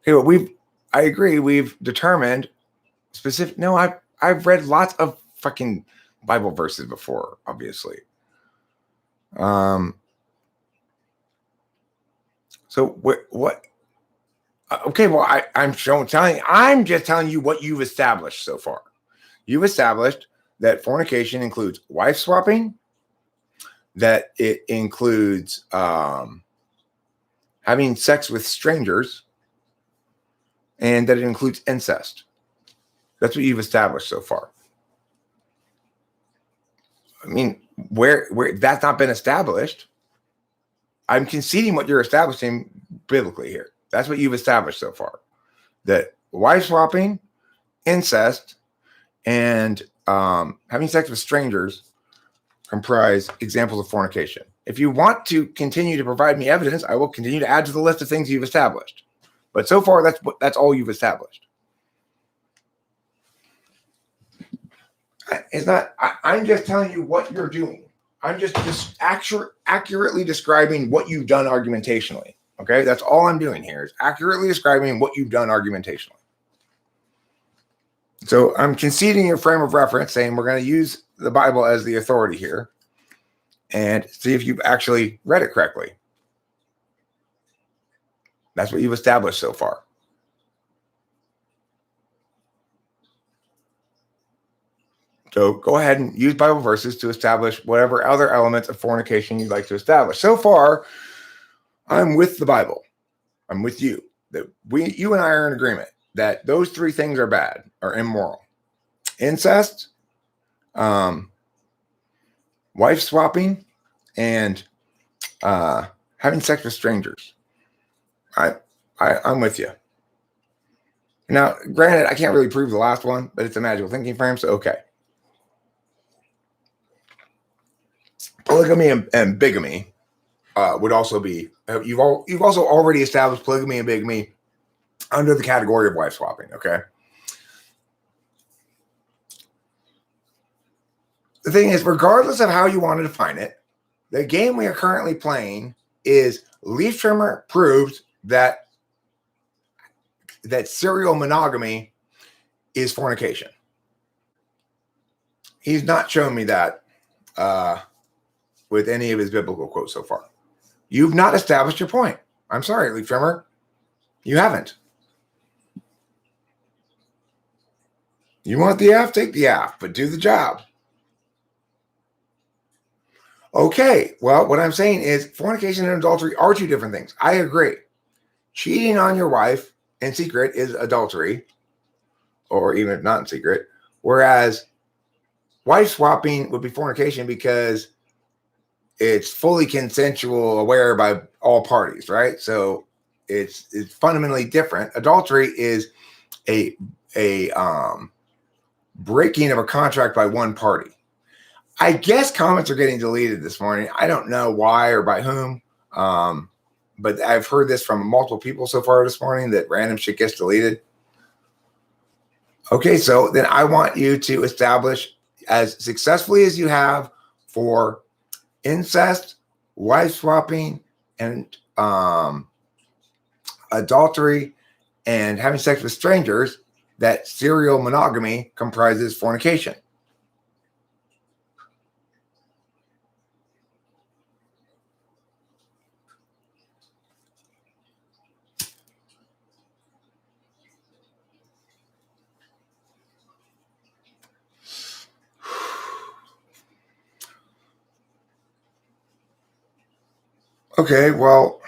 Okay, well, I agree, we've determined specific. No, I've read lots of fucking Bible verses before, obviously. So what? Okay, well, I'm just telling you what you've established so far. You've established that fornication includes wife swapping, that it includes having sex with strangers, and that it includes incest. That's what you've established so far. I mean, where that's not been established, I'm conceding what you're establishing biblically here. That's what you've established so far. That wife swapping, incest, and having sex with strangers comprise examples of fornication. If you want to continue to provide me evidence, I will continue to add to the list of things you've established. But so far, that's all you've established. It's not. I'm just telling you what you're doing. I'm just accurately describing what you've done argumentationally. Okay, that's all I'm doing here is accurately describing what you've done argumentationally. So I'm conceding your frame of reference, saying we're going to use the Bible as the authority here and see if you've actually read it correctly. That's what you've established so far. So go ahead and use Bible verses to establish whatever other elements of fornication you'd like to establish. So far, I'm with the Bible. I'm with you. That you and I are in agreement that those three things are bad, are immoral. Incest, wife swapping, and having sex with strangers. I'm with you. Now, granted, I can't really prove the last one, but it's a magical thinking frame, so okay. Polygamy and bigamy would also be. You've also already established polygamy and bigamy under the category of wife swapping. Okay. The thing is, regardless of how you want to define it, the game we are currently playing is Leaf Trimmer proves that serial monogamy is fornication. He's not shown me that with any of his biblical quotes so far. You've not established your point. I'm sorry, Leaf Trimmer. You haven't. You want the F? Take the F, but do the job. Okay, well, what I'm saying is fornication and adultery are two different things. I agree. Cheating on your wife in secret is adultery, or even if not in secret, whereas wife swapping would be fornication because it's fully consensual, aware by all parties, right? So it's fundamentally different. Adultery is a breaking of a contract by one party. I guess comments are getting deleted this morning. I don't know why or by whom, but I've heard this from multiple people so far this morning that random shit gets deleted. Okay, so then I want you to establish as successfully as you have for incest, wife swapping, and adultery, and having sex with strangers, that serial monogamy comprises fornication. Okay, well,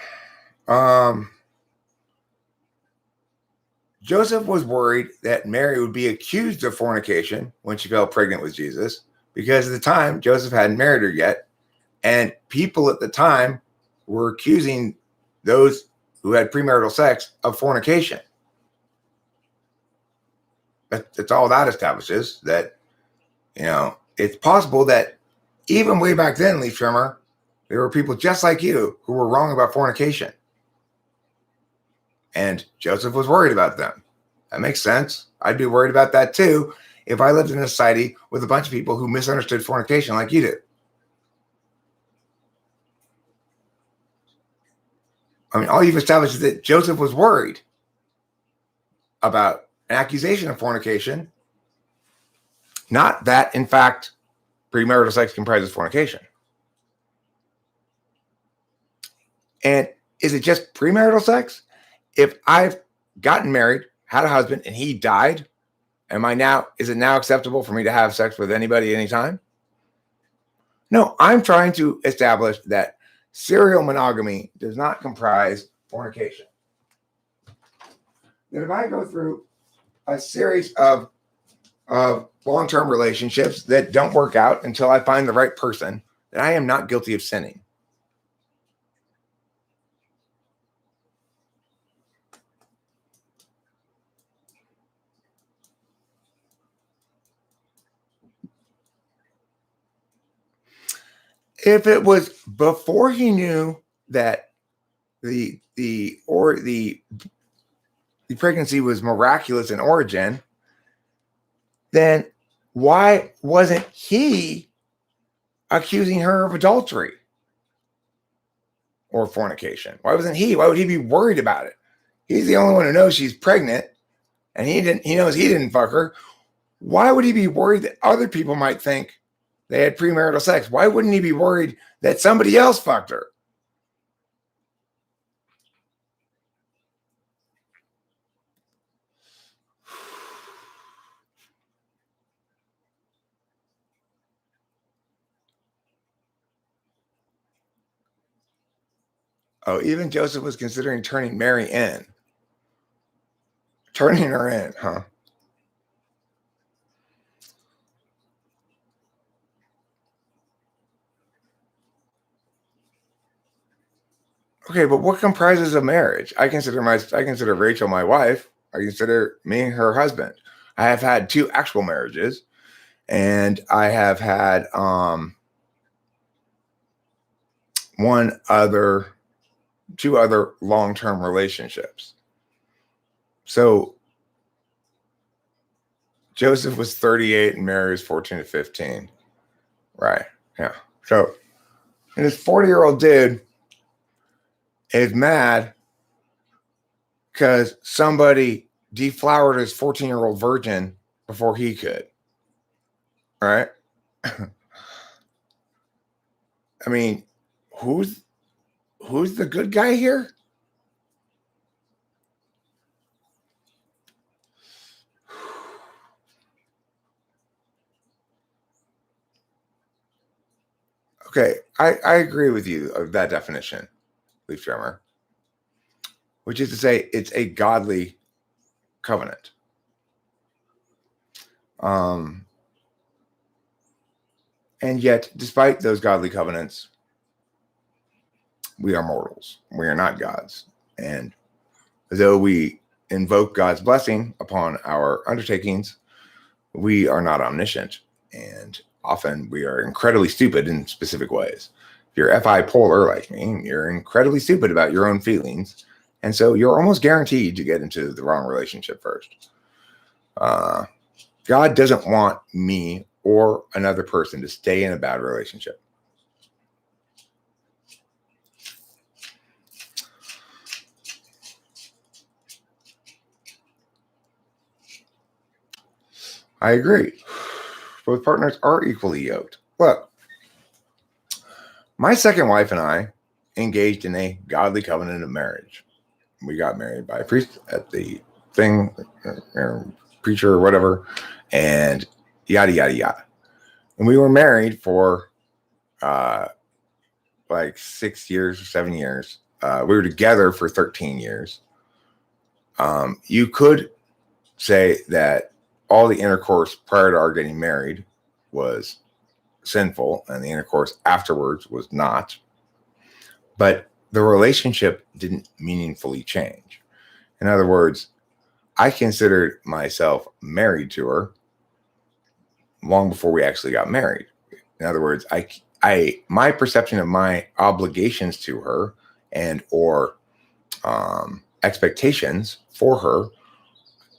Joseph was worried that Mary would be accused of fornication when she fell pregnant with Jesus, because at the time Joseph hadn't married her yet, and people at the time were accusing those who had premarital sex of fornication. That's all that establishes. That, it's possible that even way back then, Leaf Trimmer, there were people just like you who were wrong about fornication. And Joseph was worried about them. That makes sense. I'd be worried about that too if I lived in a society with a bunch of people who misunderstood fornication like you did. I mean, all you've established is that Joseph was worried about an accusation of fornication, not that, in fact, premarital sex comprises fornication. And is it just premarital sex? If I've gotten married, had a husband, and he died, is it now acceptable for me to have sex with anybody anytime? No, I'm trying to establish that serial monogamy does not comprise fornication. That if I go through a series of long-term relationships that don't work out until I find the right person, that I am not guilty of sinning. If it was before he knew that the pregnancy was miraculous in origin, then why wasn't he accusing her of adultery or fornication? Why wasn't he? Why would he be worried about it? He's the only one who knows she's pregnant, and he knows he didn't fuck her. Why would he be worried that other people might think they had premarital sex? Why wouldn't he be worried that somebody else fucked her? Oh, even Joseph was considering turning Mary in. Turning her in, huh? Okay, but what comprises a marriage? I consider Rachel my wife. I consider me her husband. I have had 2 actual marriages, and I have had 2 other long-term relationships. So Joseph was 38 and Mary was 14 to 15. Right. Yeah. So, and this 40-year-old dude is mad because somebody deflowered his 14-year-old virgin before he could. Right? I mean, who's the good guy here? Okay, I agree with you of that definition, Leaf Drummer, which is to say it's a godly covenant. And yet, despite those godly covenants, we are mortals. We are not gods. And though we invoke God's blessing upon our undertakings, we are not omniscient. And often we are incredibly stupid in specific ways. If you're FI polar like me, you're incredibly stupid about your own feelings. And so you're almost guaranteed to get into the wrong relationship first. God doesn't want me or another person to stay in a bad relationship. I agree. Both partners are equally yoked. Look, my second wife and I engaged in a godly covenant of marriage. We got married by a priest at the thing, or preacher or whatever, and yada, yada, yada. And we were married for like 6 years or 7 years. We were together for 13 years. You could say that all the intercourse prior to our getting married was sinful and the intercourse afterwards was not. But the relationship didn't meaningfully change. In other words, I considered myself married to her long before we actually got married. In other words, my perception of my obligations to her and or expectations for her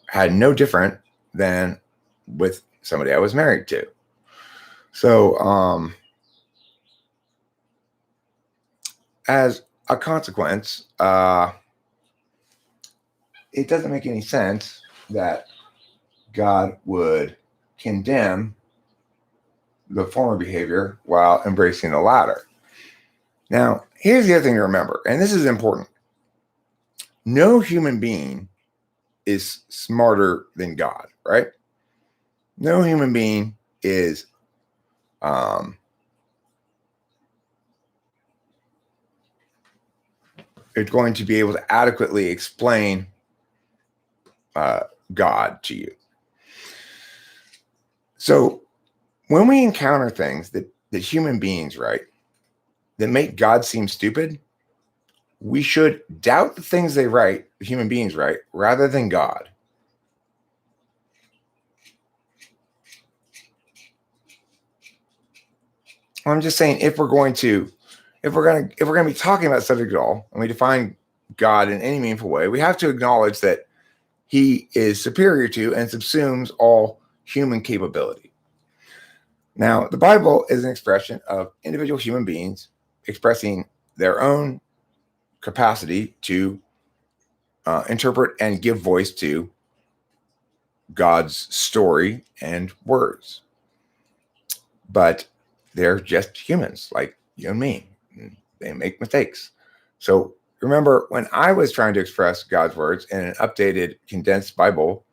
had no different than with somebody I was married to. So, as a consequence, it doesn't make any sense that God would condemn the former behavior while embracing the latter. Now, here's the other thing to remember, and this is important. No human being is smarter than God, right? No human being is going to be able to adequately explain God to you. So when we encounter things that human beings, right, that make God seem stupid, we should doubt the things they write, human beings write, rather than God. I'm just saying, if we're going to be talking about subject at all, and we define God in any meaningful way, we have to acknowledge that he is superior to and subsumes all human capability. Now, the Bible is an expression of individual human beings expressing their own capacity to interpret and give voice to God's story and words. But they're just humans like you and me. They make mistakes. So remember, when I was trying to express God's words in an updated, condensed Bible,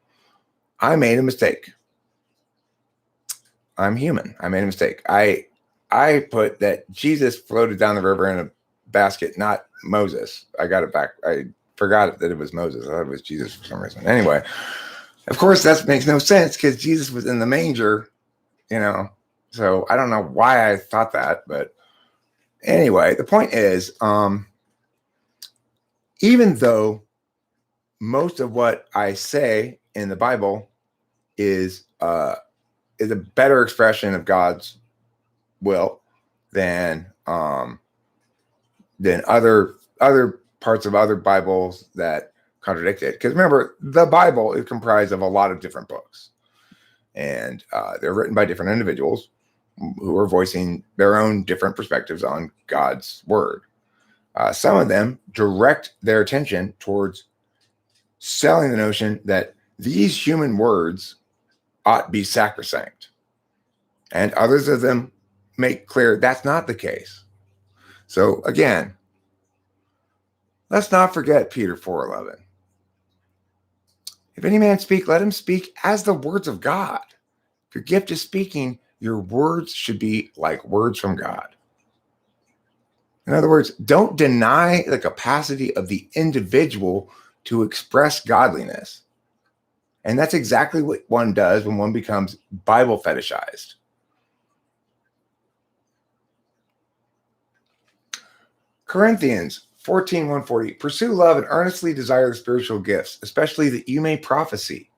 I made a mistake. I'm human. I made a mistake. I put that Jesus floated down the river in a basket, not Moses. I got it back. I forgot that it was Moses. I thought it was Jesus for some reason. Anyway, of course, that makes no sense because Jesus was in the manger, So I don't know why I thought that, but anyway, the point is, even though most of what I say in the Bible is a better expression of God's will than other parts of other Bibles that contradict it. Because remember, the Bible is comprised of a lot of different books, and they're written by different individuals who are voicing their own different perspectives on God's word. Some of them direct their attention towards selling the notion that these human words ought to be sacrosanct. And others of them make clear that's not the case. So again, let's not forget Peter 4:11. If any man speak, let him speak as the words of God. If your gift is speaking, your words should be like words from God. In other words, don't deny the capacity of the individual to express godliness. And that's exactly what one does when one becomes Bible fetishized. Corinthians 14:140. Pursue love and earnestly desire the spiritual gifts, especially that you may prophesy.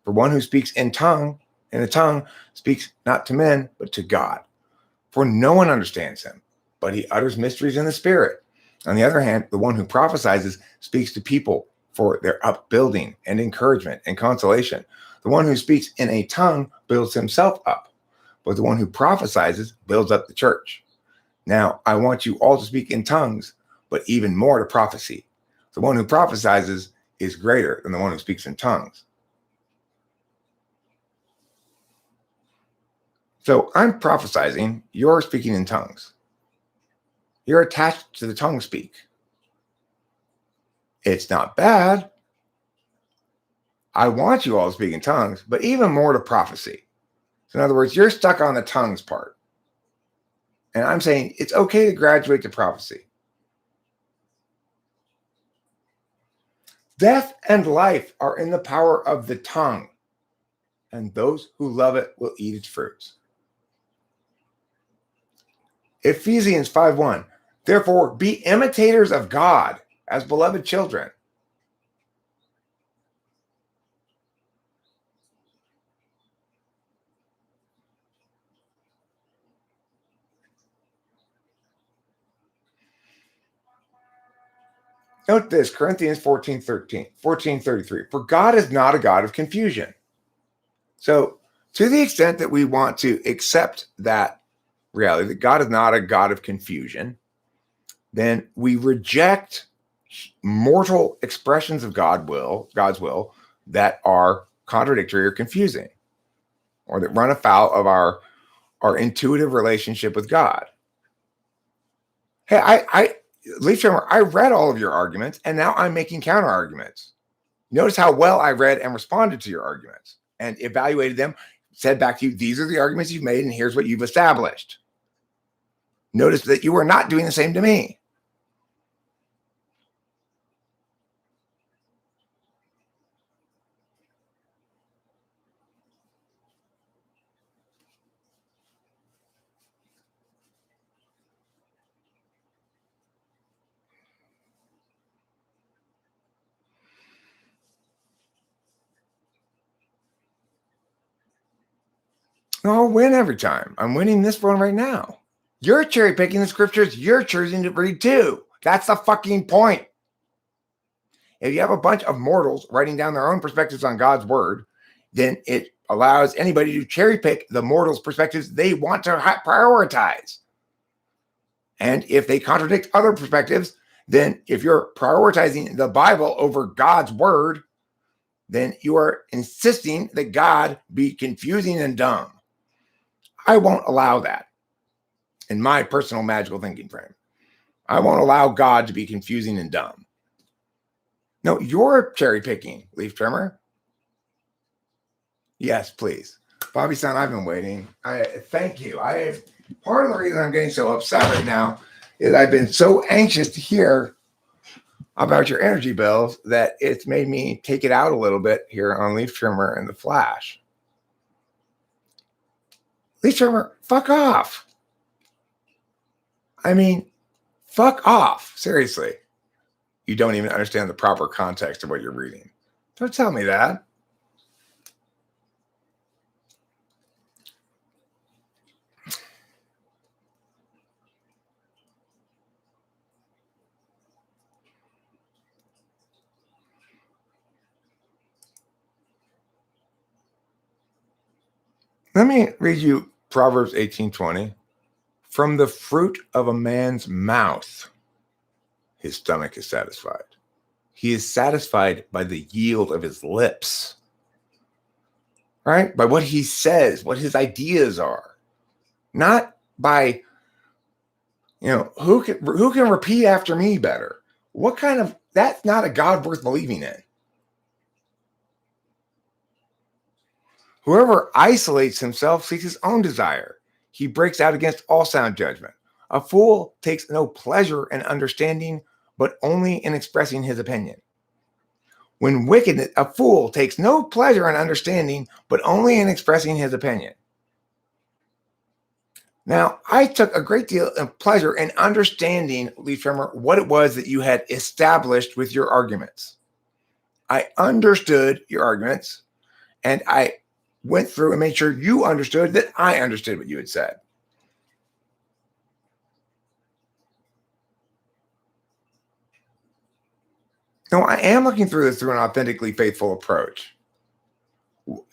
For one who speaks in a tongue speaks not to men, but to God. For no one understands him, but he utters mysteries in the spirit. On the other hand, the one who prophesies speaks to people for their upbuilding and encouragement and consolation. The one who speaks in a tongue builds himself up, but the one who prophesies builds up the church. Now, I want you all to speak in tongues, but even more to prophecy. The one who prophesies is greater than the one who speaks in tongues. So I'm prophesying, you're speaking in tongues. You're attached to the tongue speak. It's not bad. I want you all to speak in tongues, but even more to prophecy. So in other words, you're stuck on the tongues part. And I'm saying it's okay to graduate to prophecy. Death and life are in the power of the tongue, and those who love it will eat its fruits. Ephesians 5:1. Therefore, be imitators of God as beloved children. Note this, Corinthians 14:33. For God is not a God of confusion. So to the extent that we want to accept that reality, that God is not a God of confusion, then we reject mortal expressions of God's will that are contradictory or confusing, or that run afoul of our intuitive relationship with God. Hey, Leaf Trimmer, I read all of your arguments, and now I'm making counter arguments. Notice how well I read and responded to your arguments and evaluated them, said back to you, these are the arguments you've made, and here's what you've established. Notice that you are not doing the same to me. I'll win every time. I'm winning this one right now. You're cherry picking the scriptures you're choosing to read too. That's the fucking point. If you have a bunch of mortals writing down their own perspectives on God's word, then it allows anybody to cherry pick the mortals' perspectives they want to prioritize. And if they contradict other perspectives, then if you're prioritizing the Bible over God's word, then you are insisting that God be confusing and dumb. I won't allow that in my personal magical thinking frame. I won't allow God to be confusing and dumb. No, you're cherry picking, Leaf Trimmer. Yes, please. Bobby-san, I've been waiting. I thank you. Part of the reason I'm getting so upset right now is I've been so anxious to hear about your energy bills that it's made me take it out a little bit here on Leaf Trimmer and the Flash. Leaf Trimmer, fuck off. I mean, fuck off. Seriously. You don't even understand the proper context of what you're reading. Don't tell me that. Let me read you Proverbs 18:20. From the fruit of a man's mouth, his stomach is satisfied. He is satisfied by the yield of his lips, right? By what he says, what his ideas are, not by, who can repeat after me better? What kind of, that's not a God worth believing in. Whoever isolates himself seeks his own desire. He breaks out against all sound judgment. A fool takes no pleasure in understanding, but only in expressing his opinion. When wickedness, a fool takes no pleasure in understanding, but only in expressing his opinion. Now, I took a great deal of pleasure in understanding, Leaf Trimmer, what it was that you had established with your arguments. I understood your arguments, and I went through and made sure you understood that I understood what you had said. No, I am looking through this through an authentically faithful approach.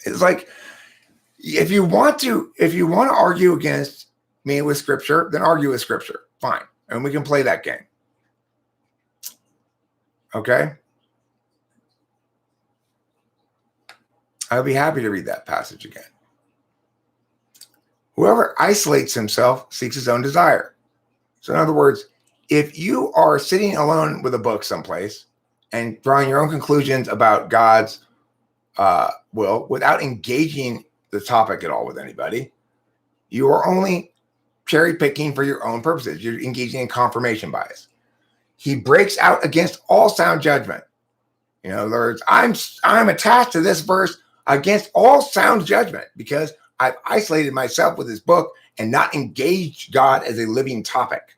It's like, if you want to argue against me with scripture, then argue with scripture. Fine. And we can play that game. Okay? I'll be happy to read that passage again. Whoever isolates himself seeks his own desire. So in other words, if you are sitting alone with a book someplace and drawing your own conclusions about God's will without engaging the topic at all with anybody, you are only cherry picking for your own purposes. You're engaging in confirmation bias. He breaks out against all sound judgment. In other words, I'm attached to this verse against all sound judgment because I've isolated myself with this book and not engaged God as a living topic.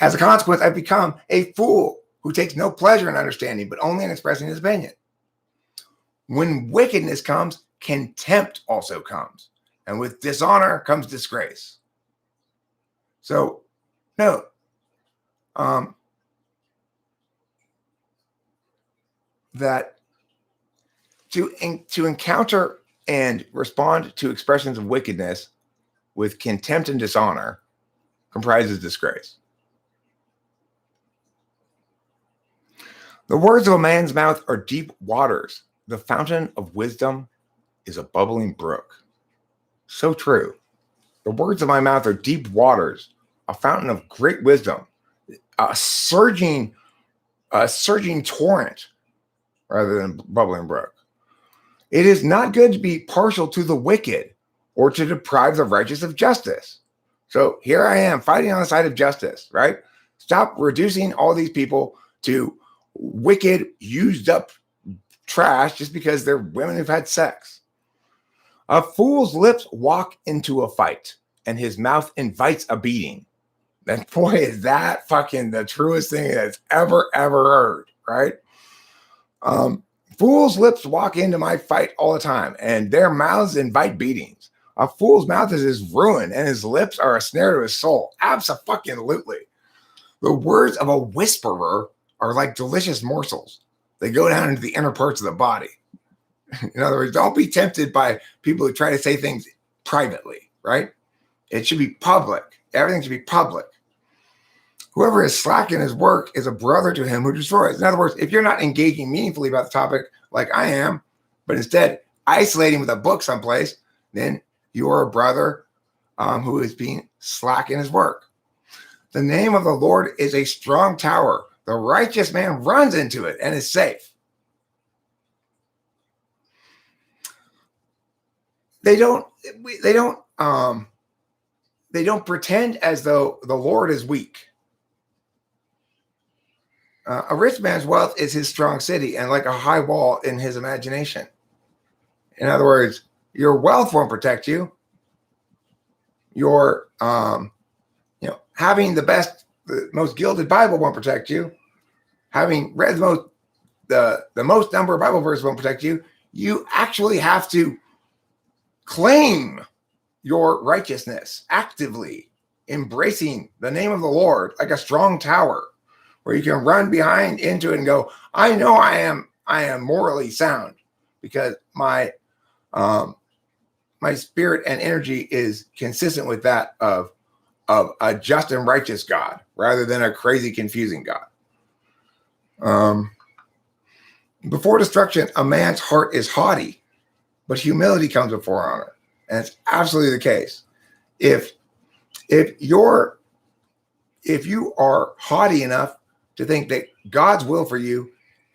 As a consequence, I've become a fool who takes no pleasure in understanding, but only in expressing his opinion. When wickedness comes, contempt also comes. And with dishonor comes disgrace. So, note, that to encounter and respond to expressions of wickedness with contempt and dishonor comprises disgrace. The words of a man's mouth are deep waters. The fountain of wisdom is a bubbling brook. So true. The words of my mouth are deep waters, a fountain of great wisdom, a surging torrent rather than bubbling brook. It is not good to be partial to the wicked or to deprive the righteous of justice. So here I am fighting on the side of justice, right? Stop reducing all these people to wicked, used up trash just because they're women who've had sex. A fool's lips walk into a fight, and his mouth invites a beating. And boy, is that fucking the truest thing that's ever heard, right? Fools' lips walk into my fight all the time, and their mouths invite beatings. A fool's mouth is his ruin, and his lips are a snare to his soul. Abso-fucking-lutely. The words of a whisperer are like delicious morsels. They go down into the inner parts of the body. In other words, don't be tempted by people who try to say things privately, right? It should be public. Everything should be public. Whoever is slack in his work is a brother to him who destroys. In other words, if you're not engaging meaningfully about the topic like I am, but instead isolating with a book someplace, then you're a brother who is being slack in his work. The name of the Lord is a strong tower. The righteous man runs into it and is safe. They don't pretend as though the Lord is weak. A rich man's wealth is his strong city and like a high wall in his imagination. In other words, your wealth won't protect you. Your having the most gilded Bible won't protect you. Having read the most number of Bible verses won't protect you. You actually have to claim your righteousness actively, embracing the name of the Lord like a strong tower, where you can run behind into it and go, I know I am morally sound because my spirit and energy is consistent with that of a just and righteous God rather than a crazy, confusing God. Before destruction, a man's heart is haughty, but humility comes before honor. And it's absolutely the case. If you are haughty enough to think that God's will for you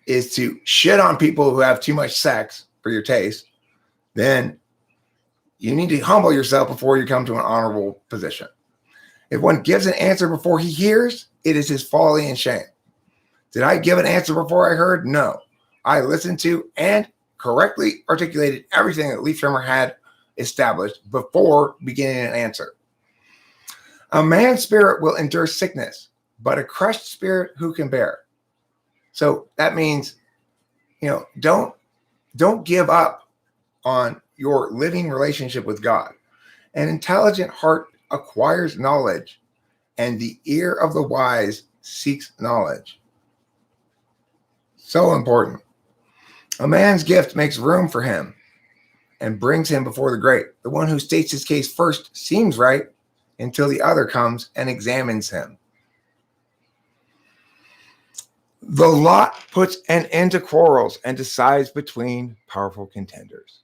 is to shit on people who have too much sex for your taste, then you need to humble yourself before you come to an honorable position. If one gives an answer before he hears, it is his folly and shame. Did I give an answer before I heard? No. I listened to and correctly articulated everything that Leaf Trimmer had established before beginning an answer. A man's spirit will endure sickness, but a crushed spirit who can bear? So that means, don't give up on your living relationship with God. An intelligent heart acquires knowledge, and the ear of the wise seeks knowledge. So important. A man's gift makes room for him and brings him before the great. The one who states his case first seems right until the other comes and examines him. The lot puts an end to quarrels and decides between powerful contenders.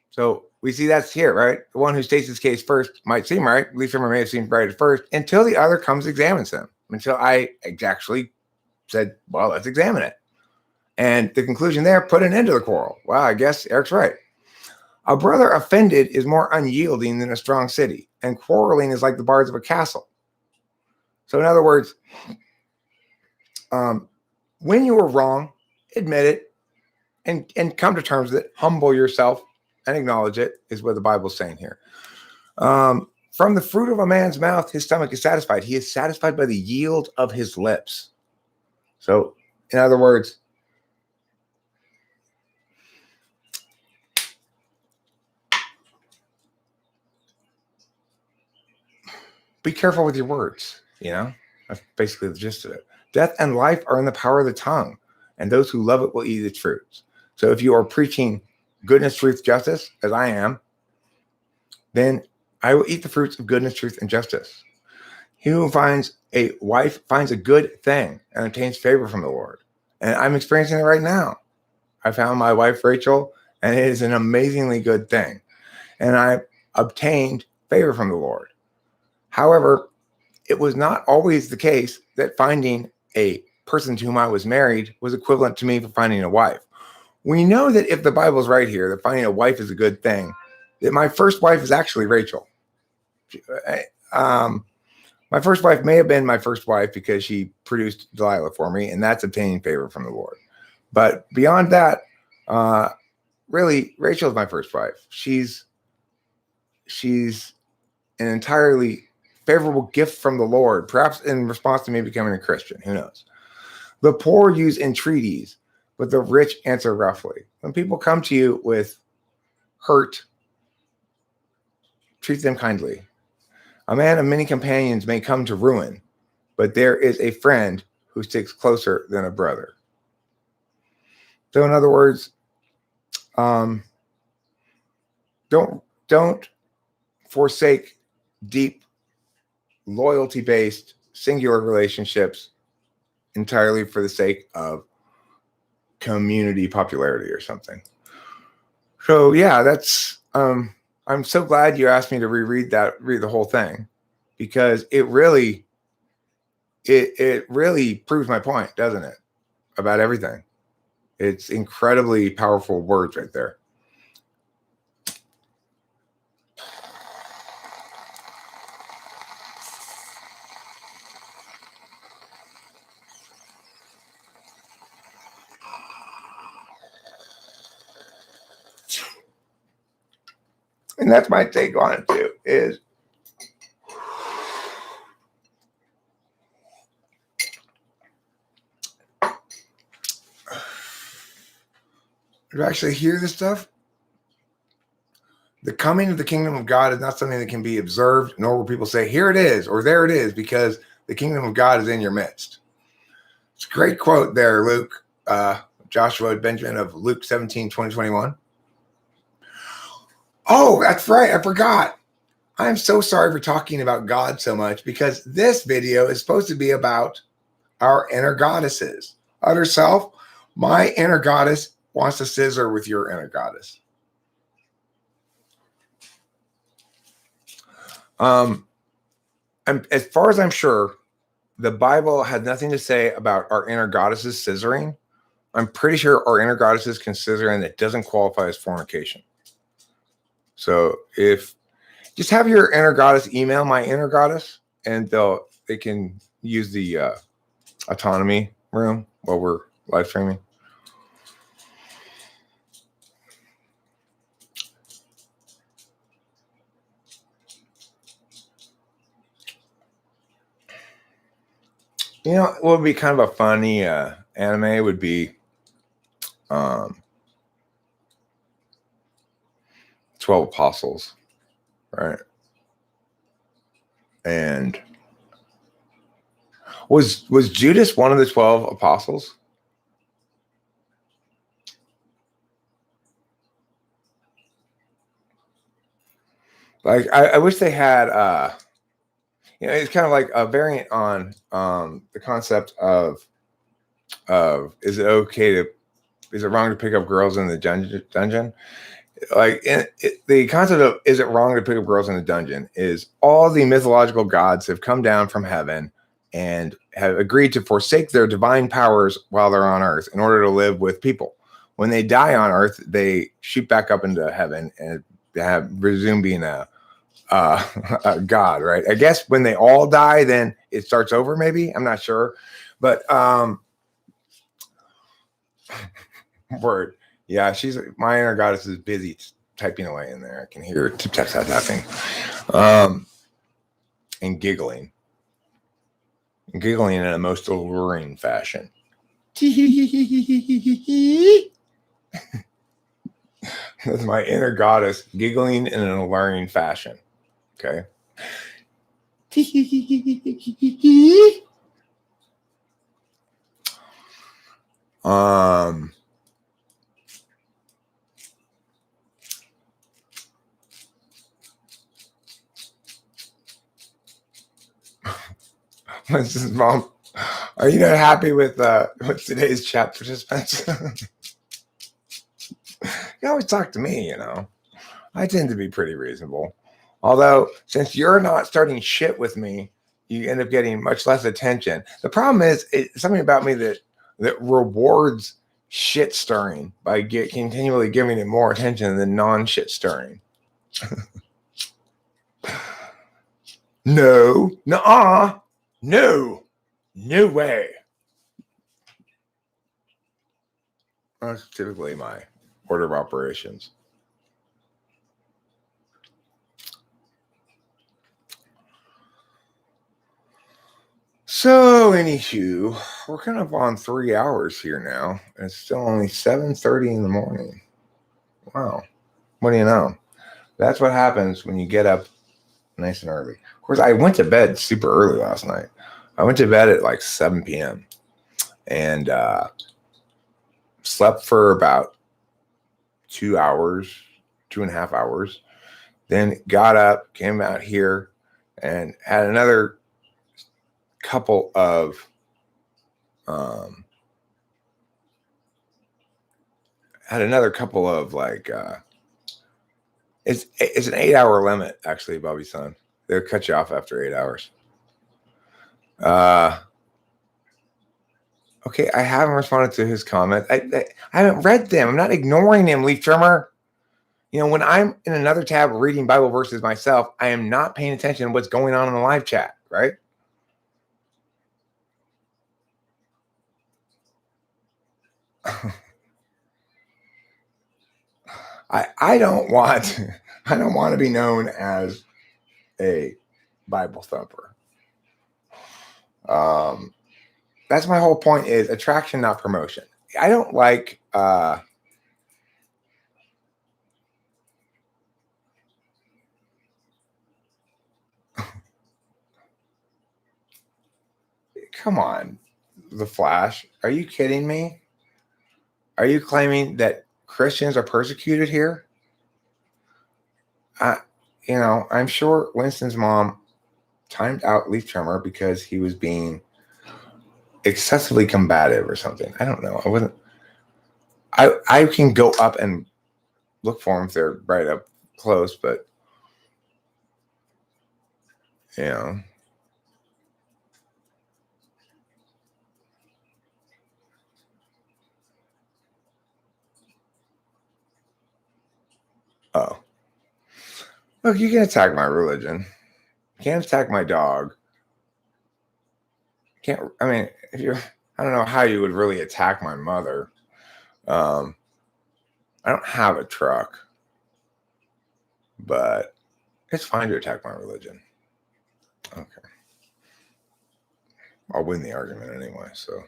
So we see that's here, right? The one who states his case first might seem right. Leaf Trimmer may have seemed right at first until the other comes and examines him. Until I actually said, well, let's examine it. And the conclusion there put an end to the quarrel. Well, I guess Eric's right. A brother offended is more unyielding than a strong city, and quarreling is like the bars of a castle. So in other words, when you were wrong, admit it and come to terms with it. Humble yourself and acknowledge it is what the Bible's saying here. From the fruit of a man's mouth, his stomach is satisfied. He is satisfied by the yield of his lips. So in other words, be careful with your words. That's basically the gist of it. Death and life are in the power of the tongue. and those who love it will eat its fruits. So if you are preaching goodness, truth, justice, as I am, then I will eat the fruits of goodness, truth, and justice. He who finds a wife finds a good thing and obtains favor from the Lord. And I'm experiencing it right now. I found my wife, Rachel, and it is an amazingly good thing. And I obtained favor from the Lord. However, it was not always the case that finding a person to whom I was married was equivalent to me for finding a wife. We know that if the Bible's right here, that finding a wife is a good thing, that my first wife is actually Rachel. My first wife may have been my first wife because she produced Delilah for me, and that's obtaining favor from the Lord. But beyond that, really, Rachel is my first wife. She's an entirely favorable gift from the Lord, perhaps in response to me becoming a Christian. Who knows? The poor use entreaties, but the rich answer roughly. When people come to you with hurt, treat them kindly. A man of many companions may come to ruin, but there is a friend who sticks closer than a brother. So in other words, don't forsake deep, loyalty-based, singular relationships entirely for the sake of community popularity or something. So yeah, that's I'm so glad you asked me to read the whole thing, because it really proves my point, doesn't it? About everything. It's incredibly powerful words right there. And that's my take on it too, is to actually hear this stuff. The coming of the kingdom of God is not something that can be observed, nor will people say, here it is, or there it is, because the kingdom of God is in your midst. It's a great quote there, Luke, Joshua Benjamin of Luke 17, 20-21. Oh, that's right. I forgot. I'm so sorry for talking about God so much, because this video is supposed to be about our inner goddesses. Utter self, my inner goddess wants to scissor with your inner goddess. As far as I'm sure, the Bible had nothing to say about our inner goddesses scissoring. I'm pretty sure our inner goddesses can scissor, and it doesn't qualify as fornication. So if just have your inner goddess email my inner goddess, and they can use the autonomy room while we're live streaming. You know, what would be kind of a funny anime would be 12 Apostles, right? And was Judas one of the 12 apostles? Like, I wish they had it's kind of like a variant on the concept of is it wrong to pick up girls in the dungeon? Like, the concept of is it wrong to pick up girls in the dungeon is all the mythological gods have come down from heaven and have agreed to forsake their divine powers while they're on earth in order to live with people. When they die on earth, they shoot back up into heaven and resume being a god, right? I guess when they all die, then it starts over, maybe. I'm not sure. But word. Yeah, my inner goddess is busy typing away in there. I can hear her tapping. And giggling. Giggling in a most alluring fashion. That's my inner goddess giggling in an alluring fashion. Okay. Mrs. Mom, are you not happy with today's chat participants? You always talk to me, you know. I tend to be pretty reasonable. Although, since you're not starting shit with me, you end up getting much less attention. The problem is something about me that rewards shit stirring by continually giving it more attention than non-shit stirring. No, nuh-uh, no way. That's typically my order of operations. So, anywho, we're kind of on 3 hours here now. And it's still only 7:30 in the morning. Wow. What do you know? That's what happens when you get up nice and early. Of course, I went to bed super early last night. I went to bed at like 7 p.m. and slept for about 2 hours, 2.5 hours. Then got up, came out here, and had another couple of like it's an 8-hour limit actually, Bobby's son. They'll cut you off after 8 hours. Okay, I haven't responded to his comment. I haven't read them. I'm not ignoring him, Leaf Trimmer. You know, when I'm in another tab reading Bible verses myself, I am not paying attention to what's going on in the live chat, right? I don't want to be known as a Bible thumper. That's my whole point, is attraction, not promotion. I don't like come on, The Flash. Are you kidding me? Are you claiming that Christians are persecuted here? I'm sure Winston's mom timed out Leaf Trimmer because he was being excessively combative or something. I don't know. I can go up and look for them if they're right up close, but you know. Oh. Look, you can attack my religion. You can't attack my dog. I mean, I don't know how you would really attack my mother. I don't have a truck, but it's fine to attack my religion. Okay. I'll win the argument anyway, so.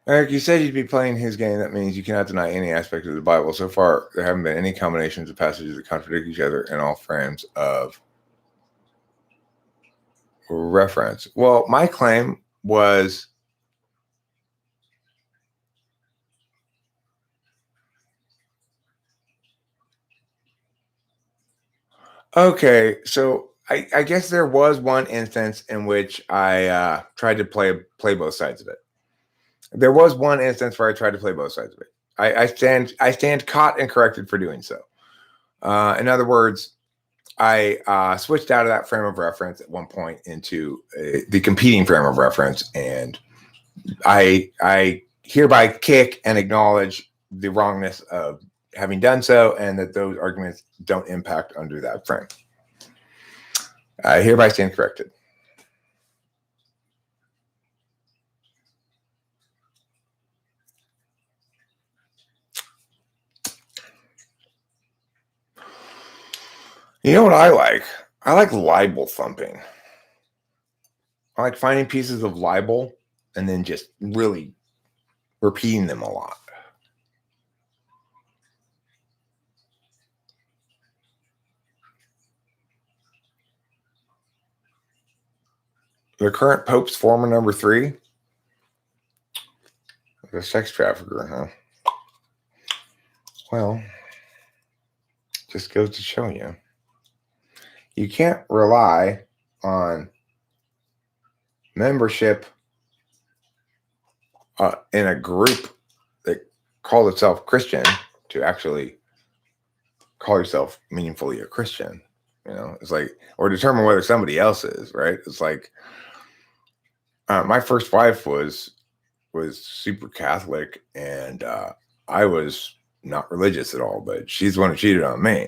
Eric, you said you'd be playing his game. That means you cannot deny any aspect of the Bible. So far, there haven't been any combinations of passages that contradict each other in all frames of reference. Well, my claim was okay. So I guess there was one instance in which I tried to play both sides of it. There was one instance where I tried to play both sides of it. I stand caught and corrected for doing so. In other words, I switched out of that frame of reference at one point into the competing frame of reference, and I hereby kick and acknowledge the wrongness of having done so, and that those arguments don't impact under that frame. I hereby stand corrected. You know what I like? I like libel thumping. I like finding pieces of libel and then just really repeating them a lot. The current Pope's former number 3, the sex trafficker, huh? Well, just goes to show you. You can't rely on membership in a group that calls itself Christian to actually call yourself meaningfully a Christian. It's like, or determine whether somebody else is, right? It's like, my first wife was super Catholic, and I was not religious at all, but she's the one who cheated on me,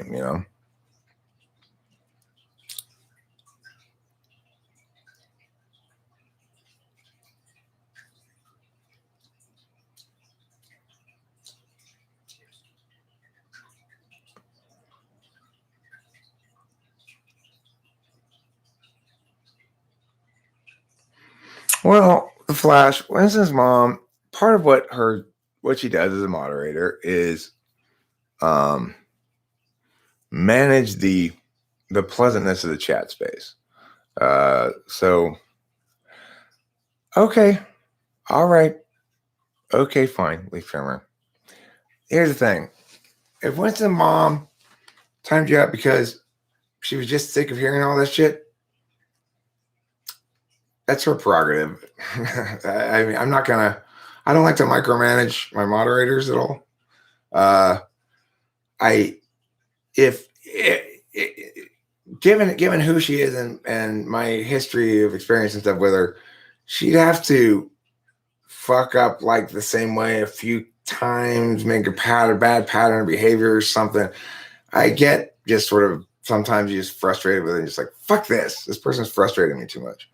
Well, the Flash, Winston's mom, part of what she does as a moderator is manage the pleasantness of the chat space. So, okay, all right, okay, fine, leaf trimmer. Here's the thing: if Winston's mom timed you out because she was just sick of hearing all this shit, that's her prerogative. I mean, I don't like to micromanage my moderators at all. Given who she is and my history of experience and stuff with her, she'd have to fuck up like the same way a few times, make a bad pattern of behavior or something. I get just sort of, sometimes you're just frustrated with it and just like, fuck this person's frustrating me too much.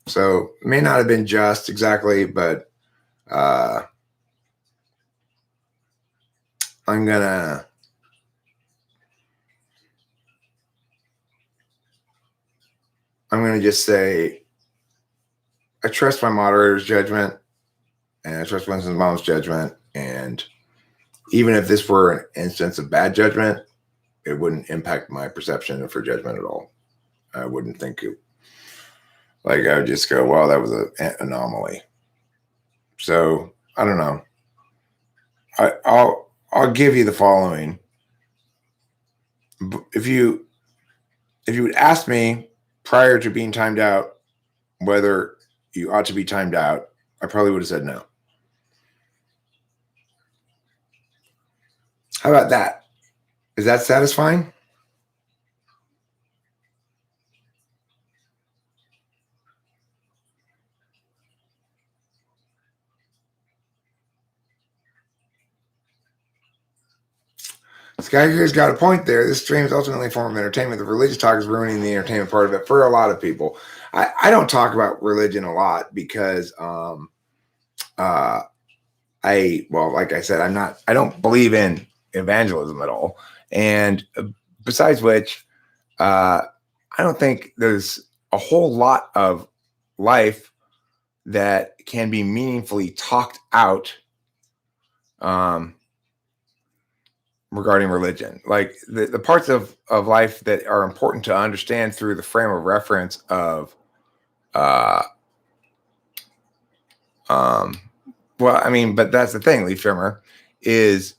So it may not have been just exactly, but I'm gonna just say I trust my moderator's judgment, and I trust Winston's mom's judgment, and even if this were an instance of bad judgment, it wouldn't impact my perception of her judgment at all. I wouldn't think it. Like, I would just go, well, that was an anomaly. So I don't know. I'll give you the following. If you would ask me prior to being timed out whether you ought to be timed out, I probably would have said no. How about that? Is that satisfying? Skyger's got a point there. This stream is ultimately a form of entertainment. The religious talk is ruining the entertainment part of it for a lot of people. I don't talk about religion a lot because like I said, I don't believe in evangelism at all. And besides which, I don't think there's a whole lot of life that can be meaningfully talked out regarding religion. Like the parts of life that are important to understand through the frame of reference of well, I mean, but that's the thing, leaf trimmer, is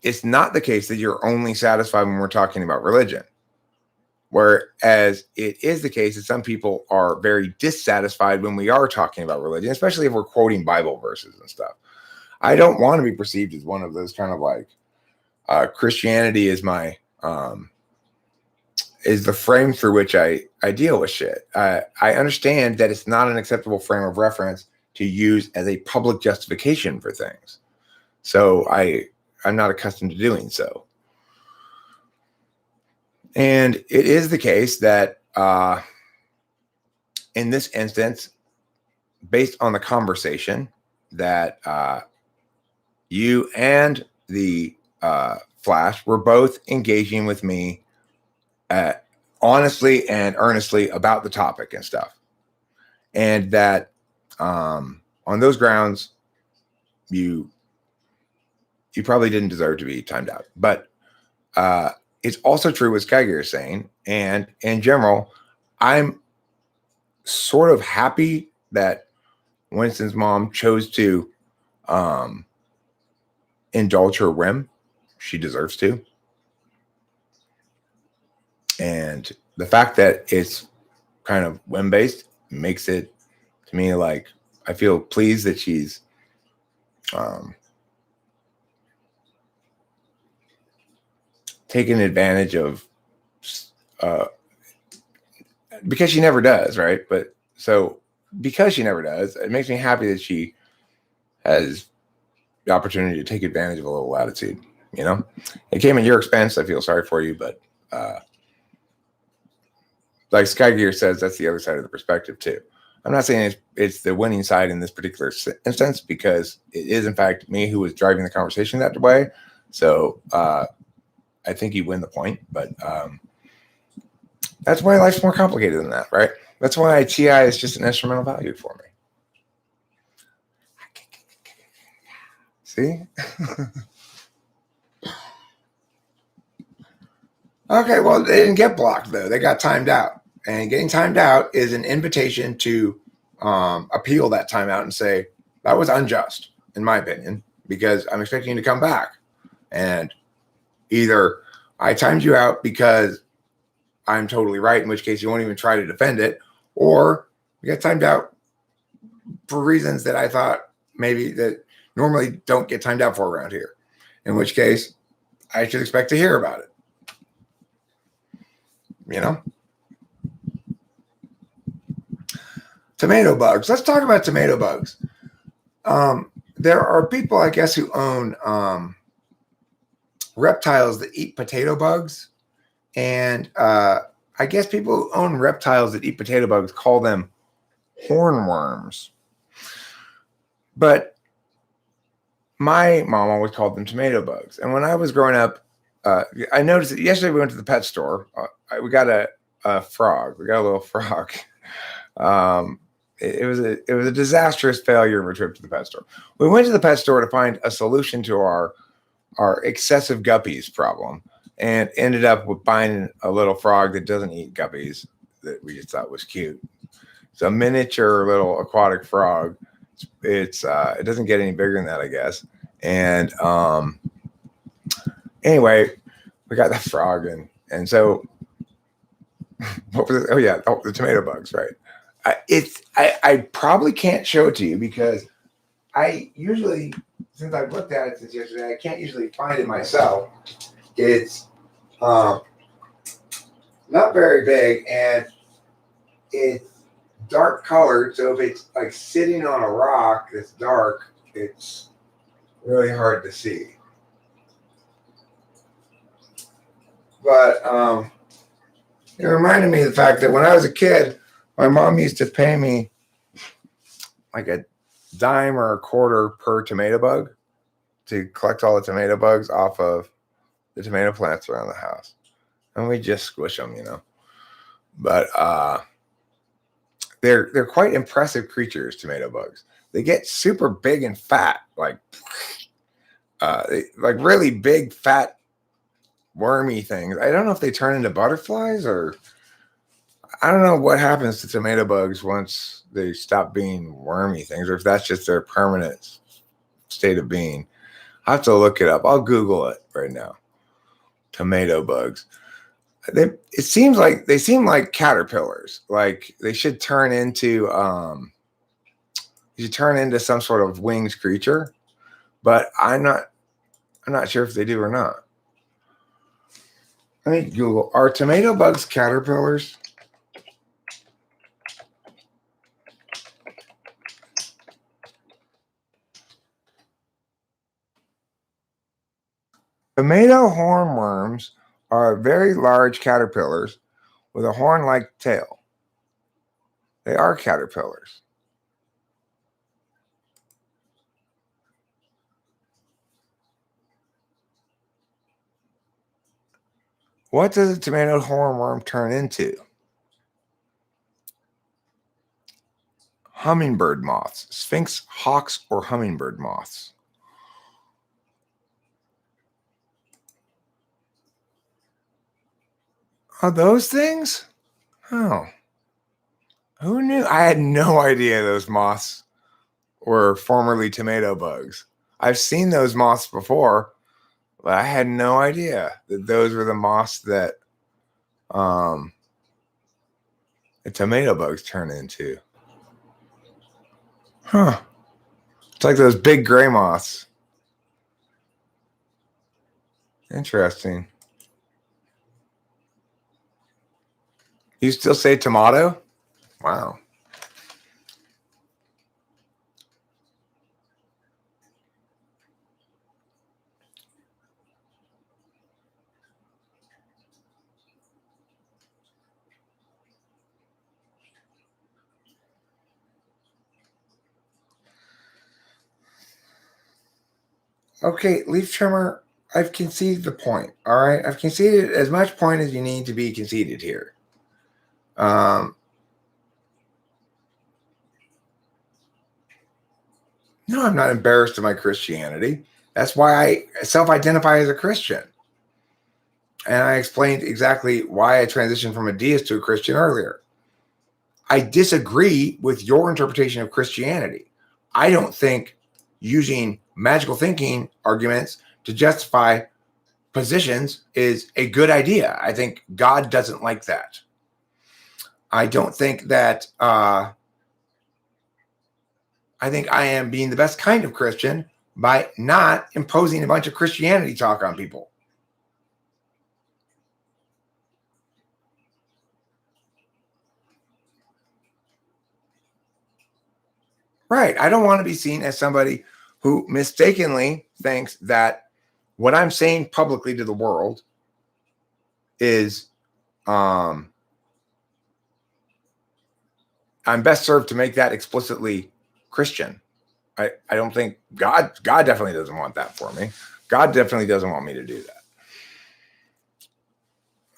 it's not the case that you're only satisfied when we're talking about religion. Whereas it is the case that some people are very dissatisfied when we are talking about religion, especially if we're quoting Bible verses and stuff. I don't want to be perceived as one of those kind of like Christianity is my is the frame through which I deal with shit. I understand that it's not an acceptable frame of reference to use as a public justification for things. So I'm not accustomed to doing so. And it is the case that in this instance, based on the conversation that you and the Flash were both engaging with me honestly and earnestly about the topic and stuff. and that on those grounds, you probably didn't deserve to be timed out. But it's also true what Skygear is saying, and in general, I'm sort of happy that Winston's mom chose to indulge her whim. She deserves to. And the fact that it's kind of whim based makes it, to me, like, I feel pleased that she's taking advantage of, because she never does, right? But so because she never does, it makes me happy that she has the opportunity to take advantage of a little latitude. You know, it came at your expense. I feel sorry for you, but like Skygear says, that's the other side of the perspective too. I'm not saying it's the winning side in this particular instance, because it is in fact me who was driving the conversation that way. So I think you win the point, but that's why life's more complicated than that, right? That's why TI is just an instrumental value for me. See? Okay, well, they didn't get blocked, though. They got timed out. And getting timed out is an invitation to appeal that timeout and say, that was unjust, in my opinion, because I'm expecting you to come back. And either I timed you out because I'm totally right, in which case you won't even try to defend it, or you got timed out for reasons that I thought maybe that normally don't get timed out for around here, in which case I should expect to hear about it. You know? Tomato bugs. Let's talk about tomato bugs. There are people, I guess, who own reptiles that eat potato bugs. And I guess people who own reptiles that eat potato bugs call them hornworms. But my mom always called them tomato bugs. And when I was growing up, I noticed that yesterday we went to the pet store. We got a frog. We got a little frog. It was a disastrous failure of a trip to the pet store. We went to the pet store to find a solution to our excessive guppies problem, and ended up with buying a little frog that doesn't eat guppies that we just thought was cute. It's a miniature little aquatic frog. It doesn't get any bigger than that, I guess. And anyway, we got that frog, and so what was it? Oh yeah, the tomato bugs, right? I probably can't show it to you because I usually, since I've looked at it since yesterday, I can't usually find it myself. It's not very big, and it's dark colored. So if it's like sitting on a rock that's dark, it's really hard to see. But it reminded me of the fact that when I was a kid, my mom used to pay me like a dime or a quarter per tomato bug to collect all the tomato bugs off of the tomato plants around the house. And we just squish them, you know. But they're quite impressive creatures, tomato bugs. They get super big and fat, like really big, fat, wormy things. I don't know if they turn into butterflies, or I don't know what happens to tomato bugs once they stop being wormy things, or if that's just their permanent state of being. I have to look it up. I'll Google it right now. Tomato bugs. It seems like they seem like caterpillars. Like they should turn into some sort of winged creature, but I'm not sure if they do or not. Let me Google, are tomato bugs caterpillars? Tomato hornworms are very large caterpillars with a horn-like tail. They are caterpillars. What does a tomato hornworm turn into? Hummingbird moths. Sphinx hawks or hummingbird moths. Are those things? Oh. Who knew? I had no idea those moths were formerly tomato bugs. I've seen those moths before, but I had no idea that those were the moths that the tomato bugs turn into. Huh. It's like those big gray moths. Interesting. You still say tomato? Wow. Okay, leaf trimmer, I've conceded the point. All right. I've conceded as much point as you need to be conceded here. No, I'm not embarrassed of my Christianity. That's why I self-identify as a Christian. And I explained exactly why I transitioned from a deist to a Christian earlier. I disagree with your interpretation of Christianity. I don't think using magical thinking arguments to justify positions is a good idea. I think God doesn't like that. I don't think that, I think I am being the best kind of Christian by not imposing a bunch of Christianity talk on people. Right. I don't want to be seen as somebody who mistakenly thinks that what I'm saying publicly to the world is I'm best served to make that explicitly Christian. I don't think God definitely doesn't want that for me. God definitely doesn't want me to do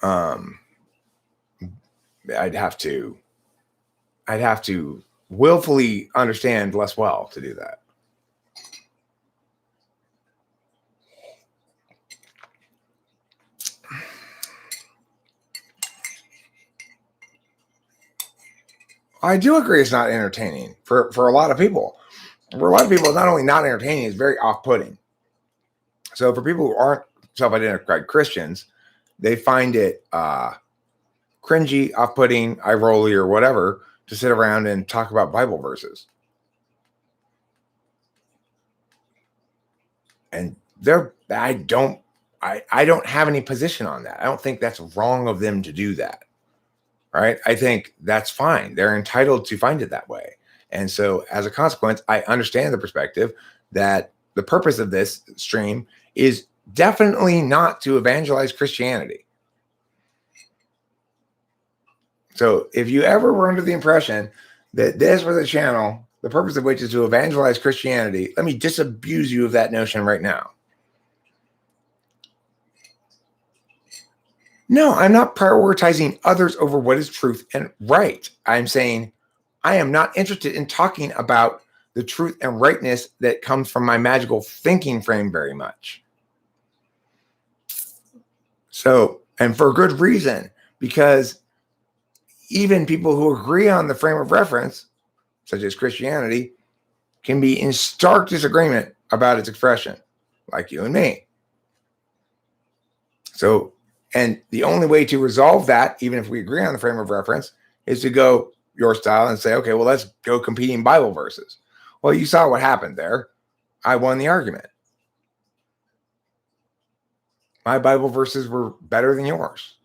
that. I'd have to willfully understand less well to do that. I do agree it's not entertaining for a lot of people. For a lot of people, it's not only not entertaining, it's very off-putting. So for people who aren't self-identified Christians, they find it cringy, off-putting, eye-rolly, or whatever to sit around and talk about Bible verses. And I don't have any position on that. I don't think that's wrong of them to do that. Right? I think that's fine. They're entitled to find it that way. And so as a consequence, I understand the perspective that the purpose of this stream is definitely not to evangelize Christianity. So if you ever were under the impression that this was a channel, the purpose of which is to evangelize Christianity, let me disabuse you of that notion right now. No, I'm not prioritizing others over what is truth and right. I'm saying I am not interested in talking about the truth and rightness that comes from my magical thinking frame very much. So, and for good reason, because even people who agree on the frame of reference, such as Christianity, can be in stark disagreement about its expression, like you and me. So, and the only way to resolve that, even if we agree on the frame of reference, is to go your style and say, okay, well, let's go competing Bible verses. Well, you saw what happened there. I won the argument. My Bible verses were better than yours.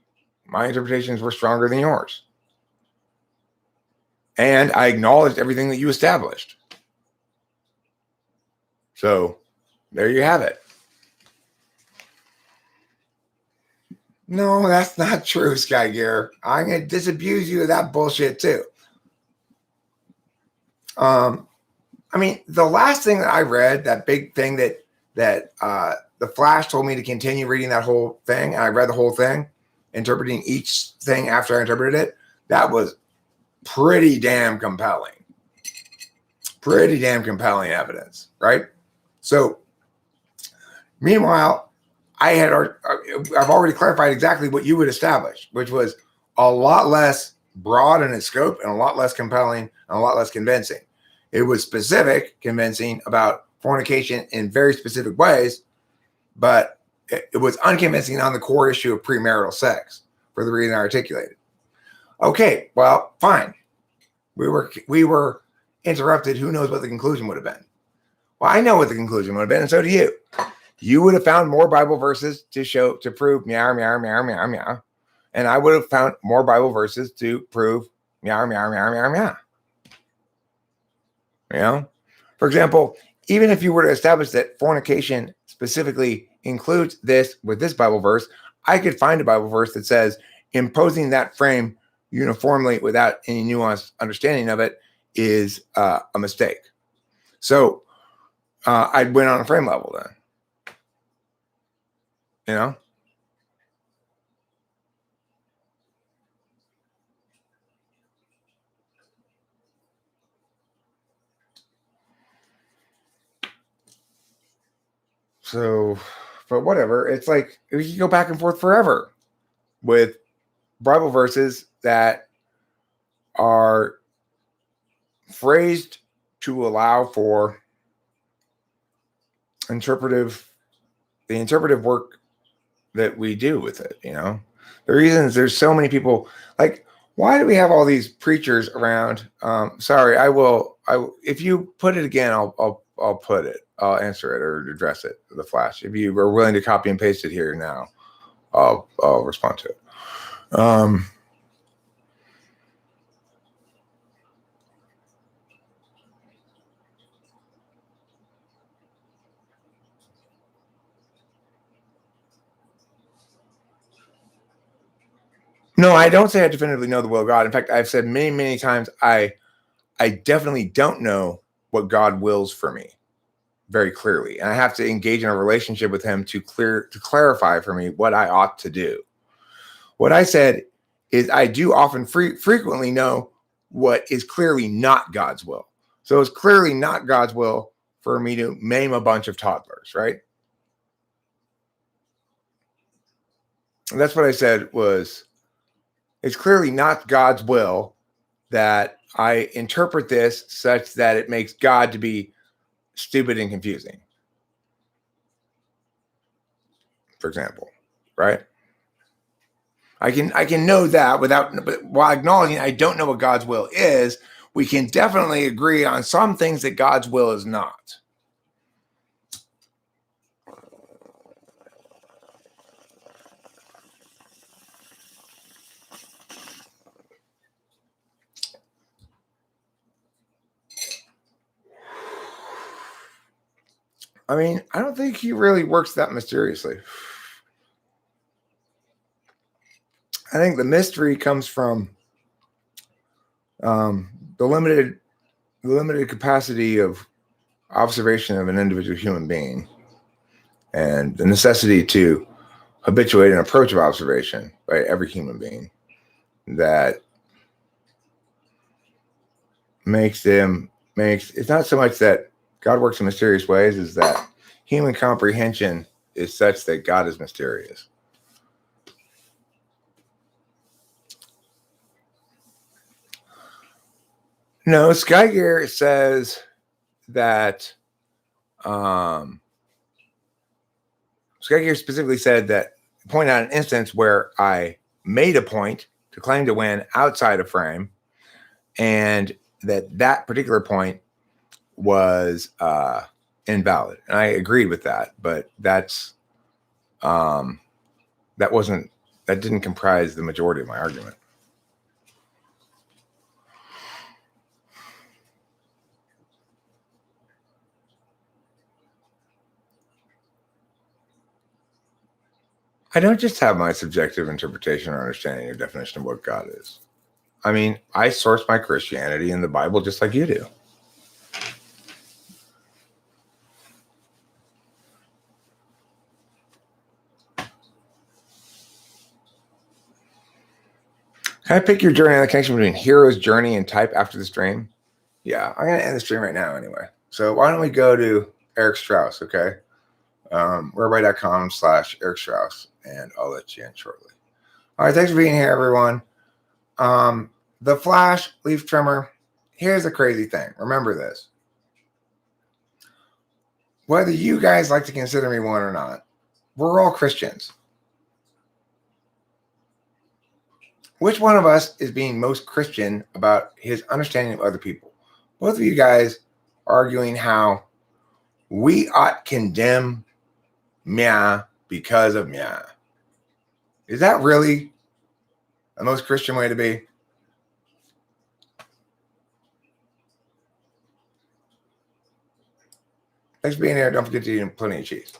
My interpretations were stronger than yours. And I acknowledged everything that you established. So there you have it. No, that's not true, Sky Gear. I'm going to disabuse you of that bullshit too. I mean, the last thing that I read, that big thing that the Flash told me to continue reading that whole thing, and I read the whole thing, interpreting each thing after I interpreted it. That was pretty damn compelling. pretty damn compelling evidence, right? So, meanwhile, I've already clarified exactly what you would establish, which was a lot less broad in its scope and a lot less compelling and a lot less convincing. It was specific, convincing about fornication in very specific ways, but it was unconvincing on the core issue of premarital sex for the reason I articulated. Okay, well, fine. We were interrupted. Who knows what the conclusion would have been? Well, I know what the conclusion would have been, and so do you. You would have found more Bible verses to prove meow, meow, meow, meow, meow. And I would have found more Bible verses to prove meow, meow, meow, meow, meow. You know? For example, even if you were to establish that fornication specifically includes this with this Bible verse, I could find a Bible verse that says imposing that frame uniformly without any nuanced understanding of it is a mistake. So I'd win on a frame level then. You know? So, but whatever. It's like we can go back and forth forever with Bible verses that are phrased to allow for the interpretive work that we do with it. You know, the reasons there's so many people, like, why do we have all these preachers around? Sorry, if you put it again, I'll put it. I'll answer it or address it, the flash. If you are willing to copy and paste it here now, I'll respond to it. No, I don't say I definitively know the will of God. In fact, I've said many, many times I definitely don't know what God wills for me very clearly, and I have to engage in a relationship with Him to clarify for me what I ought to do. What I said is I do often frequently know what is clearly not God's will. So it's clearly not God's will for me to maim a bunch of toddlers, right? And that's what I said was, it's clearly not God's will that I interpret this such that it makes God to be stupid and confusing. For example, right? I can know that but while acknowledging I don't know what God's will is, we can definitely agree on some things that God's will is not. I mean, I don't think He really works that mysteriously. I think the mystery comes from the limited capacity of observation of an individual human being and the necessity to habituate an approach of observation by every human being that makes it's not so much that God works in mysterious ways as that human comprehension is such that God is mysterious. No, Skygear says that Skygear specifically said that, point out an instance where I made a point to claim to win outside of frame, and that particular point was invalid. And I agreed with that, but that didn't comprise the majority of my argument. I don't just have my subjective interpretation or understanding or definition of what God is. I mean, I source my Christianity in the Bible just like you do. Can I pick your journey on the connection between hero's journey and type after the stream? Yeah, I'm going to end the stream right now anyway. So why don't we go to Eric Strauss, okay? Whereby.com/Eric Strauss, and I'll let you in shortly. All right, thanks for being here, everyone. The Flash leaf trimmer. Here's the crazy thing. Remember this. Whether you guys like to consider me one or not, we're all Christians. Which one of us is being most Christian about his understanding of other people? Both of you guys arguing how we ought condemn Mia because of Mia. Is that really the most Christian way to be? Thanks for being here. Don't forget to eat plenty of cheese.